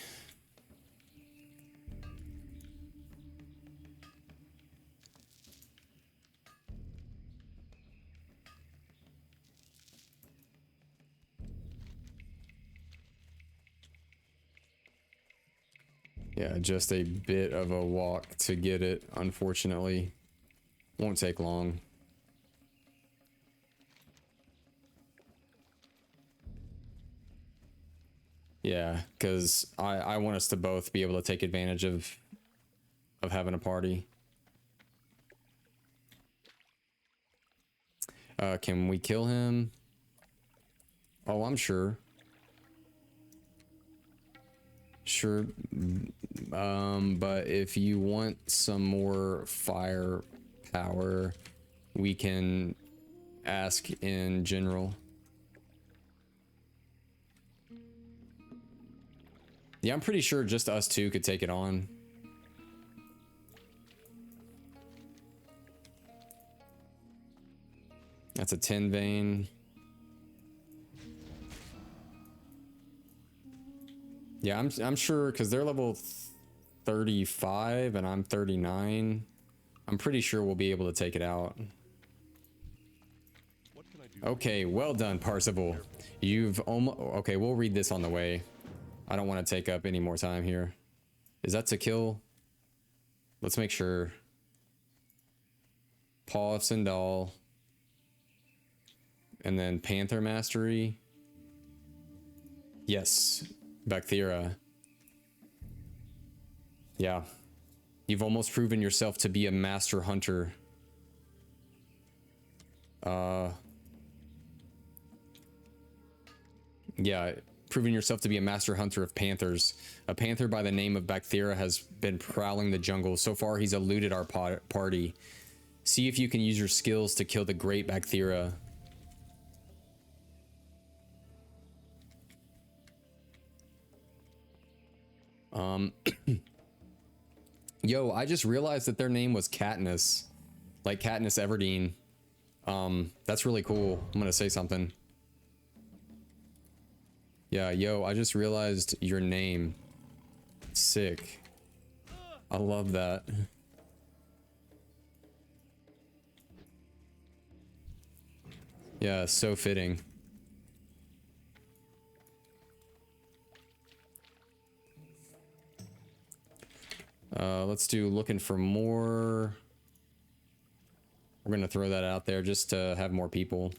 Yeah, just a bit of a walk to get it, unfortunately. Won't take long. Yeah, because I want us to both be able to take advantage of having a party. Can we kill him? Oh, I'm sure. Sure. But if you want some more firepower, we can ask in general. Yeah, I'm pretty sure just us two could take it on. That's a 10 vein. Yeah, I'm sure because they're level 35 and I'm 39. I'm pretty sure we'll be able to take it out. What can I do? Okay, well done, Parzival. You've almost... Okay, we'll read this on the way. I don't want to take up any more time here. Is that to kill? Let's make sure. Paw of Sindal. And then Panther Mastery. Yes. Bacthera. Yeah. You've almost proven yourself to be a master hunter. Yeah, proving yourself to be a master hunter of panthers. A panther by the name of Bacthera has been prowling the jungle. So far, he's eluded our party. See if you can use your skills to kill the great Bacthera. Yo, I just realized that their name was Katniss. Like Katniss Everdeen. That's really cool. I'm gonna say something. Yeah, yo, I just realized your name. Sick. I love that. Yeah, so fitting. Let's do looking for more. We're gonna throw that out there just to have more people.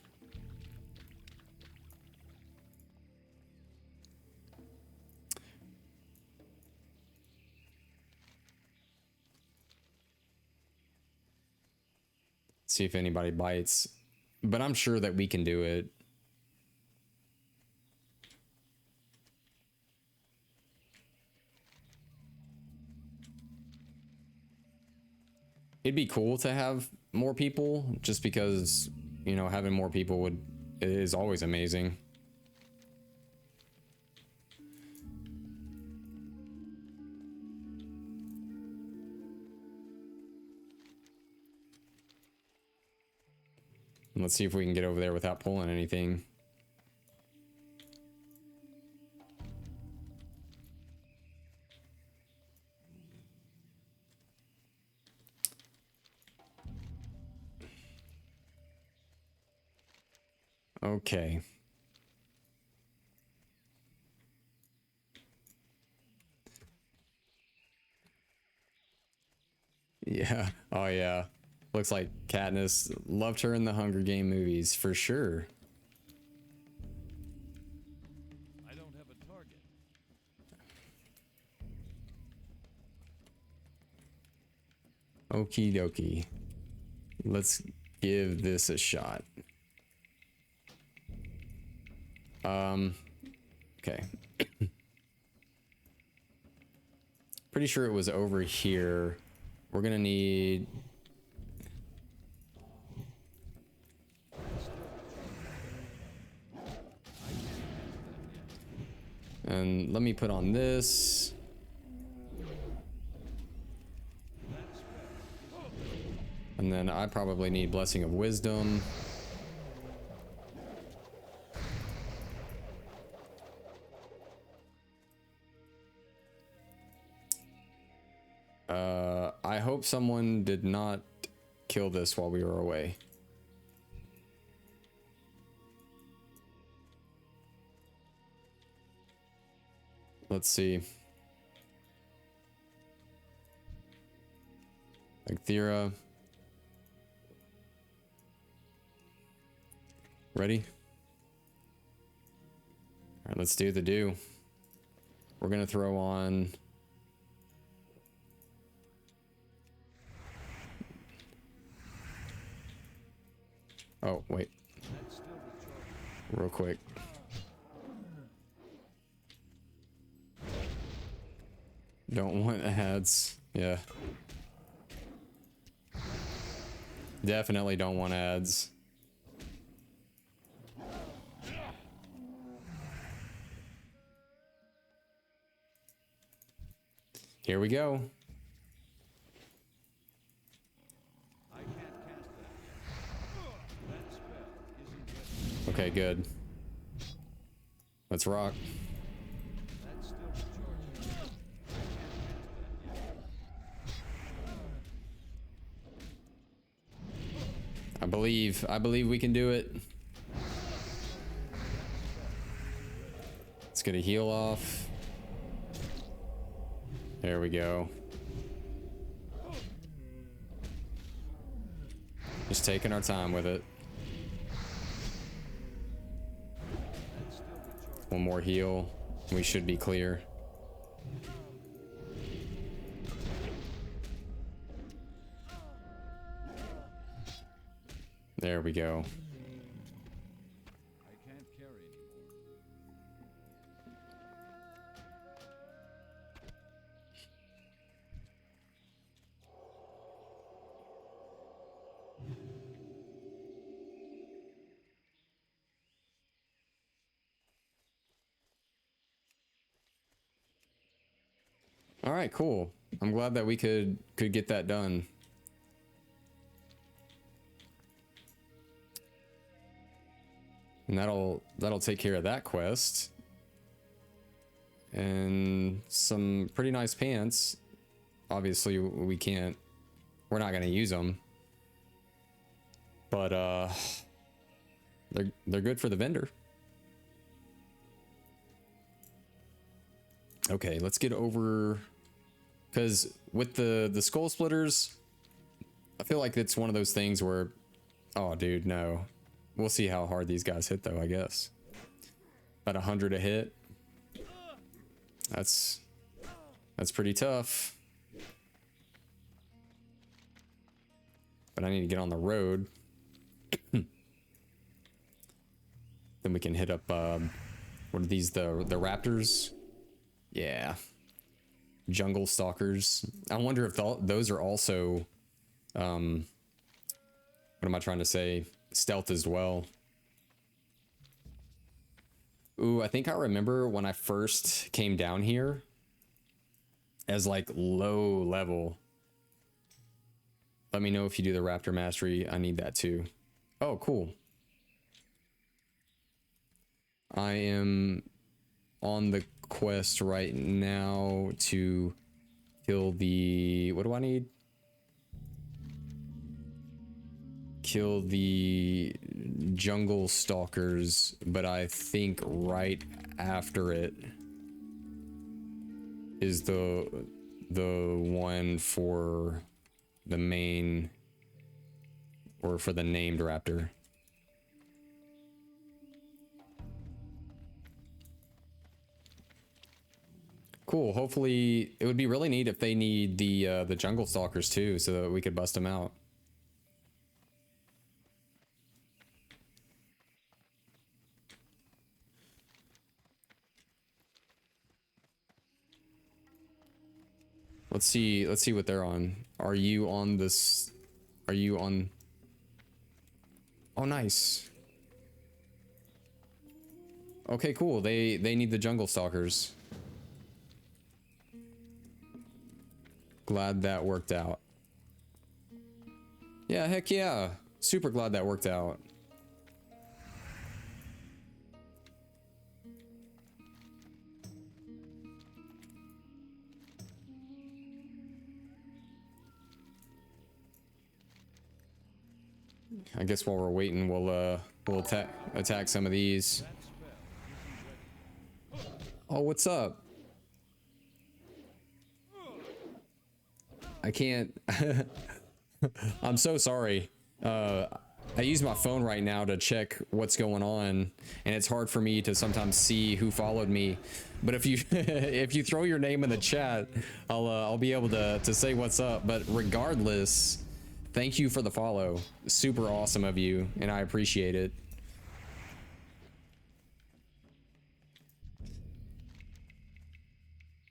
See if anybody bites. But I'm sure that we can do it. It'd be cool to have more people, just because, you know, having more people is always amazing. Let's see if we can get over there without pulling anything. Okay. Yeah. Oh, yeah. Looks like Katniss loved her in the Hunger Game movies, for sure. I don't have a target. Okie dokie. Let's give this a shot. Okay. Pretty sure it was over here. We're gonna need... And let me put on this. And then I probably need Blessing of Wisdom. I hope someone did not kill this while we were away. Let's see. Agthira. Ready? All right, let's do the do. We're gonna throw on... Oh, wait. Real quick. Don't want ads. Yeah. Definitely don't want ads. Here we go. I can't cast that yet. That spell isn't ready. Okay, good. Let's rock. That's still recharging. I can't cast that yet. I believe we can do it. Let's get a heal off. There we go. Just taking our time with it. One more heal. We should be clear. There we go. I can't carry anymore. All right, cool. I'm glad that we could get that done. And that'll take care of that quest. And some pretty nice pants. Obviously, we're not gonna use them. But they're good for the vendor. Okay, let's get over, because with the skull splitters, I feel like it's one of those things where, oh dude, no. We'll see how hard these guys hit though, I guess. About 100 a hit. That's pretty tough. But I need to get on the road. Then we can hit up, what are these, the raptors? Yeah. Jungle stalkers. I wonder if those are also, what am I trying to say? Stealth as well. Ooh, I think I remember when I first came down here as like low level. Let me know if you do the Raptor Mastery. I need that too. Oh, cool. I am on the quest right now to kill the... What do I need? Kill the jungle stalkers, but I think right after it is the one for the main, or for the named raptor. Cool. Hopefully, it would be really neat if they need the jungle stalkers too, so that we could bust them out. Let's see what they're on. Are you on this? Are you on? Oh, nice. Okay, cool. They need the jungle stalkers. Glad that worked out. Yeah, heck yeah. Super glad that worked out. I guess while we're waiting, we'll attack some of these. Oh, what's up? I can't. I'm so sorry. I use my phone right now to check what's going on, and it's hard for me to sometimes see who followed me. But if you if you throw your name in the chat, I'll be able to say what's up. But regardless, thank you for the follow. Super awesome of you, and I appreciate it.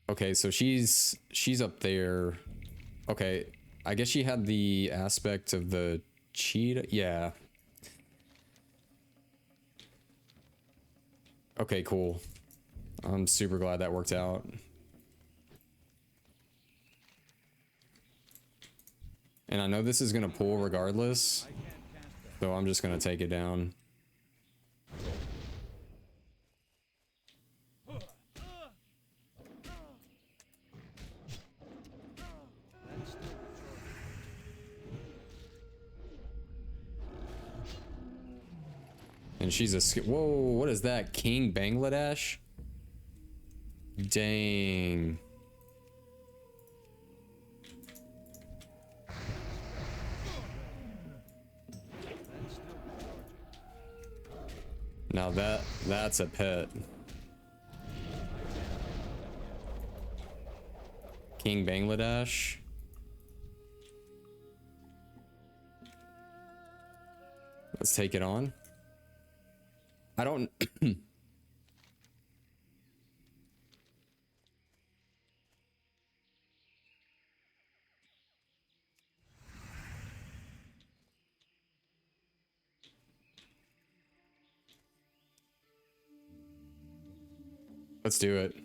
Okay, so she's up there. Okay, I guess she had the aspect of the cheetah. Yeah. Okay, cool. I'm super glad that worked out. And I know this is gonna pull regardless, so I'm just gonna take it down. And she's a whoa, what is that? King Bangladesh? Dang. Now that's a pet. King Bangladesh. Let's take it on. I don't Let's do it.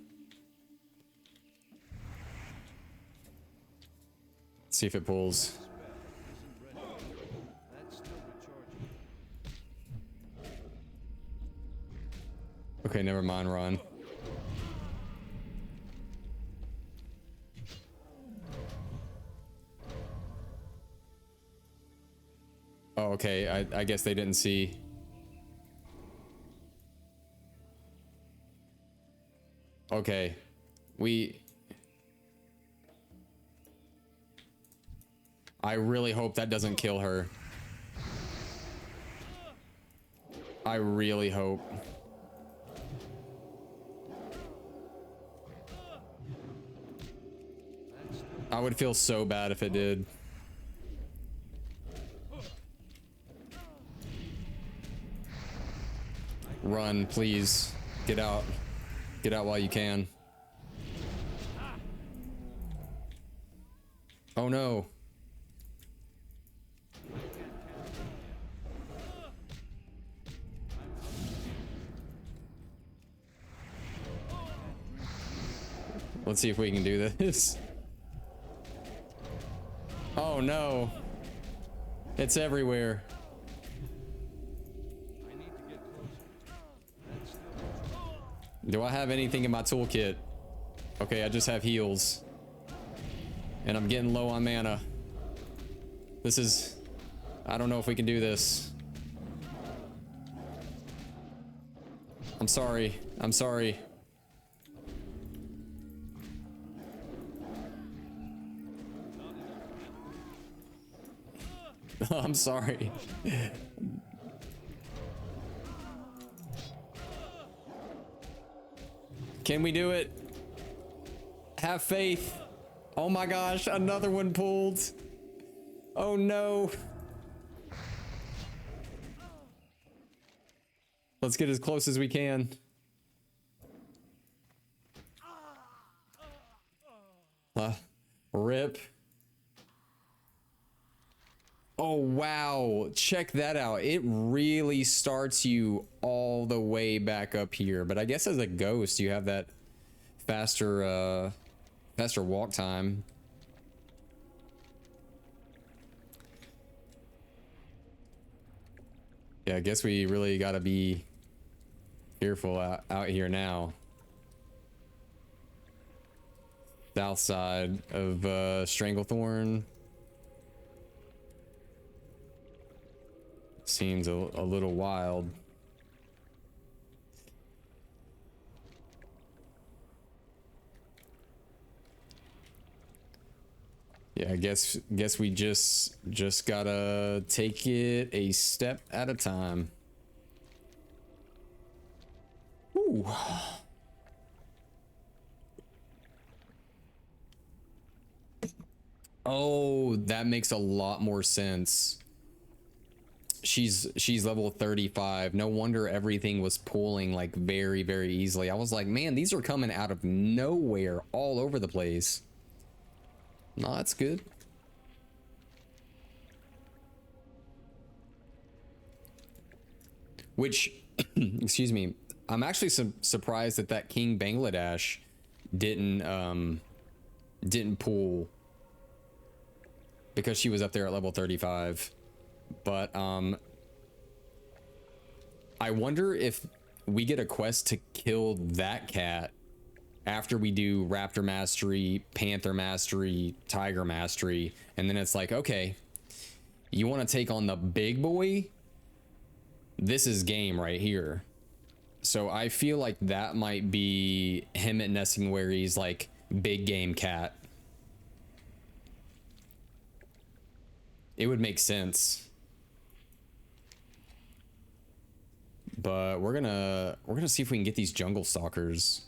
See if it pulls. Okay, never mind, Ron. Oh, okay. I guess they didn't see. Okay. I really hope that doesn't kill her. I really hope. I would feel so bad if it did. Run, please. Get out. Get out while you can. Oh no. Let's see if we can do this. Oh no. It's everywhere. Do I have anything in my toolkit? Okay, I just have heals. And I'm getting low on mana. This is... I don't know if we can do this. I'm sorry. I'm sorry. I'm sorry. Can we do it? Have faith. Oh my gosh, another one pulled. Oh no. Let's get as close as we can. Rip. Oh, wow. Check that out. It really starts you all the way back up here. But I guess as a ghost, you have that faster walk time. Yeah, I guess we really got to be careful out here now. South side of Stranglethorn. Seems a little wild. Yeah, I guess we just gotta take it a step at a time. Ooh. Oh, that makes a lot more sense. She's level 35. No wonder everything was pulling like very, very easily. I was like, man, these are coming out of nowhere all over the place. No, that's good. Which, excuse me, I'm actually surprised that King Bangladesh didn't pull because she was up there at level 35. But I wonder if we get a quest to kill that cat after we do Raptor Mastery, Panther Mastery, Tiger Mastery, and then it's like, okay, you want to take on the big boy? This is game right here. So I feel like that might be him at Nessingwary's like big game cat. It would make sense. But we're gonna see if we can get these jungle stalkers.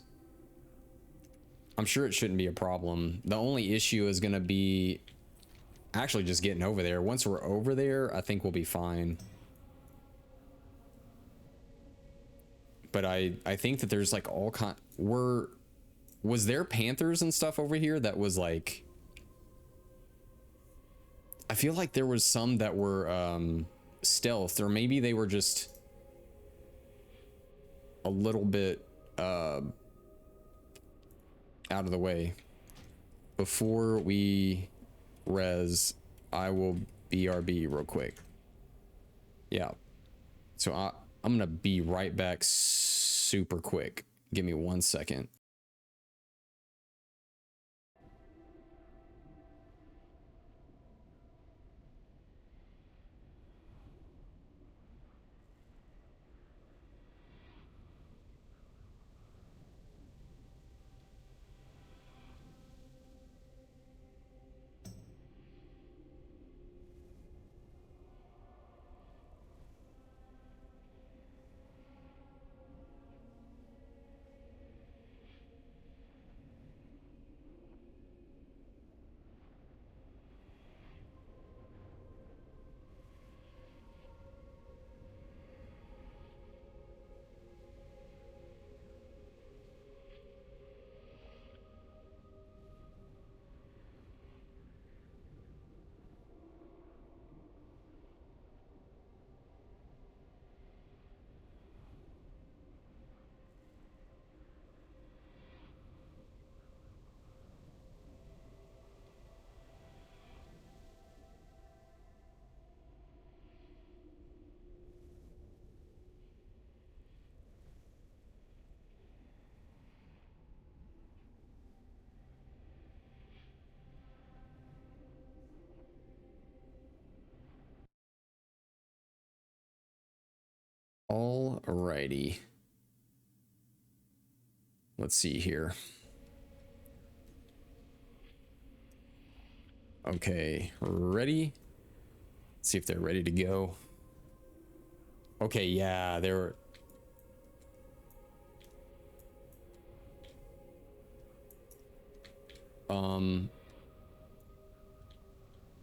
I'm sure it shouldn't be a problem. The only issue is gonna be actually just getting over there. Once we're over there, I think we'll be fine. But I think that there's like all kind. Was there panthers and stuff over here that was like? I feel like there was some that were stealth, or maybe they were just a little bit out of the way. Before we res, I will BRB real quick. Yeah. So I'm gonna be right back super quick. Give me 1 second. Alrighty. Let's see here. Okay, ready? Let's see if they're ready to go. Okay, yeah, they're...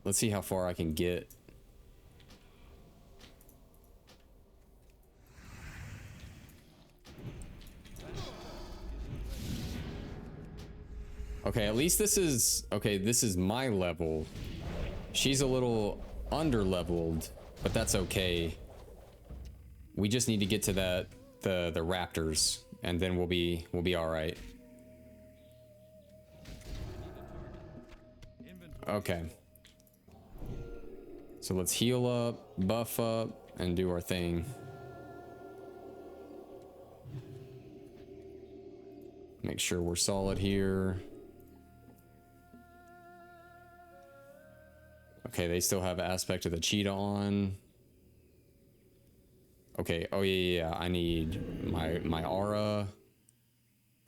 Let's see how far I can get. Okay, at least this is okay. This is my level. She's a little under leveled, but that's okay. We just need to get to the raptors, and then we'll be all right. Okay. So let's heal up, buff up, and do our thing. Make sure we're solid here. Okay, they still have aspect of the cheetah on. Okay, oh yeah, I need my aura.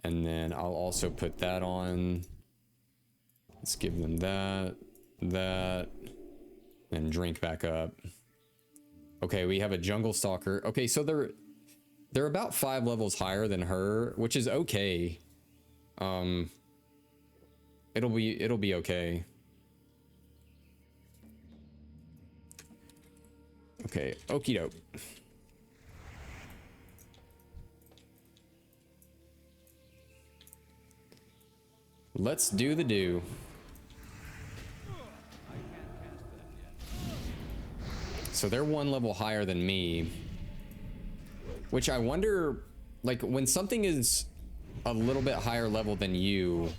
And then I'll also put that on. Let's give them that, and drink back up. Okay, we have a jungle stalker. Okay, so they're about 5 levels higher than her, which is okay. It'll be okay. Okay, okie doke. Let's do the do. So they're 1 level higher than me. Which I wonder, like, when something is a little bit higher level than you,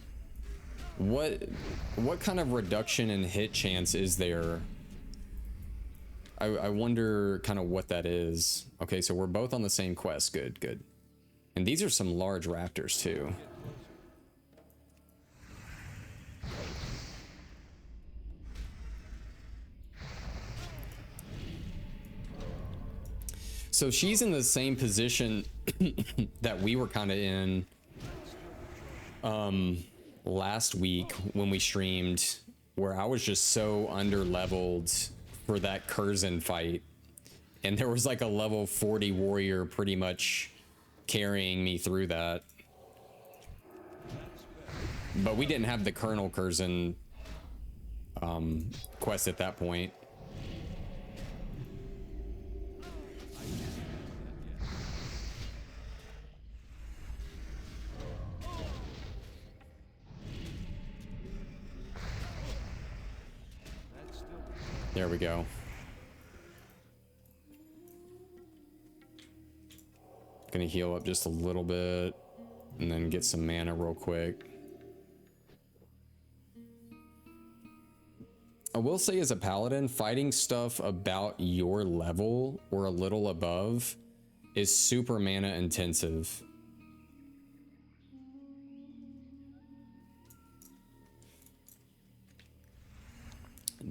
what kind of reduction in hit chance is there? I wonder kind of what that is. Okay, so we're both on the same quest. Good, good. And these are some large raptors too. So she's in the same position that we were kind of in last week when we streamed, where I was just so under leveled for that Kurzen fight, and there was like a level 40 warrior pretty much carrying me through that. But we didn't have the Colonel Kurzen quest at that point. There we go. Gonna heal up just a little bit and then get some mana real quick. I will say, as a paladin, fighting stuff about your level or a little above is super mana intensive.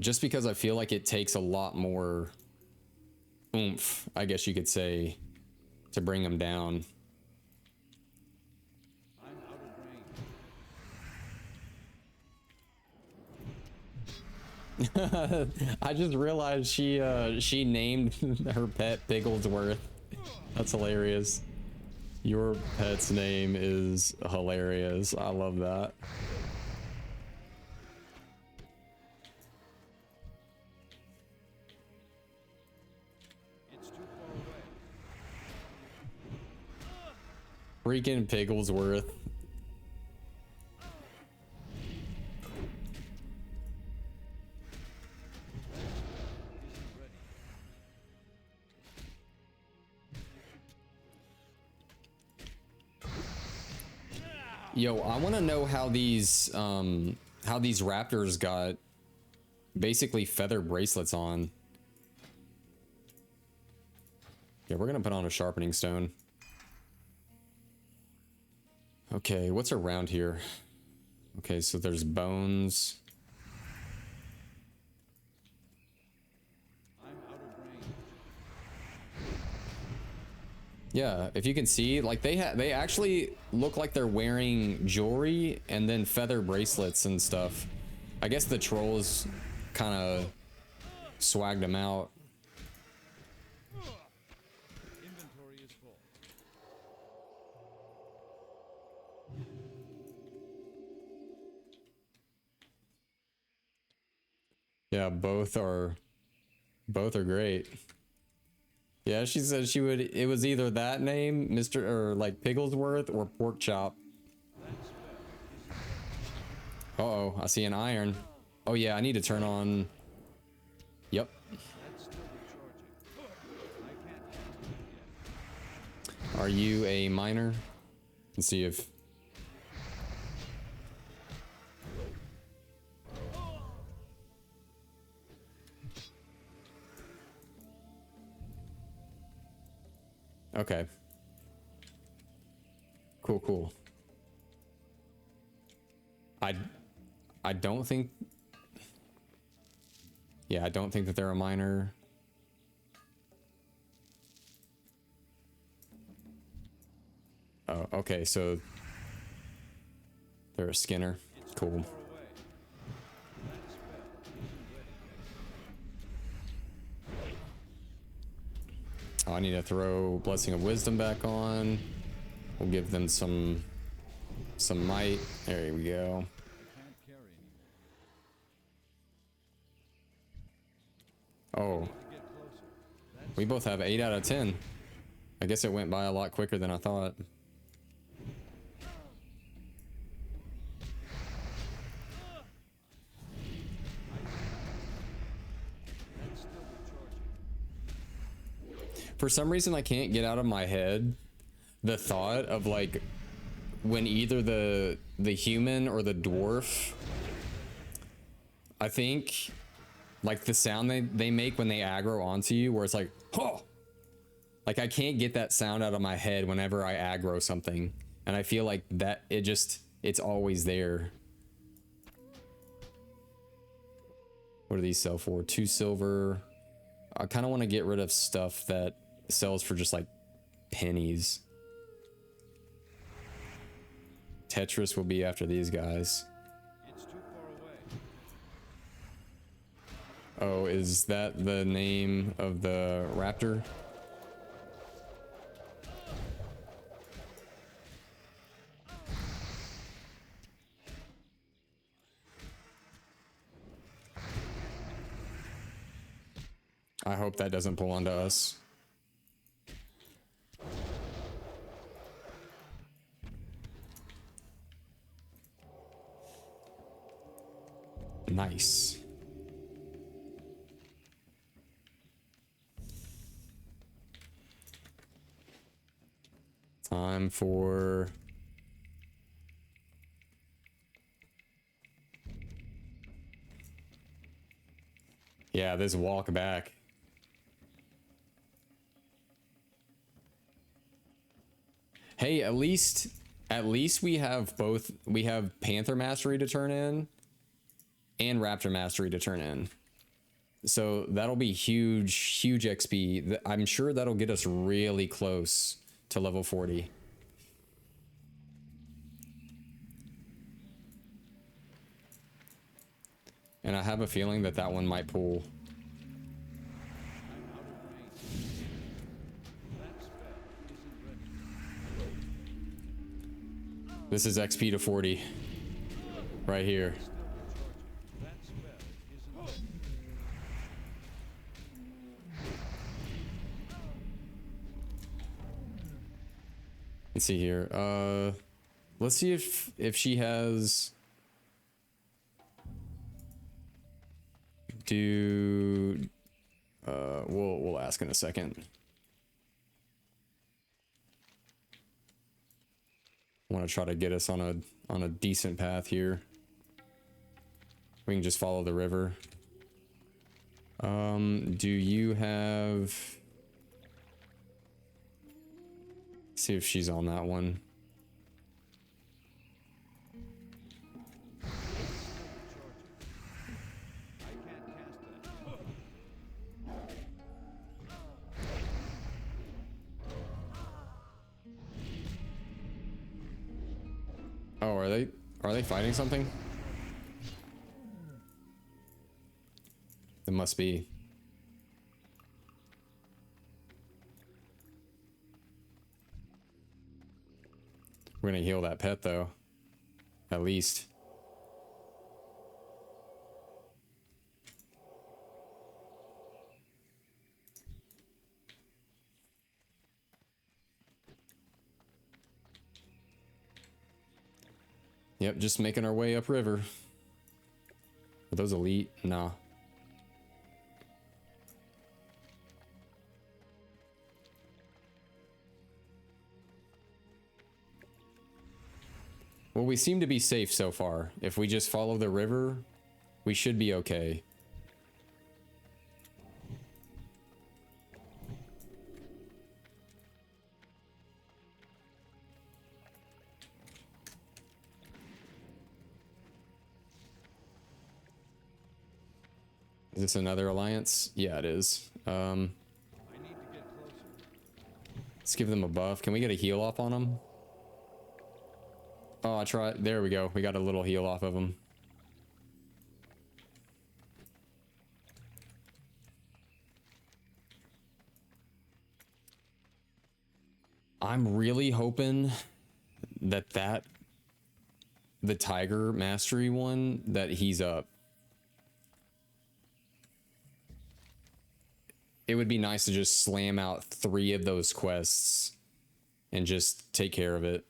Just because I feel like it takes a lot more oomph, I guess you could say, to bring them down. I'm out of range. I just realized she named her pet Bigglesworth. That's hilarious. Your pet's name is hilarious. I love that. It's too far away. Freaking Bigglesworth. Yo, I want to know how these raptors got basically feather bracelets on. Yeah, we're gonna put on a sharpening stone. Okay, what's around here? Okay, so there's bones. I'm out of range. Yeah, if you can see, like they actually look like they're wearing jewelry and then feather bracelets and stuff. I guess the trolls kind of swagged them out. Inventory is full. Yeah, both are great. Yeah, she said she would. It was either that name, Mr. or like Pigglesworth, or Pork Chop. Uh-oh, I see an iron. Oh yeah, I need to turn on... Yep. That's still recharging. I can't cast that yet. Are you a miner? Let's see if... Okay. Cool, cool. I don't think... Yeah, I don't think that they're a miner. Oh, okay, so... They're a skinner. Cool. Far away. That spell isn't ready yet. Oh, I need to throw Blessing of Wisdom back on. We'll give them some might. There we go. I can't carry anymore. Oh, To get closer. That's we both have 8 out of 10. I guess it went by a lot quicker than I thought. that's still recharging. For some reason, I can't get out of my head the thought of like when either the human or the dwarf, I think, like the sound they make when they aggro onto you, where it's like, oh, like I can't get that sound out of my head whenever I aggro something, and I feel like that it's always there. What do these sell for? 2 silver. I kind of want to get rid of stuff that sells for just like pennies. Tetris will be after these guys. It's too far away. Oh, is that the name of the raptor? I hope that doesn't pull onto us. Nice. Time for... Yeah, this walk back. Hey, at least we have both. We have Panther Mastery to turn in and Raptor Mastery to turn in. So that'll be huge, huge XP. I'm sure that'll get us really close to level 40. And I have a feeling that that one might pull. I'm out of range. That spell isn't ready. This is XP to 40. Right here. Still recharging. That spell isn't ready. Let's see here. Let's see if she has... We'll ask in a second. I want to try to get us on a decent path here. We can just follow the river. Do you have... See if she's on that one. Oh, are they fighting something? It must be. We're gonna heal that pet though. At least. Yep, just making our way upriver. Are those elite? Nah. Well, we seem to be safe so far. If we just follow the river, we should be okay. Is this another alliance? Yeah, it is. I need to get closer. Let's give them a buff. Can we get a heal off on them? Oh, I tried. There we go. We got a little heal off of them. I'm really hoping that the Tiger Mastery one, that he's up. It would be nice to just slam out 3 of those quests and just take care of it.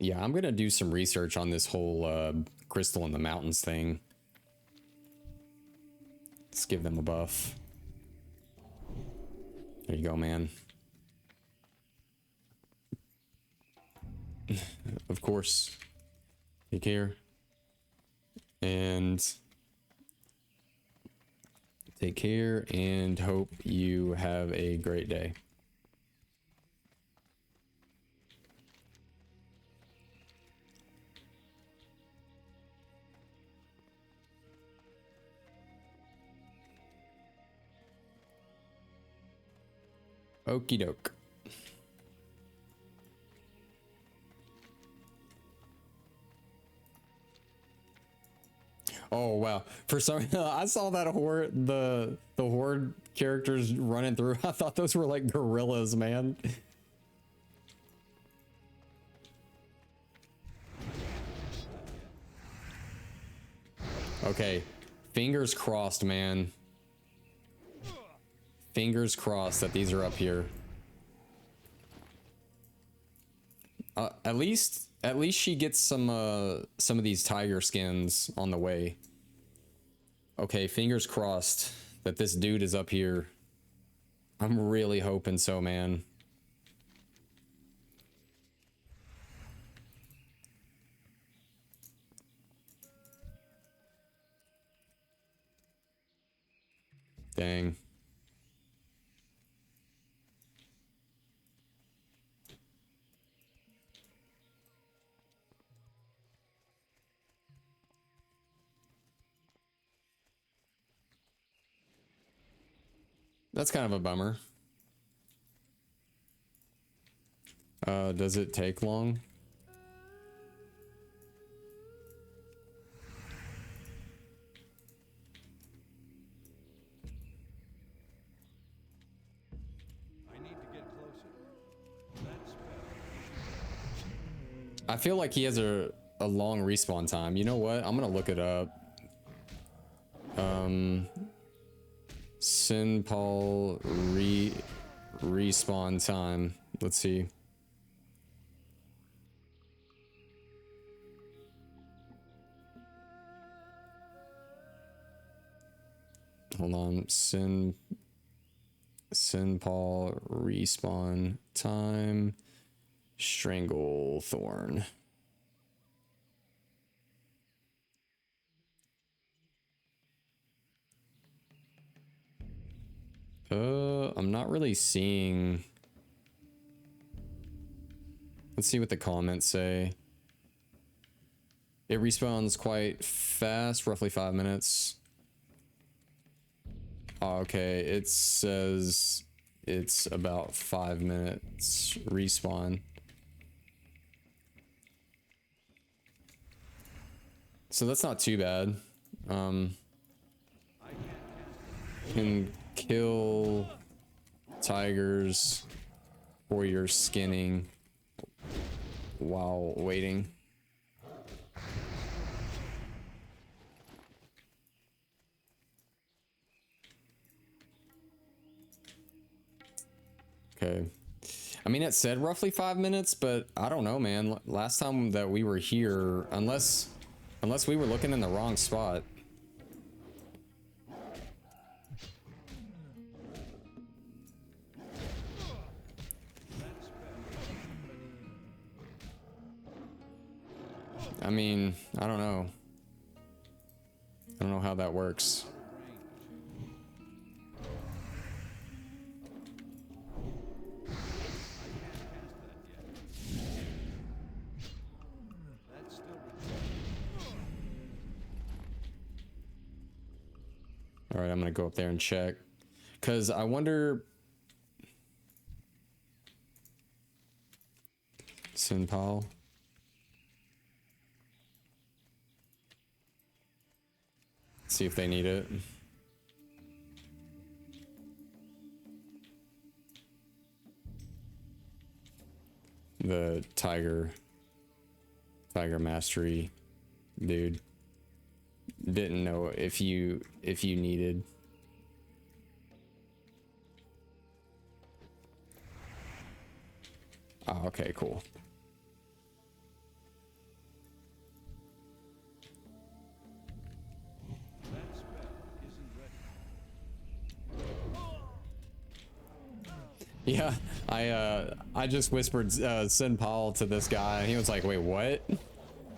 Yeah, I'm gonna do some research on this whole crystal in the mountains thing. Let's give them a buff. There you go, man. Of course. Take care. And take care and hope you have a great day. Okie doke. Oh wow! For some, I saw that horde, the horde characters running through. I thought those were like gorillas, man. Okay, fingers crossed, man. Fingers crossed that these are up here. At least she gets some of these tiger skins on the way. Okay, fingers crossed that this dude is up here. I'm really hoping so, man. Dang. That's kind of a bummer. Does it take long? I need to get closer. That's better. I feel like he has a long respawn time. You know what? I'm gonna look it up. Sin Paul respawn time. Let's see. Hold on. Sin Paul respawn time. Stranglethorn. I'm not really seeing. Let's see what the comments say. It respawns quite fast, roughly 5 minutes. Oh, okay, it says it's about 5 minutes respawn. So that's not too bad. Can kill tigers for your skinning while waiting. Okay. I mean, it said roughly 5 minutes, but I don't know, man. Last time that we were here, unless we were looking in the wrong spot. I mean, I don't know. I don't know how that works. All right, I'm gonna go up there and check, cause I wonder. Sinpal. See if they need it. The tiger mastery dude didn't know if you needed. Oh, okay, cool. Yeah, I just whispered send Paul to this guy, and he was like, wait, what?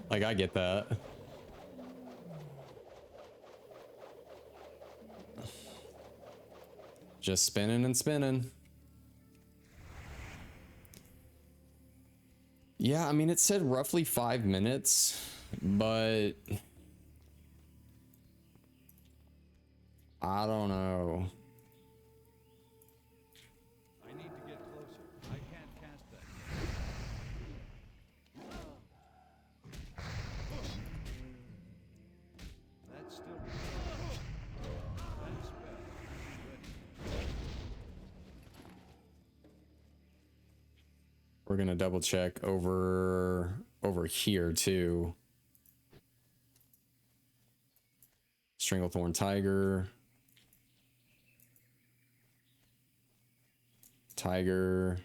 Like, I get that. Just spinning and spinning. Yeah, I mean, it said roughly 5 minutes, but I don't know. I need to get closer. I can't cast that yet. That's still that spell isn't ready. We're gonna double check over here too. Stranglethorn Tiger. Tiger.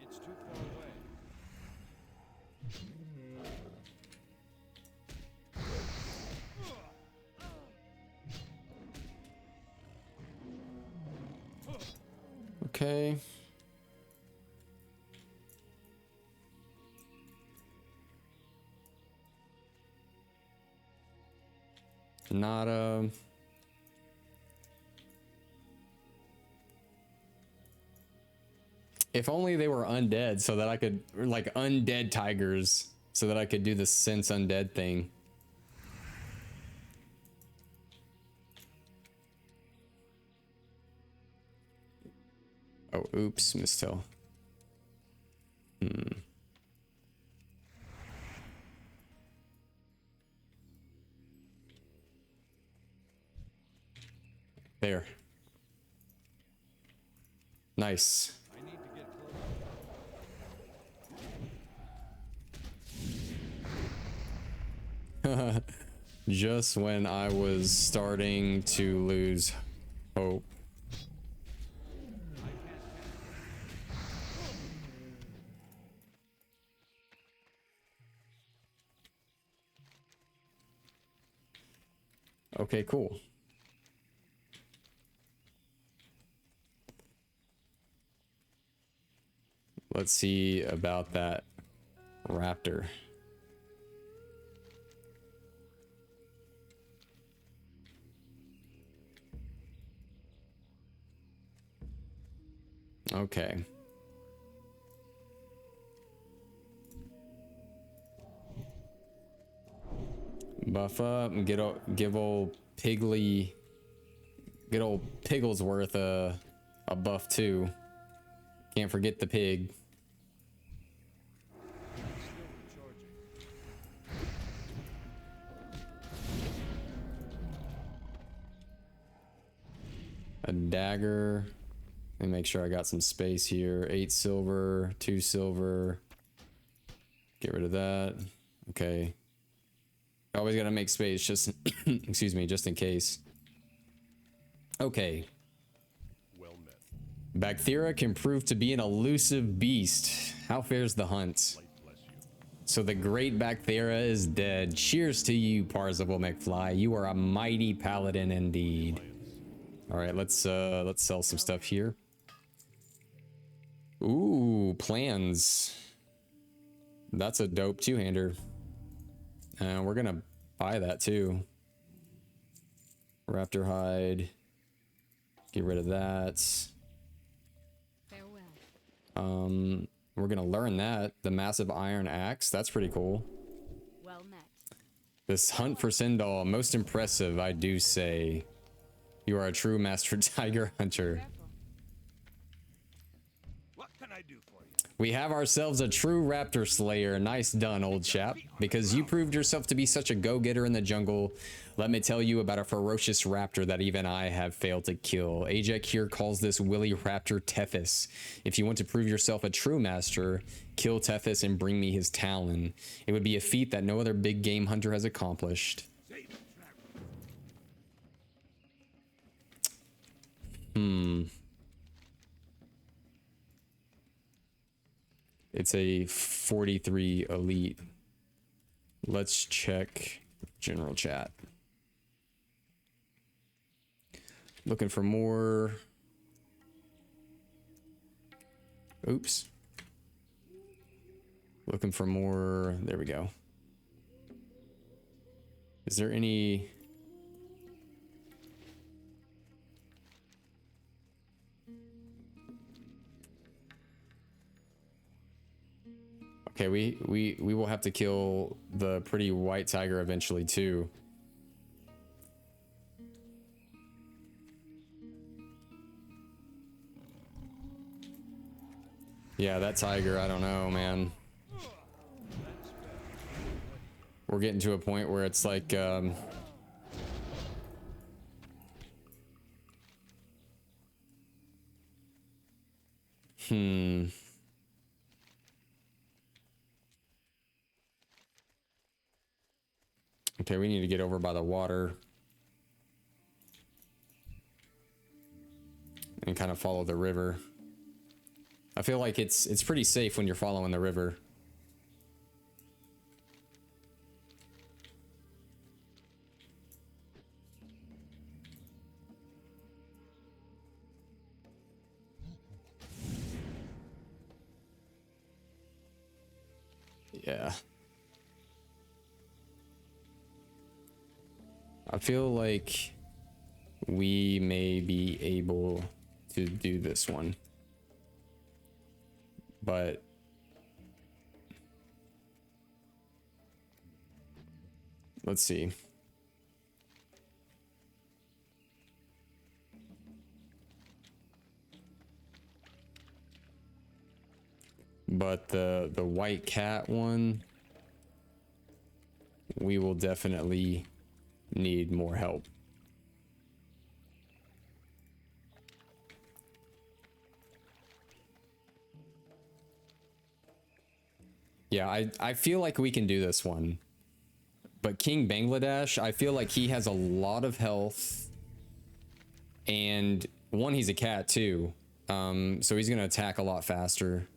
It's too far away. Okay. Not if only they were undead so that I could, like, undead tigers, so that I could do the sense undead thing. Oh, oops, Mistel. There. Nice. I need to get closer. Just when I was starting to lose hope. Okay, cool. Let's see about that raptor. Okay. Buff up and give old Piggly, get old Pigglesworth a buff too. Can't forget the pig. Still recharging. A dagger. Let me make sure I got some space here. 8 silver, 2 silver. Get rid of that. Okay. Always gotta make space, just excuse me, just in case. Okay. Well met. Bactheria can prove to be an elusive beast. How fares the hunt? Light bless you. So the great Bactheria is dead. Cheers to you, Parzival McFly. You are a mighty paladin indeed. All right, let's sell some stuff here. Ooh, plans. That's a dope two-hander. And we're gonna buy that too. Raptor hide. Get rid of that. Farewell. We're gonna learn that. The massive iron axe. That's pretty cool. Well met. This hunt for Sindal, most impressive, I do say. You are a true master tiger hunter. Careful. What can I do for you? We have ourselves a true raptor slayer. Nice done, old chap. Because you proved yourself to be such a go-getter in the jungle, let me tell you about a ferocious raptor that even I have failed to kill. Ajak here calls this willy raptor Tethys. If you want to prove yourself a true master, kill Tethys and bring me his talon. It would be a feat that no other big game hunter has accomplished. It's a 43 elite. Let's check general chat. Looking for more. Oops. Looking for more. There we go. Is there any... Okay, we will have to kill the pretty white tiger eventually too. Yeah, that tiger, I don't know, man. We're getting to a point where it's like Okay, we need to get over by the water and kind of follow the river. I feel like it's pretty safe when you're following the river. Yeah. I feel like we may be able to do this one, but let's see. But the white cat one, we will definitely need more help. Yeah, I feel like we can do this one. But King Bangladesh, I feel like he has a lot of health. And one, he's a cat too. So he's gonna attack a lot faster.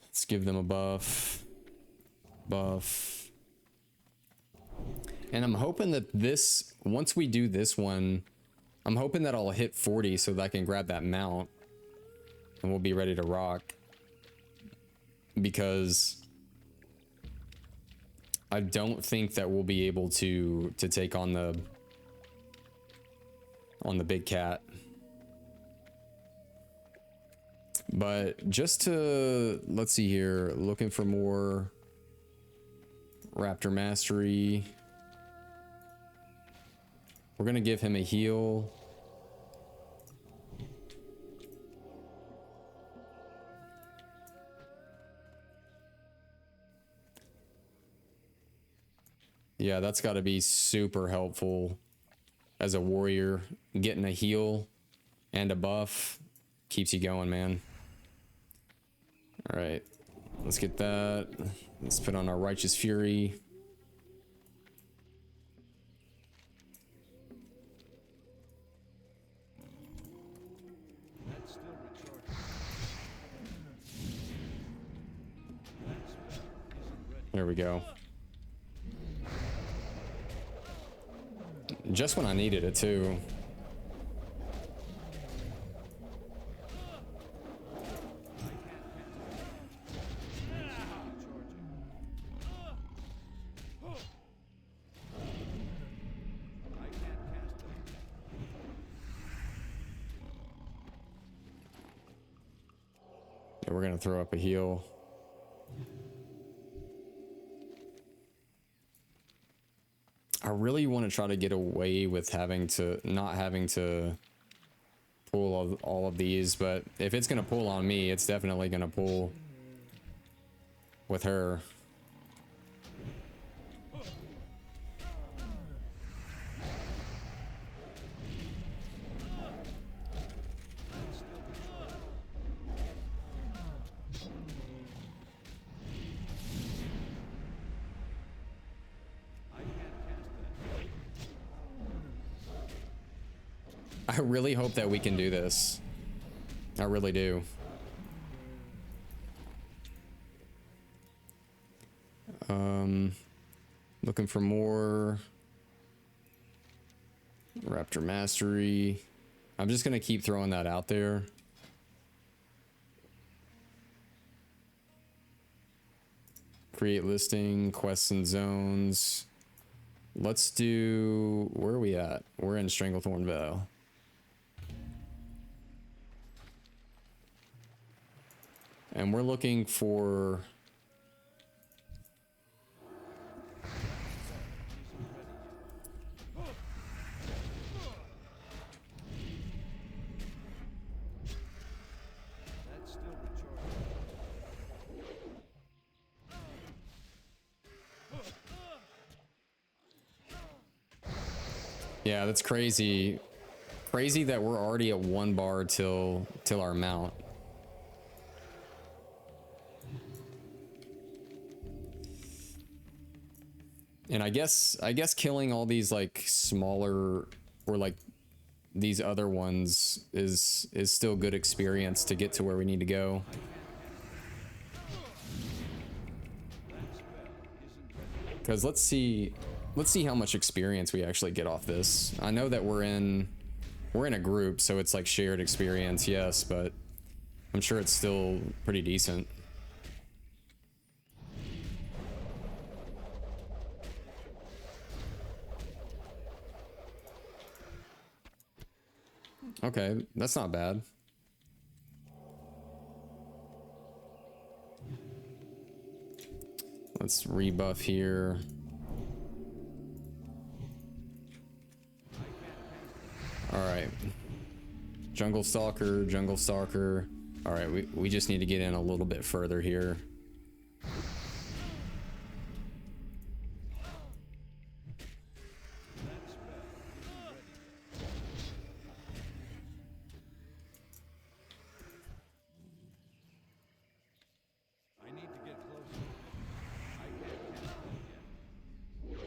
Let's give them a buff. Buff. And I'm hoping that this, once we do this one, I'm hoping that I'll hit 40 so that I can grab that mount. And we'll be ready to rock. Because I don't think that we'll be able to take on the big cat. But just to, let's see here, looking for more Raptor Mastery. We're gonna give him a heal. Yeah, that's got to be super helpful as a warrior. Getting a heal and a buff keeps you going, man. All right, let's get that. Let's put on our Righteous Fury. That's still recharging. That spell isn't ready. There we go. Just when I needed it too. I can't cast that yet. Yeah, we're gonna throw up a heal. I really want to try to get away with not having to pull all of these, but if it's gonna pull on me, it's definitely gonna pull with her. I can't cast that yet. I really hope that we can do this. I really do. Looking for more Raptor Mastery. I'm just gonna keep throwing that out there. Create listing, quests and zones. Let's do, where are we at? We're in Stranglethorn Vale. And we're looking for That's still recharging. yeah, that's crazy. Crazy that we're already at 1 bar till our mount. And I guess killing all these like smaller or like these other ones is still good experience to get to where we need to go. Cuz let's see how much experience we actually get off this. I know that we're in a group, so it's like shared experience, yes, but I'm sure it's still pretty decent. Okay, that's not bad. Let's rebuff here. All right. Jungle Stalker, Jungle Stalker. All right, we just need to get in a little bit further here. I need to get closer. I can't cast that yet.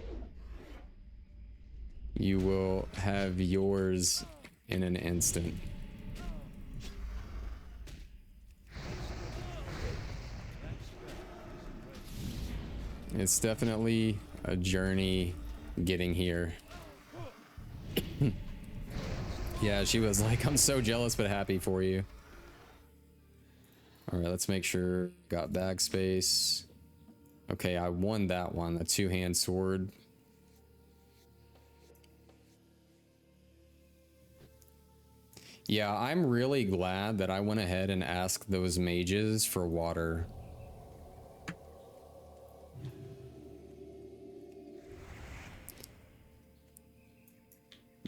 You will have yours in an instant. It's definitely a journey getting here. Yeah, she was like, I'm so jealous but happy for you. All right, let's make sure. Got bag space. Okay, I won that one, the 2-hand sword. Yeah, I'm really glad that I went ahead and asked those mages for water.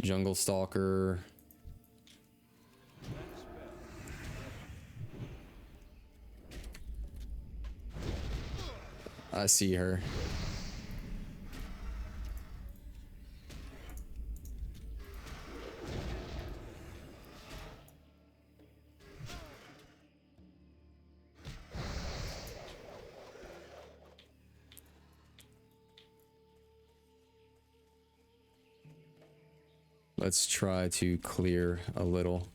Jungle Stalker. I see her. Let's try to clear a little.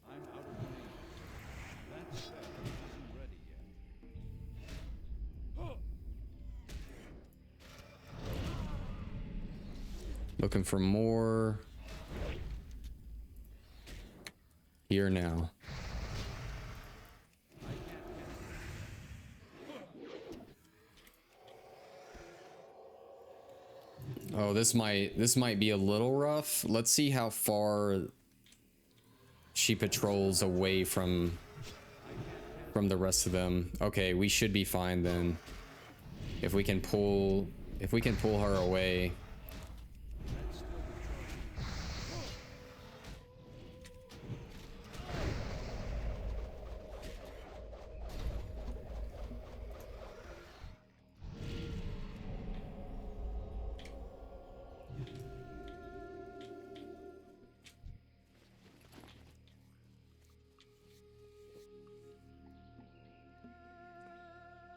I'm out of range. That spell isn't ready yet. Looking for more. Here now. Oh, this might be a little rough. Let's see how far she patrols away from the rest of them. Okay, we should be fine then. If we can pull her away.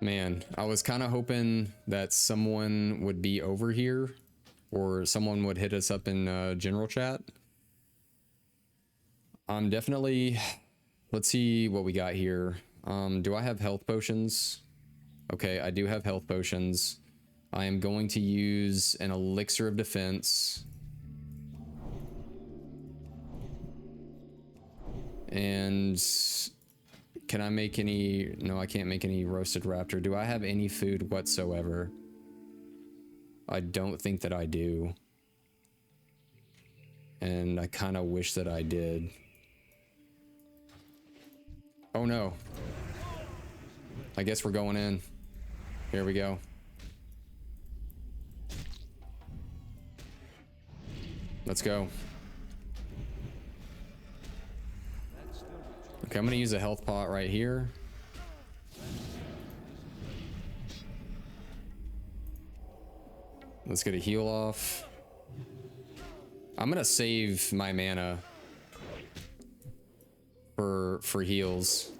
Man, I was kind of hoping that someone would be over here or someone would hit us up in general chat. I'm definitely, let's see what we got here. Do I have health potions? Okay, I do have health potions. I am going to use an elixir of defense. And can I make any? No, I can't make any roasted raptor. Do I have any food whatsoever? I don't think that I do. And I kind of wish that I did. Oh no. I guess we're going in. Here we go. Let's go. Okay, I'm gonna use a health pot right here. Let's get a heal off. I'm gonna save my mana for heals.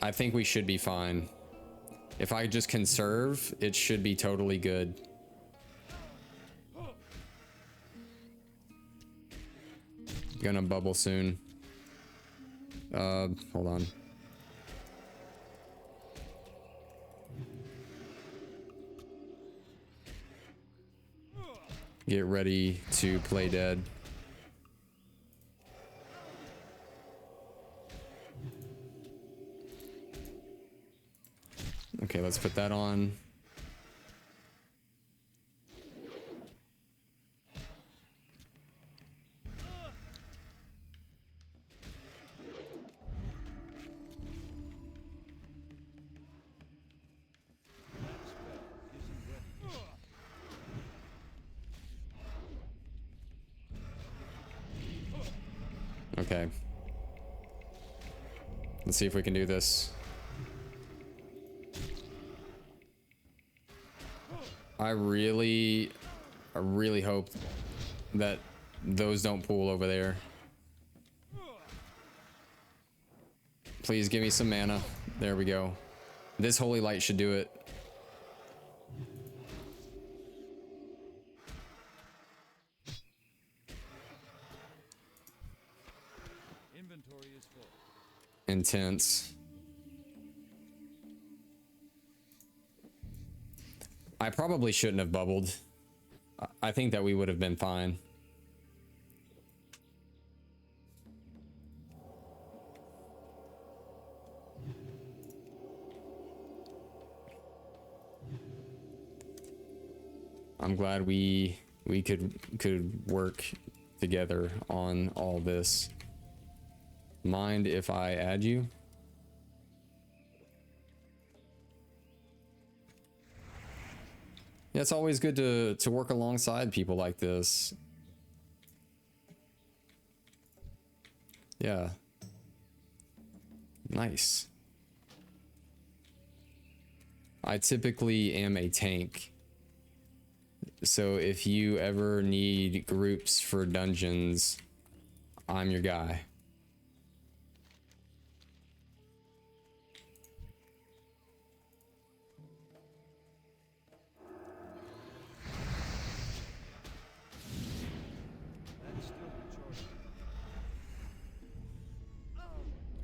I think we should be fine. If I just conserve, it should be totally good. Gonna bubble soon. Hold on. Get ready to play dead. Okay, let's put that on. Okay. Let's see if we can do this. I really hope that those don't pool over there. Please give me some mana. There we go. This holy light should do it. Inventory is full. Intense. I probably shouldn't have bubbled. I think that we would have been fine. I'm glad we could work together on all this. Mind if I add you? Yeah, it's always good to work alongside people like this. Yeah. Nice. I typically am a tank. So if you ever need groups for dungeons, I'm your guy.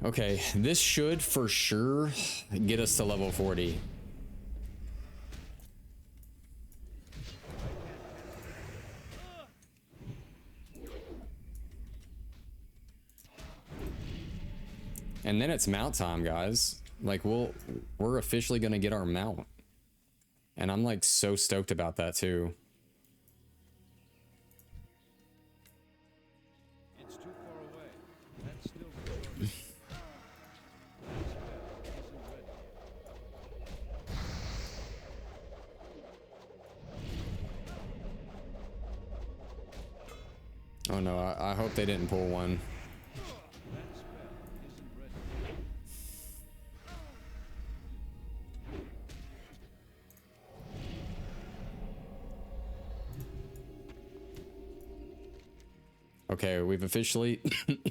Okay, this should for sure get us to level 40. And then it's mount time, guys. Like we're officially gonna get our mount. And I'm like so stoked about that too. It's too far away. That's still recharging. That spell isn't ready yet. Oh no, I hope they didn't pull one. That spell isn't ready yet. Okay, we've officially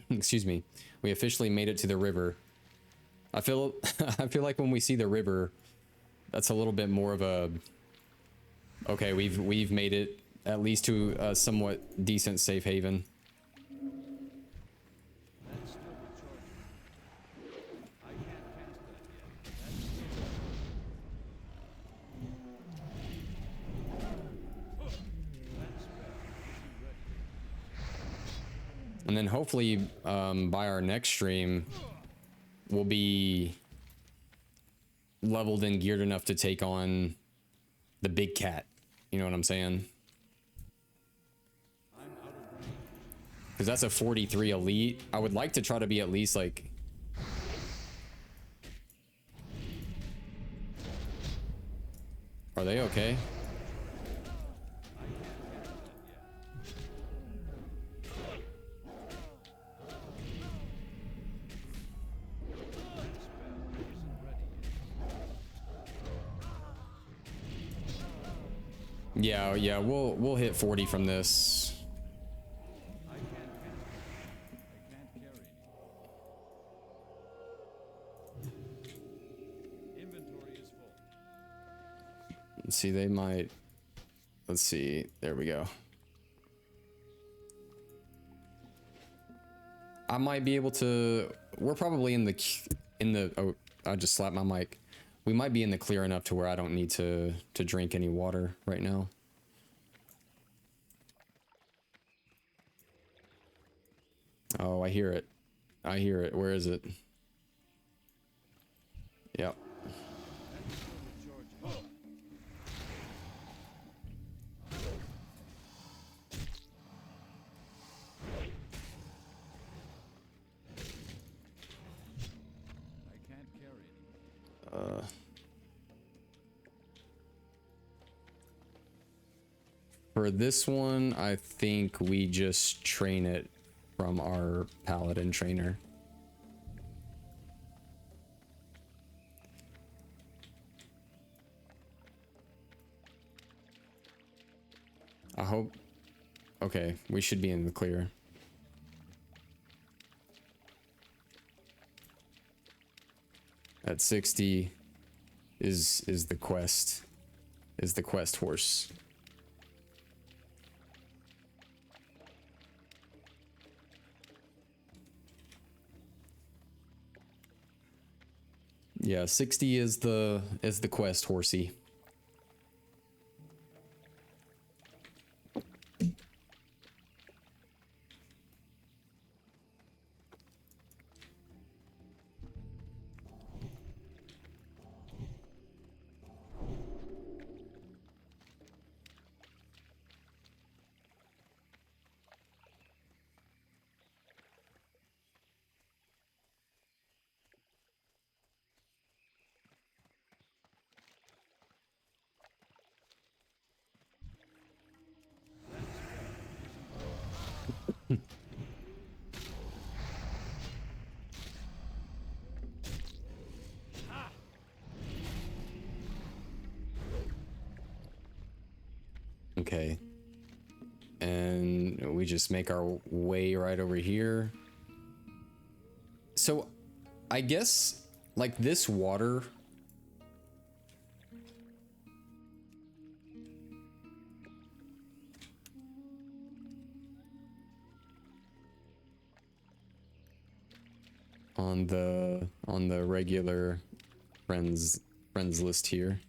excuse me. We officially made it to the river. I feel I feel like when we see the river, that's a little bit more of a okay, we've made it at least to a somewhat decent safe haven. That's still recharging. I can't cast that yet. That's still that spell isn't ready. And then hopefully by our next stream we'll be leveled and geared enough to take on the big cat. You know what I'm saying? I'm out of range. Because that's a 43 elite. I would like to try to be at least like... Are they okay? I can't cast that yet. That spell isn't ready yet. Yeah, we'll hit 40 from this. I can't cast it. I can't carry any. Inventory is full. Let's see, they might... Let's see. There we go. I might be able to... We're probably in the... Oh, I just slapped my mic. We might be in the clear enough to where I don't need to drink any water right now. Oh, I hear it. I hear it. Where is it? Yep. That's still recharging. I can't carry any. For this one, I think we just train it from our Paladin trainer. I hope... Okay, we should be in the clear. At 60 is the quest. Is the quest horse. Yeah, 60 is the quest horsey. Okay. And we just make our way right over here. So, I guess, like, this water... on the regular friends list here.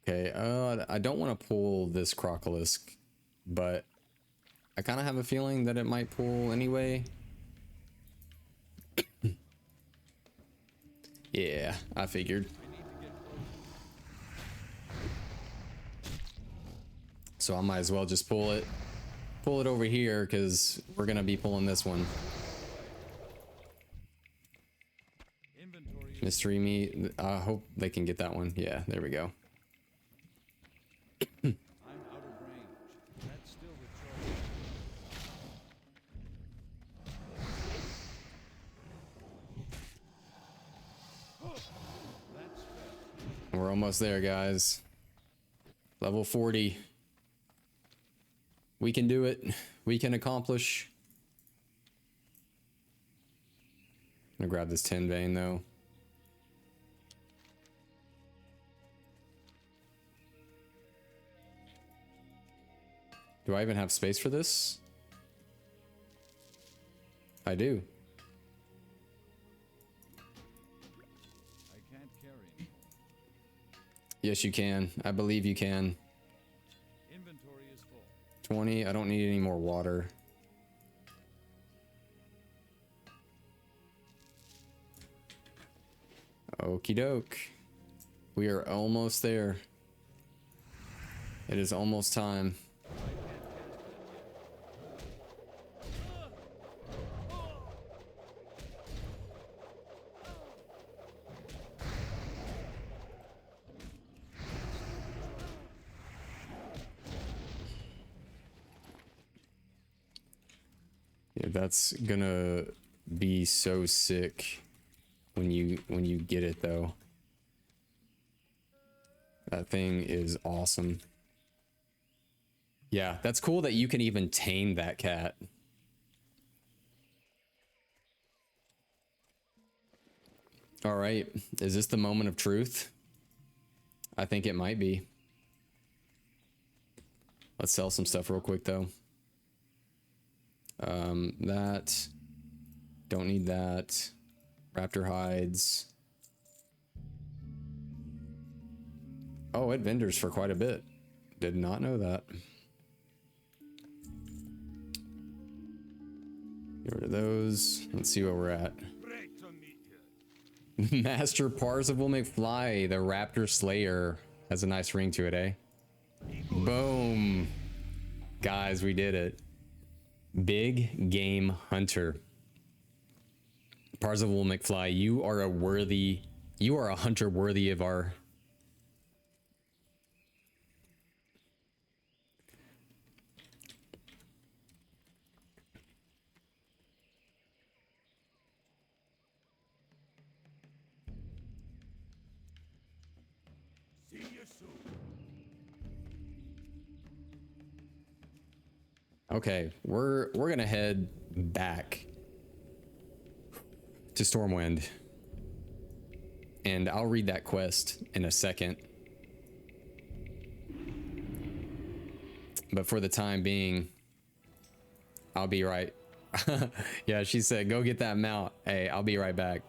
Okay, I don't want to pull this Crocolisk, but I kind of have a feeling that it might pull anyway. Yeah, I figured. So I might as well just pull it over here because we're gonna be pulling this one. Inventory is Mystery meat. I hope they can get that one. Yeah, there we go. I'm out of range. That's still recharging. That's fair. We're almost there, guys. Level 40. We can do it. We can accomplish. I'm gonna grab this 10 vein though. Do I even have space for this? I do. I can't carry anymore. Yes, you can. I believe you can. Inventory is full. 20. I don't need any more water. Okie doke. We are almost there. It is almost time. Yeah, that's gonna be so sick when you get it though. That thing is awesome. Yeah, that's cool that you can even tame that cat. All right, is this the moment of truth? I think it might be. Let's sell some stuff real quick though. That. Don't need that. Raptor hides. Oh, it vendors for quite a bit. Did not know that. Get rid of those. Let's see where we're at. Master Parzival McFly, the Raptor Slayer. Has a nice ring to it, eh? Boom. Guys, we did it. Big Game Hunter. Parzival McFly, you are a hunter worthy of our... Okay, we're gonna head back to Stormwind, and I'll read that quest in a second. But for the time being, I'll be right. Yeah, she said, go get that mount. Hey, I'll be right back.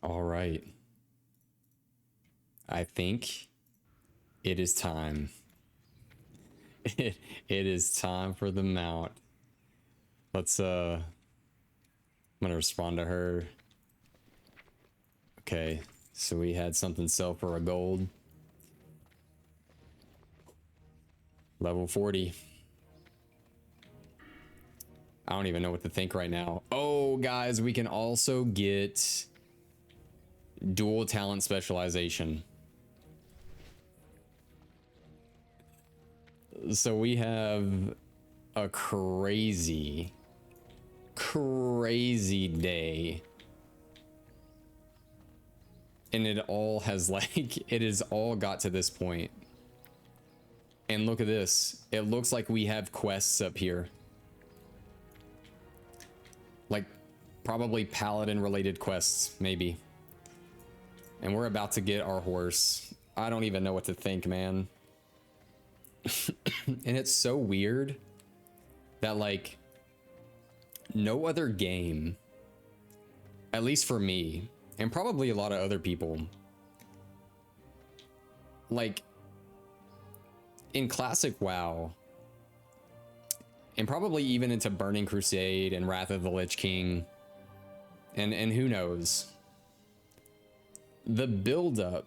All right. I think it is time. It is time for the mount. Let's I'm gonna respond to her. Okay, so we had something sell for a gold. Level 40. I don't even know what to think right now. Oh, guys, we can also get dual talent specialization. So we have a crazy day. And it all has like, it has all got to this point. And look at this. It looks like we have quests up here. Like probably Paladin related quests, maybe. And we're about to get our horse. I don't even know what to think, man. And it's so weird that like no other game, at least for me, and probably a lot of other people, like in classic WoW, and probably even into Burning Crusade and Wrath of the Lich King, and who knows, the buildup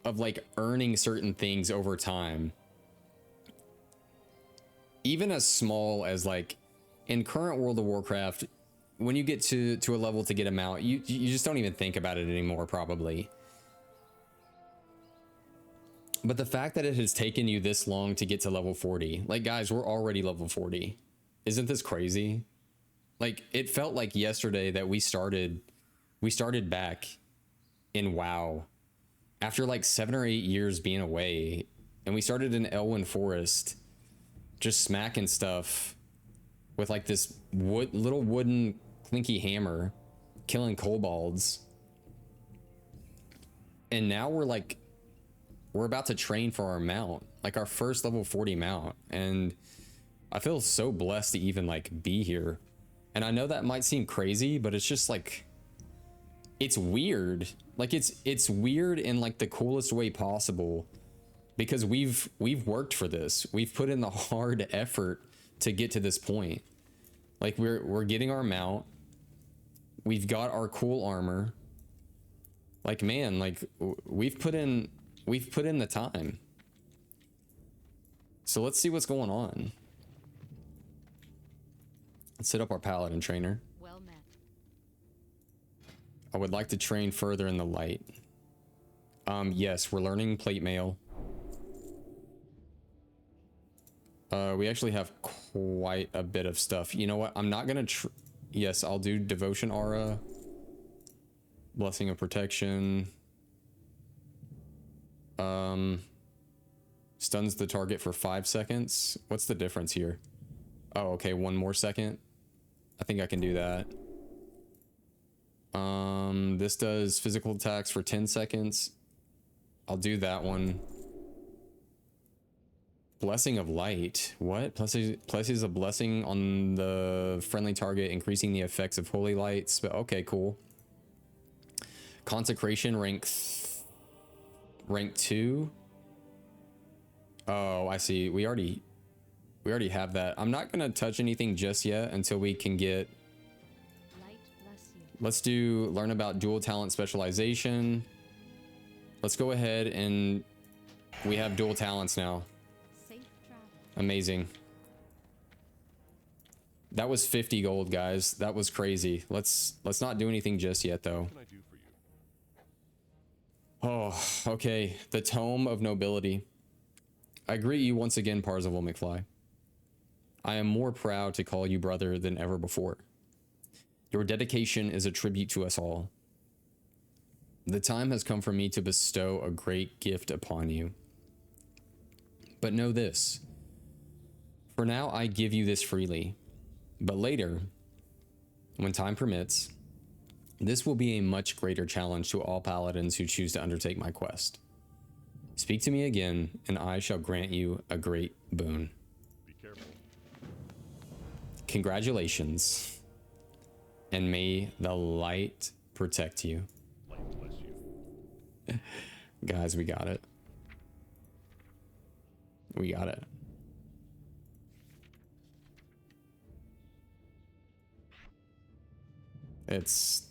of like earning certain things over time, even as small as like in current World of Warcraft, when you get to a level to get a mount, you just don't even think about it anymore, probably. But the fact that it has taken you this long to get to level 40, like guys, we're already level 40. Isn't this crazy? Like it felt like yesterday that we started back in WoW after like 7 or 8 years being away, and we started in Elwyn Forest just smacking stuff with like this little wooden clinky hammer, killing kobolds. And now we're about to train for our mount, like our first level 40 mount. And I feel so blessed to even like be here. And I know that might seem crazy, but it's just like, it's weird. Like it's weird in like the coolest way possible, because we've worked for this. We've put in the hard effort to get to this point. Like we're getting our mount. We've got our cool armor. Like, man, like we've put in the time. So let's see what's going on. Let's set up our Paladin trainer. Well met. I would like to train further in the light. Yes, we're learning plate mail. We actually have quite a bit of stuff. You know what? I'm not gonna yes, I'll do Devotion Aura. Blessing of Protection. Stuns the target for 5 seconds. What's the difference here? Oh, okay, 1 more second. I think I can do that. This does physical attacks for 10 seconds. I'll do that one. Blessing of Light. What? Places a blessing on the friendly target, increasing the effects of holy lights. But okay, cool. Consecration rank 2. Oh, I see. We already have that. I'm not gonna touch anything just yet until we can get. Light bless you. Let's learn about dual talent specialization. Let's go ahead and we have dual talents now. Safe travel. Amazing. That was 50 gold, guys. That was crazy. Let's not do anything just yet, though. What can I do for you? Oh, okay. The Tome of Nobility. I greet you once again, Parzival McFly. I am more proud to call you brother than ever before. Your dedication is a tribute to us all. The time has come for me to bestow a great gift upon you. But know this. For now, I give you this freely. But later, when time permits, this will be a much greater challenge to all paladins who choose to undertake my quest. Speak to me again, and I shall grant you a great boon. Be careful. Congratulations, and may the light protect you. Light Guys, we got it. We got it. It's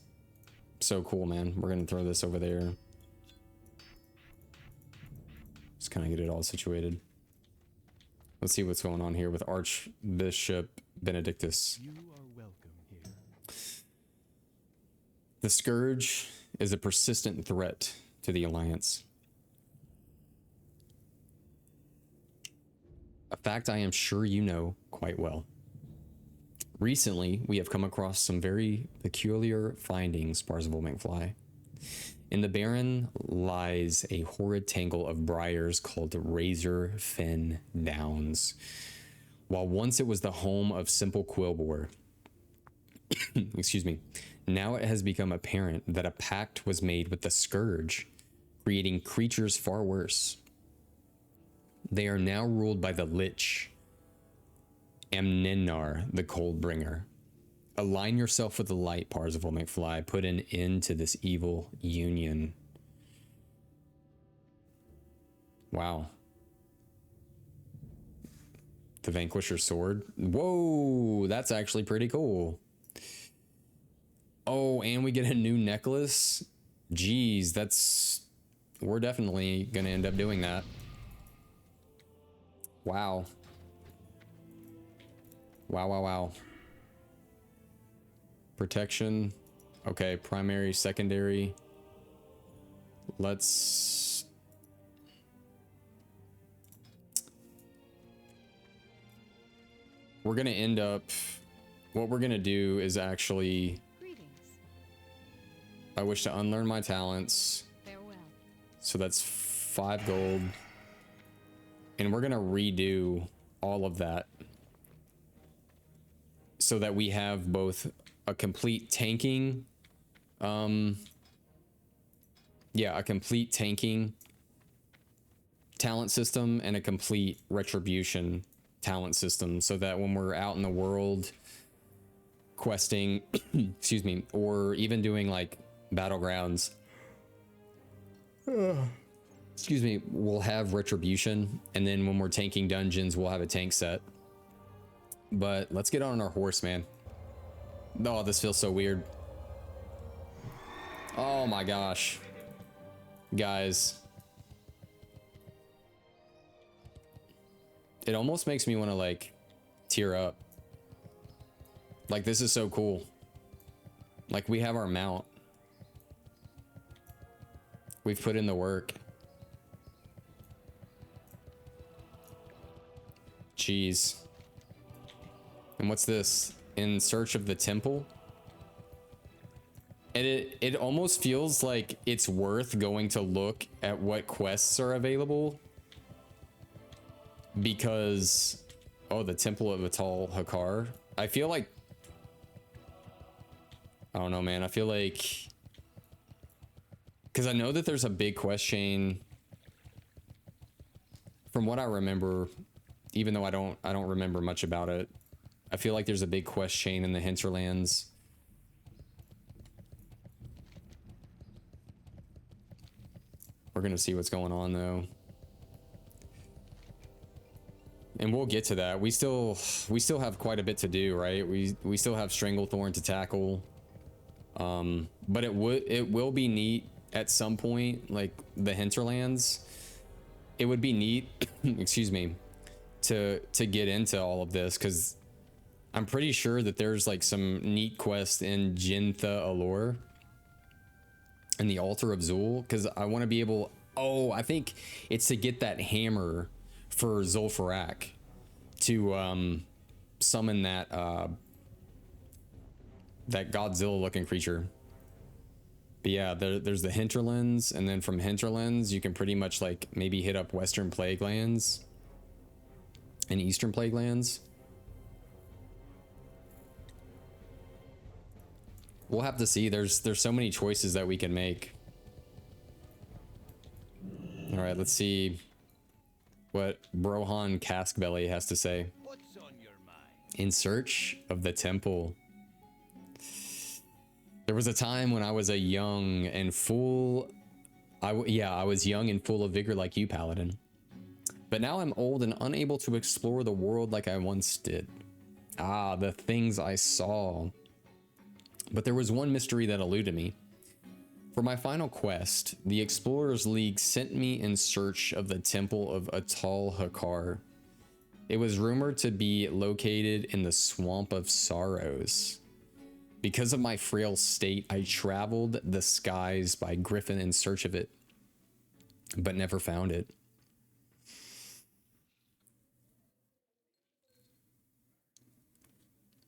so cool, man. We're gonna throw this over there. Just kind of get it all situated. Let's see what's going on here with Archbishop Benedictus. You are welcome here. The Scourge is a persistent threat to the Alliance. A fact I am sure you know quite well. Recently, we have come across some very peculiar findings, Parzival McFly. In the Barren lies a horrid tangle of briars called Razor Fen Downs. While once it was the home of simple quillboar, excuse me, now it has become apparent that a pact was made with the Scourge, creating creatures far worse. They are now ruled by the Lich, Amnenar, the Coldbringer. Align yourself with the light, Parzival McFly. Put an end to this evil union. Wow. The Vanquisher Sword. Whoa, that's actually pretty cool. Oh, and we get a new necklace. Jeez, that's... We're definitely gonna end up doing that. Wow. Wow, wow, wow. Protection. Okay, primary, secondary. Let's... We're gonna end up... What we're gonna do is actually... Greetings. I wish to unlearn my talents. Farewell. So that's 5 gold. And we're gonna redo all of that. So that we have both a complete tanking, a complete tanking talent system and a complete retribution talent system, so that when we're out in the world questing, excuse me, or even doing like battlegrounds, excuse me, we'll have retribution, and then when we're tanking dungeons, we'll have a tank set. But let's get on our horse, man. Oh, this feels so weird. Oh my gosh. Guys. It almost makes me want to like tear up. Like, this is so cool. Like, we have our mount. We've put in the work. Jeez. And what's this? In search of the temple? And it almost feels like it's worth going to look at what quests are available. Because... Oh, the Temple of Atal Hakar. I feel like... I don't know, man. I feel like... Because I know that there's a big quest chain. From what I remember, even though I don't remember much about it, I feel like there's a big quest chain in the hinterlands. We're gonna see what's going on though. And we'll get to that. We still have quite a bit to do, right? We still have Stranglethorn to tackle. But it will be neat at some point, like the hinterlands. It would be neat, excuse me, to get into all of this, because I'm pretty sure that there's like some neat quest in Jintha Allure and the Altar of Zul, because I want to be able... Oh, I think it's to get that hammer for Zul'Farrak to summon that that Godzilla looking creature. But yeah, there's the hinterlands, and then from hinterlands you can pretty much like maybe hit up Western Plaguelands and Eastern Plaguelands. We'll have to see. There's so many choices that we can make. All right, let's see what Brohan Caskbelly has to say. What's on your mind? In search of the temple. There was a time when I was a young and full Yeah, I was young and full of vigor like you, Paladin. But now I'm old and unable to explore the world like I once did. Ah, the things I saw. But there was one mystery that eluded me. For my final quest, the Explorers League sent me in search of the Temple of Atal Hakar. It was rumored to be located in the Swamp of Sorrows. Because of my frail state, I traveled the skies by griffin in search of it, but never found it.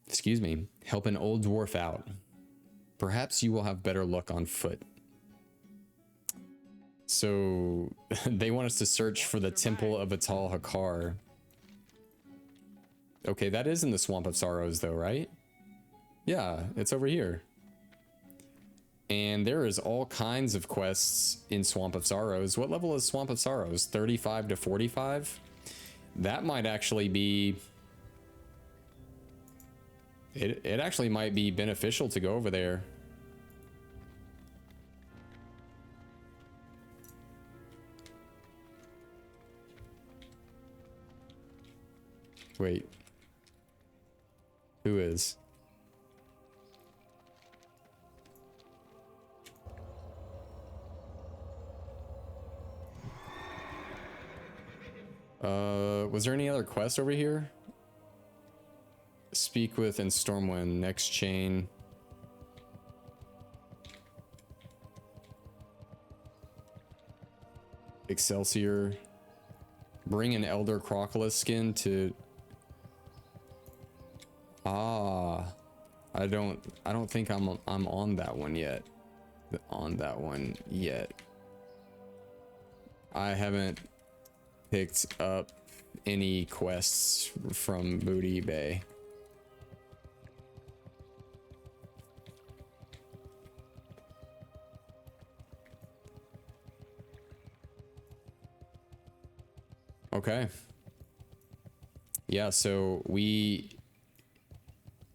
Excuse me. Help an old dwarf out. Perhaps you will have better luck on foot. So they want us to search for the Temple of Atal Hakar. Okay, that is in the Swamp of Sorrows though, right? Yeah, it's over here. And there is all kinds of quests in Swamp of Sorrows. What level is Swamp of Sorrows? 35 to 45? That might actually be... It actually might be beneficial to go over there. Wait. Who is? Was there any other quest over here? Speak with in Stormwind, next chain. Excelsior. Bring an Elder Crocolis skin to... Ah. I don't think I'm on that one yet. I haven't picked up any quests from Booty Bay. Okay. Yeah, so we're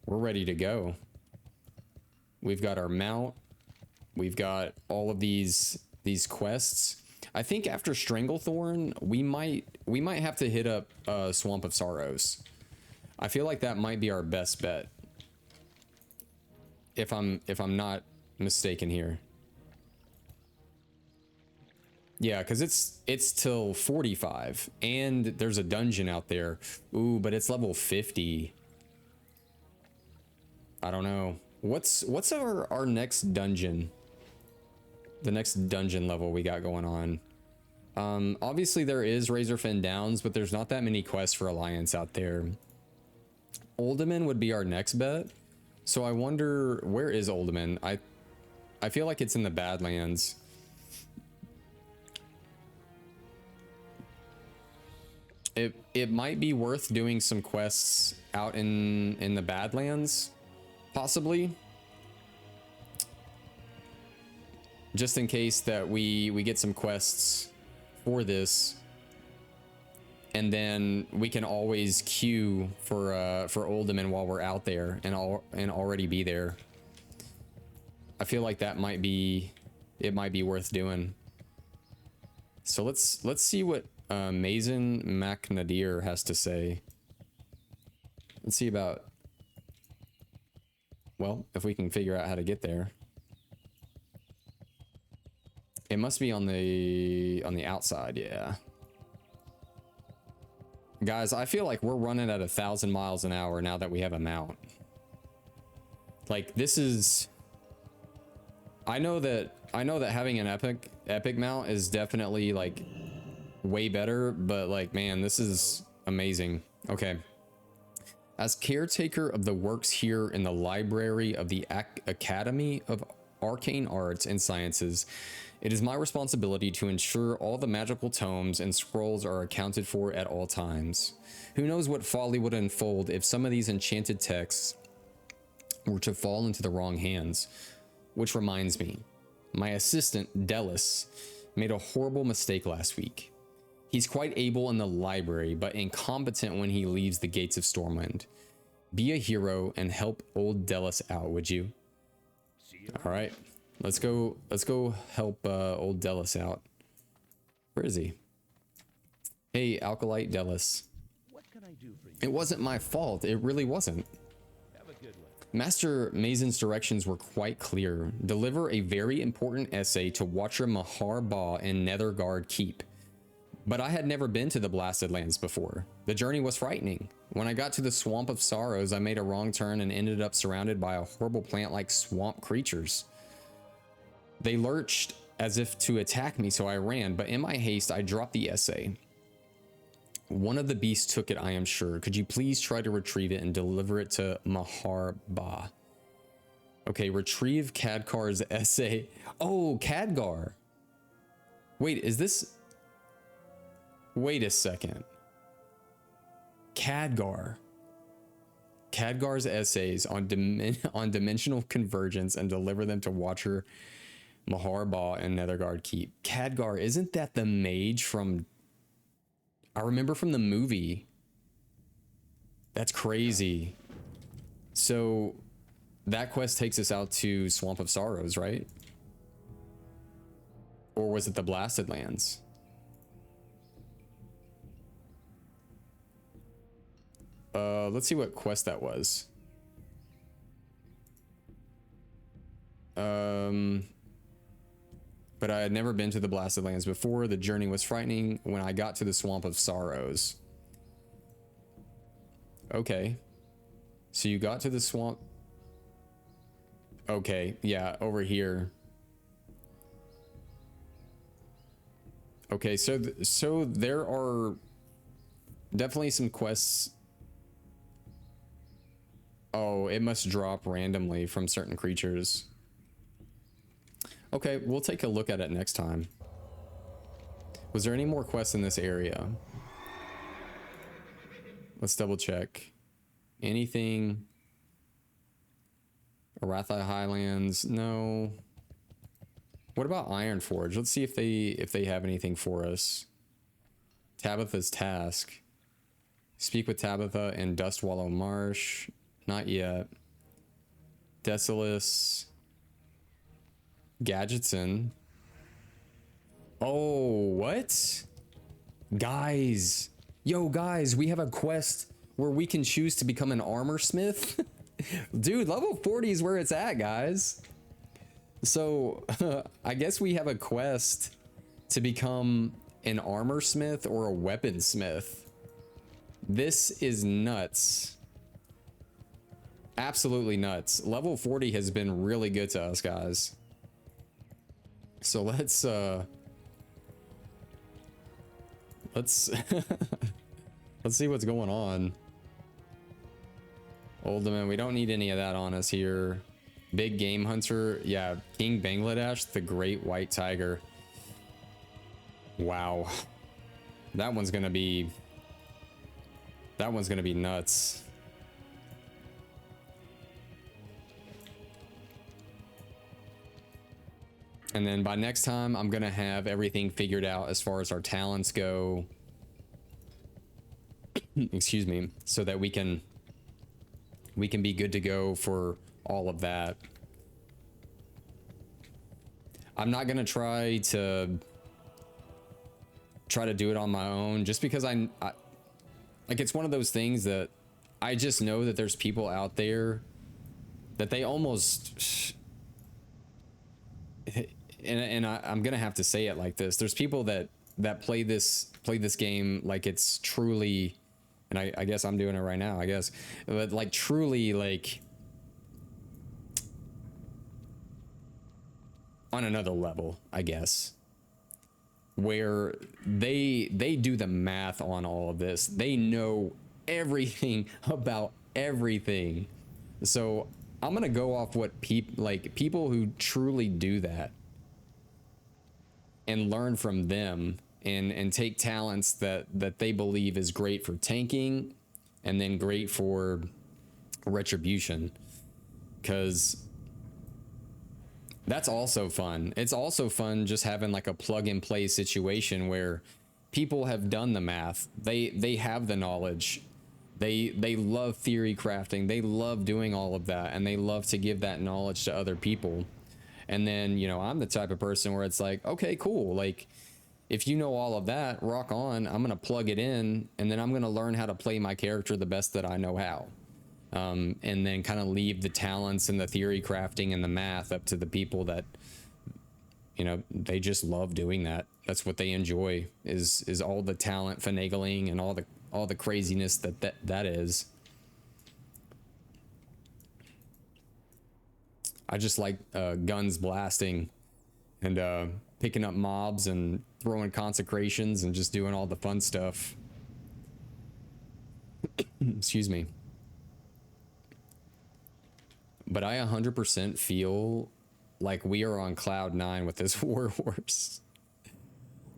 ready to go. We've got our mount. We've got all of these quests. I think after Stranglethorn, we might have to hit up Swamp of Sorrows. I feel like that might be our best bet. If I'm not mistaken here. Yeah, because it's till 45, and there's a dungeon out there. Ooh, but it's level 50. I don't know. What's our next dungeon? The next dungeon level we got going on. Obviously there is Razorfen Downs, but there's not that many quests for Alliance out there. Uldaman would be our next bet. So I wonder, where is Uldaman? I feel like it's in the Badlands. It might be worth doing some quests out in the Badlands, possibly. Just in case that we get some quests for this, and then we can always queue for Uldaman while we're out there and already be there. I feel like that might be worth doing. So let's see what Mazen MacNadir has to say. Let's see about, well, if we can figure out how to get there. It must be on the outside, yeah. Guys, I feel like we're running at 1,000 miles an hour now that we have a mount. Like, this is... I know that having an epic mount is definitely like way better, but like, man, this is amazing. Okay. As caretaker of the works here in the library of the Academy of Arcane Arts and Sciences, it is my responsibility to ensure all the magical tomes and scrolls are accounted for at all times. Who knows what folly would unfold if some of these enchanted texts were to fall into the wrong hands. Which reminds me, my assistant, Delis, made a horrible mistake last week. He's quite able in the library, but incompetent when he leaves the gates of Stormwind. Be a hero and help old Delis out, would you? All right, Let's go help old Delis out. Where is he? Hey, Alkalite Delis. What can I do for you? It wasn't my fault. It really wasn't. Have a good one. Master Mazen's directions were quite clear. Deliver a very important essay to Watcher Mahar Ba in Netherguard Keep. But I had never been to the Blasted Lands before. The journey was frightening. When I got to the Swamp of Sorrows, I made a wrong turn and ended up surrounded by a horrible plant-like swamp creatures. They lurched as if to attack me, so I ran, but in my haste, I dropped the essay. One of the beasts took it, I am sure. Could you please try to retrieve it and deliver it to Mahar Ba? Okay, retrieve Khadgar's essay. Oh, Khadgar. Wait, is this... Wait a second. Khadgar. Khadgar's essays on dimensional convergence and deliver them to Watcher Mahar Ba and Netherguard Keep. Khadgar, isn't that the mage from... I remember from the movie. That's crazy. So that quest takes us out to Swamp of Sorrows, right? Or was it the Blasted Lands? Let's see what quest that was. But I had never been to the Blasted Lands before. The journey was frightening when I got to the Swamp of Sorrows. Okay. So you got to the swamp. Okay, yeah, over here. Okay, so so there are definitely some quests. Oh, it must drop randomly from certain creatures. Okay, we'll take a look at it next time. Was there any more quests in this area? Let's double check. Anything? Arathi Highlands? No. What about Ironforge? Let's see if they have anything for us. Tabitha's Task. Speak with Tabitha in Dustwallow Marsh. Not yet. Desolus. Gadgetson. Oh, what? Guys. Yo, guys, we have a quest where we can choose to become an armor smith. Dude, level 40 is where it's at, guys. So, I guess we have a quest to become an armor smith or a weaponsmith. This is nuts. Absolutely nuts. Level 40 has been really good to us, guys. So let's let's see what's going on. Oldman, we don't need any of that on us here. Big game hunter, yeah, King Bangladesh, the great white tiger. Wow, that one's gonna be nuts. And then by next time, I'm gonna have everything figured out as far as our talents go. Excuse me, so that we can be good to go for all of that. I'm not gonna try to do it on my own, just because I like, it's one of those things that I just know that there's people out there that they almost and I'm gonna have to say it like this. There's people that play this game like it's truly, and I guess I'm doing it right now, I guess, but like truly like on another level, I guess, where they do the math on all of this. They know everything about everything. So I'm gonna go off what people who truly do that and learn from them, and take talents that they believe is great for tanking and then great for retribution, because that's also fun. It's also fun just having like a plug and play situation where people have done the math. They have the knowledge. They love theory crafting. They love doing all of that, and they love to give that knowledge to other people. And then, you know, I'm the type of person where it's like, okay, cool. Like, if you know all of that, rock on. I'm going to plug it in, and then I'm going to learn how to play my character the best that I know how. And then kind of leave the talents and the theory crafting and the math up to the people that, you know, they just love doing that. That's what they enjoy, is all the talent finagling and all the craziness that is. I just like guns blasting and picking up mobs and throwing consecrations and just doing all the fun stuff. Excuse me. But I 100% feel like we are on cloud 9 with this warhorse.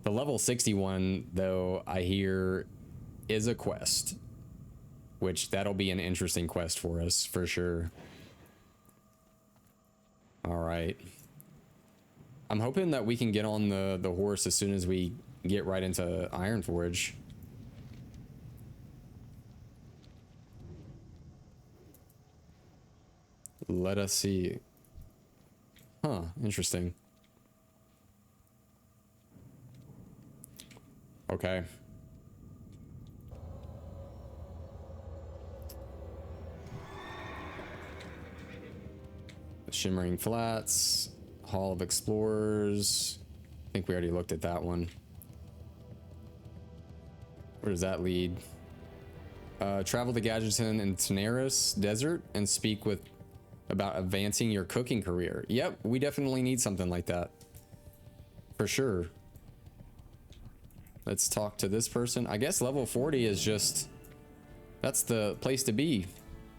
The level 61, though, I hear is a quest, which that'll be an interesting quest for us for sure. All right. I'm hoping that we can get on the horse as soon as we get right into Ironforge. Let us see. Huh, interesting. Okay. Shimmering Flats, Hall of Explorers. I think we already looked at that one. Where does that lead? Travel to Gadgeton and Tenaris Desert and speak with about advancing your cooking career. Yep, we definitely need something like that. For sure. Let's talk to this person. I guess level 40 is just... that's the place to be.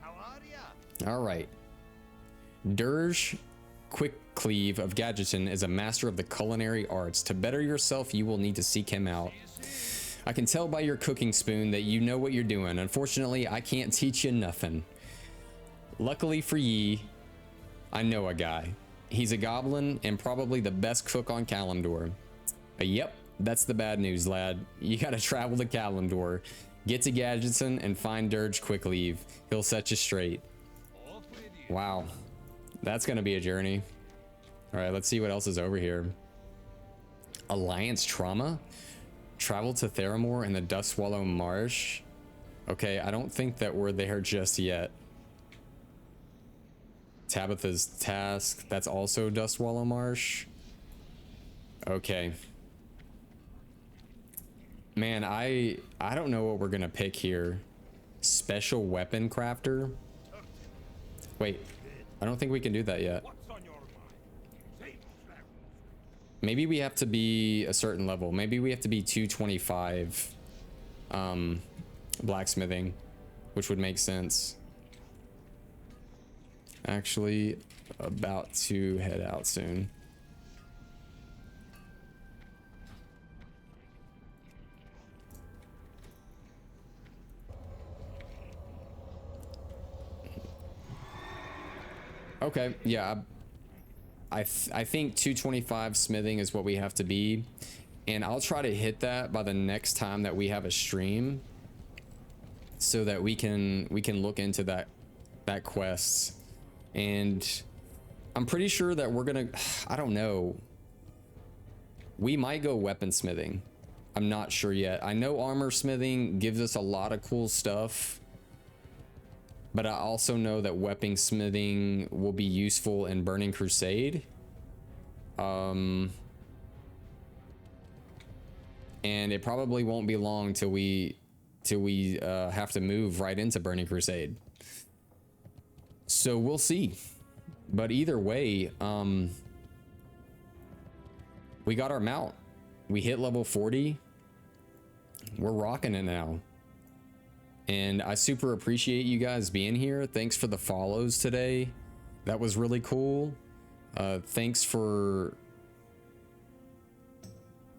How are ya? All right. Dirge Quickcleave of Gadgeton is a master of the culinary arts. To better yourself, you will need to seek him out. I can tell by your cooking spoon that you know what you're doing. Unfortunately, I can't teach you nothing. Luckily for ye, I know a guy. He's a goblin and probably the best cook on Kalimdor. Yep, that's the bad news, lad. You gotta travel to Kalimdor, get to Gadgeton, and find Dirge Quickleave. He'll set you straight. Wow, that's gonna be a journey. All right, let's see what else is over here. Alliance Trauma? Travel to Theramore and the Dustswallow Marsh? Okay, I don't think that we're there just yet. Tabitha's Task, that's also Dustswallow Marsh. Okay. Man, I don't know what we're gonna pick here. Special Weapon Crafter? Wait, I don't think we can do that yet. Maybe we have to be a certain level. Maybe we have to be 225 blacksmithing, which would make sense. Actually, about to head out soon. Okay, yeah. I think 225 smithing is what we have to be, and I'll try to hit that by the next time that we have a stream, so that we can look into that quest. And I'm pretty sure that we're gonna, I don't know, we might go weaponsmithing. I'm not sure yet. I know armor smithing gives us a lot of cool stuff, but I also know that weapon smithing will be useful in Burning Crusade. And it probably won't be long till we have to move right into Burning Crusade. So we'll see. But either way, we got our mount. We hit level 40. We're rocking it now. And I super appreciate you guys being here. Thanks for the follows today. That was really cool. Thanks for...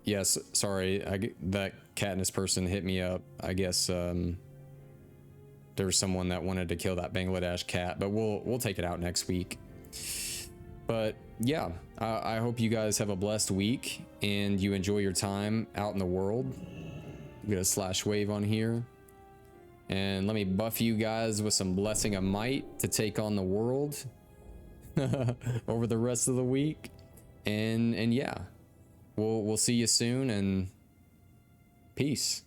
Yes, sorry. That Katniss person hit me up. I guess there was someone that wanted to kill that Bangladesh cat, but we'll take it out next week. But yeah, I hope you guys have a blessed week and you enjoy your time out in the world. Get a slash wave on here. And let me buff you guys with some Blessing of Might to take on the world. over the rest of the week. And yeah, we'll see you soon, and peace.